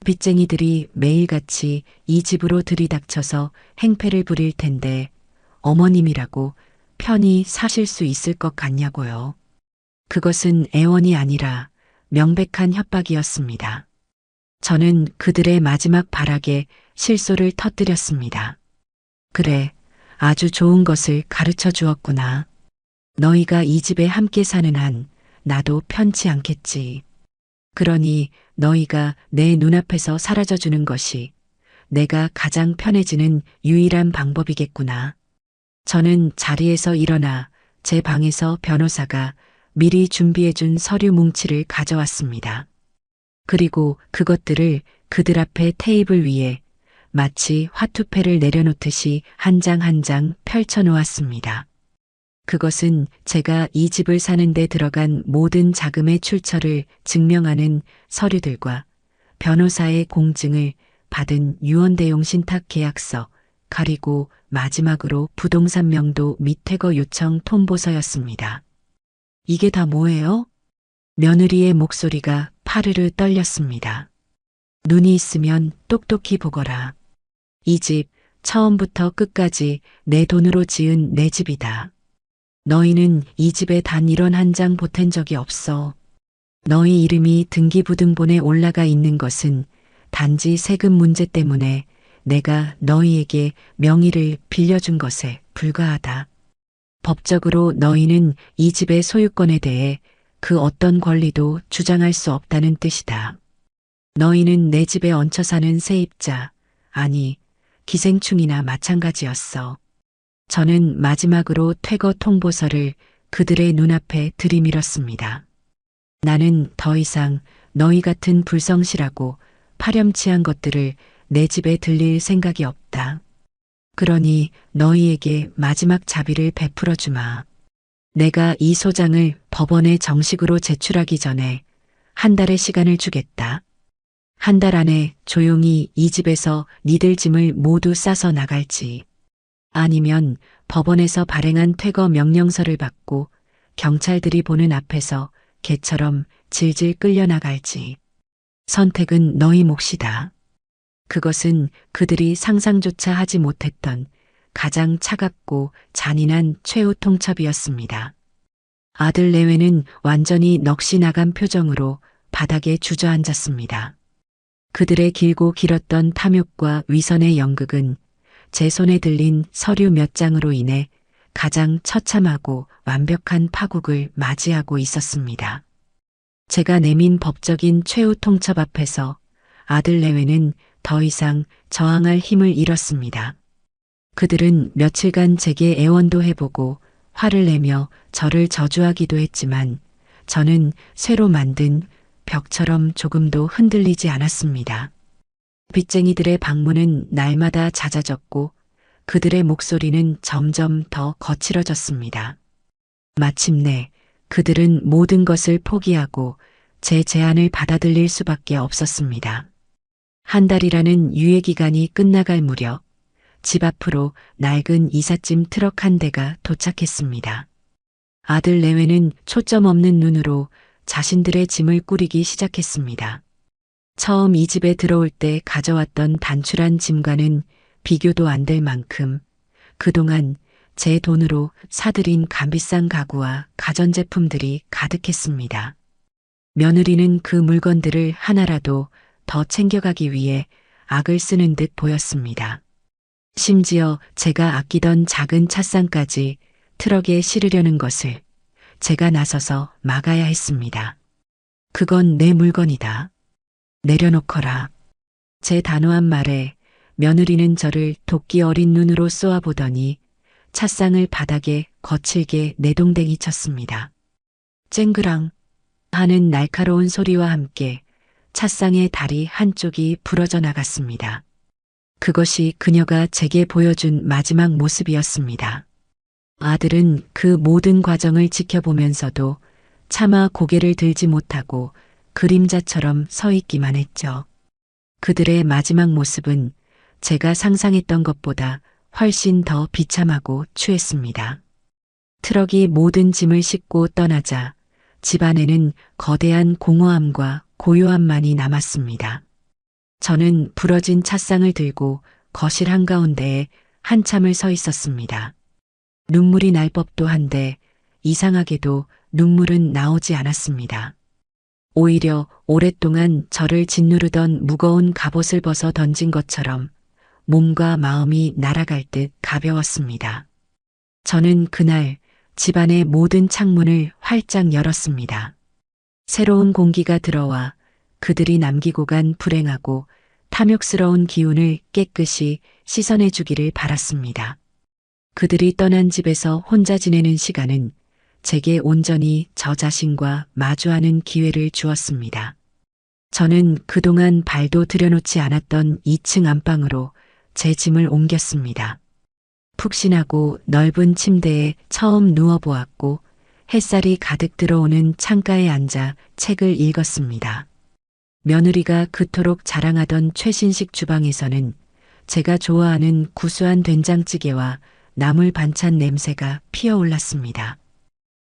빚쟁이들이 매일같이 이 집으로 들이닥쳐서 행패를 부릴 텐데 어머님이라고 편히 사실 수 있을 것 같냐고요. 그것은 애원이 아니라 명백한 협박이었습니다. 저는 그들의 마지막 발악에 실소를 터뜨렸습니다. 그래, 아주 좋은 것을 가르쳐 주었구나. 너희가 이 집에 함께 사는 한 나도 편치 않겠지. 그러니 너희가 내 눈앞에서 사라져 주는 것이 내가 가장 편해지는 유일한 방법이겠구나. 저는 자리에서 일어나 제 방에서 변호사가 미리 준비해 준 서류 뭉치를 가져왔습니다. 그리고 그것들을 그들 앞에 테이블 위에 마치 화투패를 내려놓듯이 한 장 한 장 펼쳐 놓았습니다. 그것은 제가 이 집을 사는데 들어간 모든 자금의 출처를 증명하는 서류들과 변호사의 공증을 받은 유언대용 신탁 계약서, 그리고 마지막으로 부동산 명도 및 퇴거 요청 통보서였습니다. 이게 다 뭐예요? 며느리의 목소리가 파르르 떨렸습니다. 눈이 있으면 똑똑히 보거라. 이 집 처음부터 끝까지 내 돈으로 지은 내 집이다. 너희는 이 집에 단 1원 한 장 보탠 적이 없어. 너희 이름이 등기부등본에 올라가 있는 것은 단지 세금 문제 때문에 내가 너희에게 명의를 빌려준 것에 불과하다. 법적으로 너희는 이 집의 소유권에 대해 그 어떤 권리도 주장할 수 없다는 뜻이다. 너희는 내 집에 얹혀 사는 세입자, 아니, 기생충이나 마찬가지였어. 저는 마지막으로 퇴거 통보서를 그들의 눈앞에 들이밀었습니다. 나는 더 이상 너희 같은 불성실하고 파렴치한 것들을 내 집에 들릴 생각이 없다. 그러니 너희에게 마지막 자비를 베풀어 주마. 내가 이 소장을 법원에 정식으로 제출하기 전에 한 달의 시간을 주겠다. 한 달 안에 조용히 이 집에서 니들 짐을 모두 싸서 나갈지, 아니면 법원에서 발행한 퇴거 명령서를 받고 경찰들이 보는 앞에서 개처럼 질질 끌려나갈지. 선택은 너희 몫이다. 그것은 그들이 상상조차 하지 못했던 가장 차갑고 잔인한 최후 통첩이었습니다. 아들 내외는 완전히 넋이 나간 표정으로 바닥에 주저앉았습니다. 그들의 길고 길었던 탐욕과 위선의 연극은 제 손에 들린 서류 몇 장으로 인해 가장 처참하고 완벽한 파국을 맞이하고 있었습니다. 제가 내민 법적인 최후 통첩 앞에서 아들 내외는 더 이상 저항할 힘을 잃었습니다. 그들은 며칠간 제게 애원도 해보고 화를 내며 저를 저주하기도 했지만 저는 쇠로 만든 벽처럼 조금도 흔들리지 않았습니다. 빚쟁이들의 방문은 날마다 잦아졌고 그들의 목소리는 점점 더 거칠어졌습니다. 마침내 그들은 모든 것을 포기하고 제 제안을 받아들일 수밖에 없었습니다. 한 달이라는 유예기간이 끝나갈 무렵 집 앞으로 낡은 이삿짐 트럭 한 대가 도착했습니다. 아들 내외는 초점 없는 눈으로 자신들의 짐을 꾸리기 시작했습니다. 처음 이 집에 들어올 때 가져왔던 단출한 짐과는 비교도 안 될 만큼 그동안 제 돈으로 사들인 값비싼 가구와 가전제품들이 가득했습니다. 며느리는 그 물건들을 하나라도 더 챙겨가기 위해 악을 쓰는 듯 보였습니다. 심지어 제가 아끼던 작은 찻상까지 트럭에 실으려는 것을 제가 나서서 막아야 했습니다. 그건 내 물건이다. 내려놓거라. 제 단호한 말에 며느리는 저를 도끼 어린 눈으로 쏘아보더니 찻상을 바닥에 거칠게 내동댕이 쳤습니다. 쨍그랑 하는 날카로운 소리와 함께 찻상의 다리 한쪽이 부러져 나갔습니다. 그것이 그녀가 제게 보여준 마지막 모습이었습니다. 아들은 그 모든 과정을 지켜보면서도 차마 고개를 들지 못하고 그림자처럼 서 있기만 했죠. 그들의 마지막 모습은 제가 상상했던 것보다 훨씬 더 비참하고 추했습니다. 트럭이 모든 짐을 싣고 떠나자 집 안에는 거대한 공허함과 고요함만이 남았습니다. 저는 부러진 찻상을 들고 거실 한가운데에 한참을 서 있었습니다. 눈물이 날 법도 한데 이상하게도 눈물은 나오지 않았습니다. 오히려 오랫동안 저를 짓누르던 무거운 갑옷을 벗어 던진 것처럼 몸과 마음이 날아갈 듯 가벼웠습니다. 저는 그날 집안의 모든 창문을 활짝 열었습니다. 새로운 공기가 들어와 그들이 남기고 간 불행하고 탐욕스러운 기운을 깨끗이 씻어내 주기를 바랐습니다. 그들이 떠난 집에서 혼자 지내는 시간은 제게 온전히 저 자신과 마주하는 기회를 주었습니다. 저는 그동안 발도 들여놓지 않았던 2층 안방으로 제 짐을 옮겼습니다. 푹신하고 넓은 침대에 처음 누워보았고 햇살이 가득 들어오는 창가에 앉아 책을 읽었습니다. 며느리가 그토록 자랑하던 최신식 주방에서는 제가 좋아하는 구수한 된장찌개와 나물 반찬 냄새가 피어올랐습니다.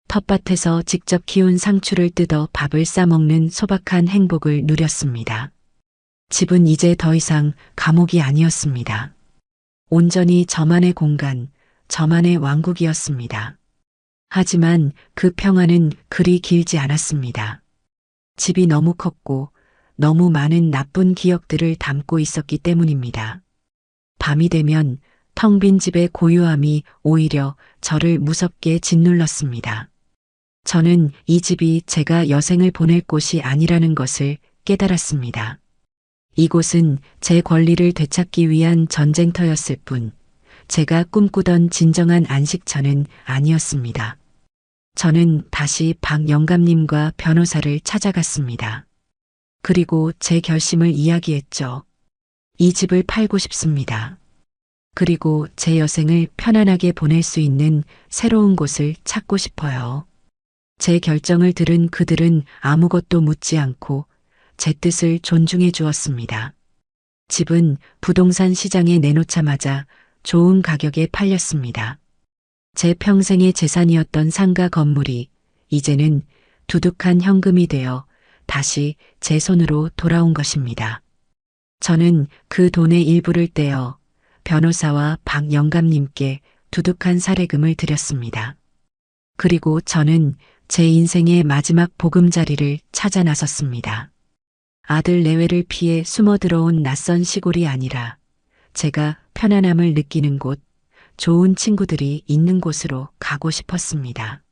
텃밭에서 직접 키운 상추를 뜯어 밥을 싸먹는 소박한 행복을 누렸습니다. 집은 이제 더 이상 감옥이 아니었습니다. 온전히 저만의 공간, 저만의 왕국이었습니다. 하지만 그 평화는 그리 길지 않았습니다. 집이 너무 컸고 너무 많은 나쁜 기억들을 담고 있었기 때문입니다. 밤이 되면 텅 빈 집의 고요함이 오히려 저를 무섭게 짓눌렀습니다. 저는 이 집이 제가 여생을 보낼 곳이 아니라는 것을 깨달았습니다. 이곳은 제 권리를 되찾기 위한 전쟁터였을 뿐, 제가 꿈꾸던 진정한 안식처는 아니었습니다. 저는 다시 박 영감님과 변호사를 찾아갔습니다. 그리고 제 결심을 이야기했죠. 이 집을 팔고 싶습니다. 그리고 제 여생을 편안하게 보낼 수 있는 새로운 곳을 찾고 싶어요. 제 결정을 들은 그들은 아무것도 묻지 않고 제 뜻을 존중해 주었습니다. 집은 부동산 시장에 내놓자마자 좋은 가격에 팔렸습니다. 제 평생의 재산이었던 상가 건물이 이제는 두둑한 현금이 되어 다시 제 손으로 돌아온 것입니다. 저는 그 돈의 일부를 떼어 변호사와 박 영감님께 두둑한 사례금을 드렸습니다. 그리고 저는 제 인생의 마지막 보금자리를 찾아 나섰습니다. 아들 내외를 피해 숨어 들어온 낯선 시골이 아니라 제가 편안함을 느끼는 곳, 좋은 친구들이 있는 곳으로 가고 싶었습니다.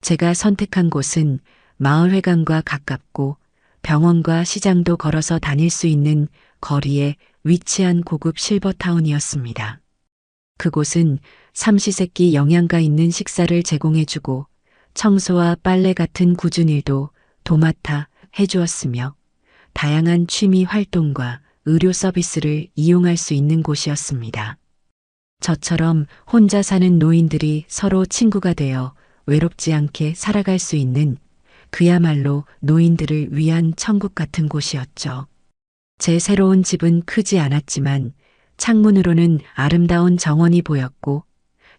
제가 선택한 곳은 마을회관과 가깝고 병원과 시장도 걸어서 다닐 수 있는 거리에 위치한 고급 실버타운이었습니다. 그곳은 삼시세끼 영양가 있는 식사를 제공해주고 청소와 빨래 같은 굳은 일도 도맡아 해주었으며 다양한 취미 활동과 의료 서비스를 이용할 수 있는 곳이었습니다. 저처럼 혼자 사는 노인들이 서로 친구가 되어 외롭지 않게 살아갈 수 있는 그야말로 노인들을 위한 천국 같은 곳이었죠. 제 새로운 집은 크지 않았지만 창문으로는 아름다운 정원이 보였고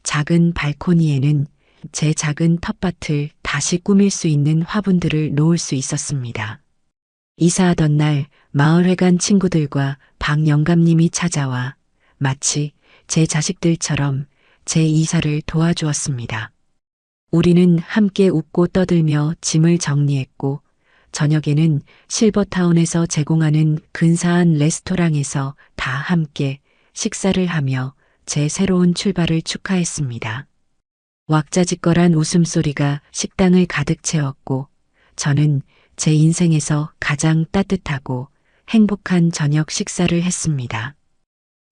작은 발코니에는 제 작은 텃밭을 다시 꾸밀 수 있는 화분들을 놓을 수 있었습니다. 이사하던 날 마을회관 친구들과 박 영감님이 찾아와 마치 제 자식들처럼 제 이사를 도와주었습니다. 우리는 함께 웃고 떠들며 짐을 정리했고 저녁에는 실버타운에서 제공하는 근사한 레스토랑에서 다 함께 식사를 하며 제 새로운 출발을 축하했습니다. 왁자지껄한 웃음소리가 식당을 가득 채웠고 저는 제 인생에서 가장 따뜻하고 행복한 저녁 식사를 했습니다.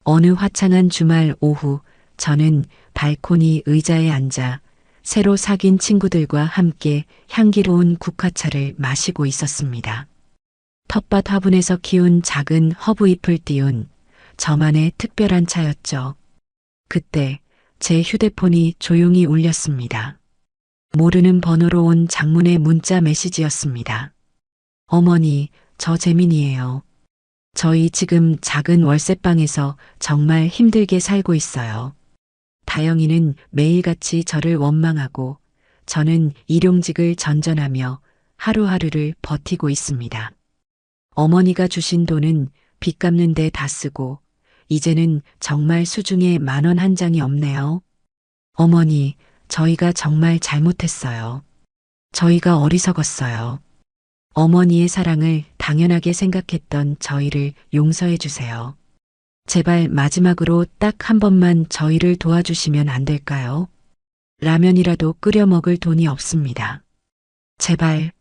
어느 화창한 주말 오후 저는 발코니 의자에 앉아 새로 사귄 친구들과 함께 향기로운 국화차를 마시고 있었습니다. 텃밭 화분에서 키운 작은 허브잎을 띄운 저만의 특별한 차였죠. 그때 제 휴대폰이 조용히 울렸습니다. 모르는 번호로 온 장문의 문자 메시지였습니다. 어머니, 저 재민이에요. 저희 지금 작은 월세방에서 정말 힘들게 살고 있어요. 다영이는 매일같이 저를 원망하고 저는 일용직을 전전하며 하루하루를 버티고 있습니다. 어머니가 주신 돈은 빚 갚는 데 다 쓰고 이제는 정말 수중에 10,000원 한 장이 없네요. 어머니, 저희가 정말 잘못했어요. 저희가 어리석었어요. 어머니의 사랑을 당연하게 생각했던 저희를 용서해 주세요. 제발 마지막으로 딱 한 번만 저희를 도와주시면 안 될까요? 라면이라도 끓여 먹을 돈이 없습니다. 제발.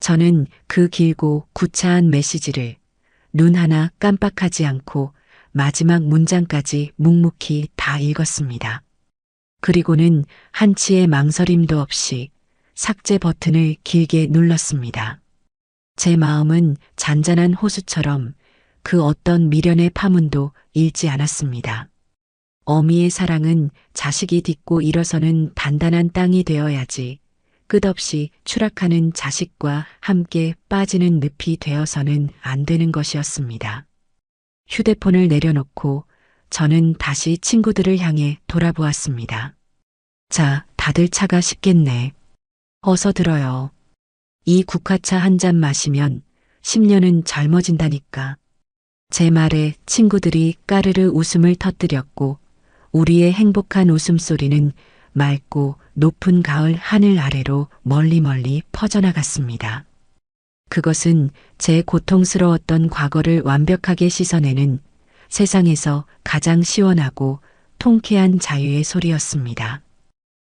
저는 그 길고 구차한 메시지를 눈 하나 깜빡하지 않고 마지막 문장까지 묵묵히 다 읽었습니다. 그리고는 한치의 망설임도 없이 삭제 버튼을 길게 눌렀습니다. 제 마음은 잔잔한 호수처럼 그 어떤 미련의 파문도 잃지 않았습니다. 어미의 사랑은 자식이 딛고 일어서는 단단한 땅이 되어야지 끝없이 추락하는 자식과 함께 빠지는 늪이 되어서는 안 되는 것이었습니다. 휴대폰을 내려놓고 저는 다시 친구들을 향해 돌아보았습니다. 자, 다들 차가 식겠네. 어서 들어요. 이 국화차 한 잔 마시면 10년은 젊어진다니까. 제 말에 친구들이 까르르 웃음을 터뜨렸고 우리의 행복한 웃음소리는 맑고 높은 가을 하늘 아래로 멀리 퍼져나갔습니다. 그것은 제 고통스러웠던 과거를 완벽하게 씻어내는 세상에서 가장 시원하고 통쾌한 자유의 소리였습니다.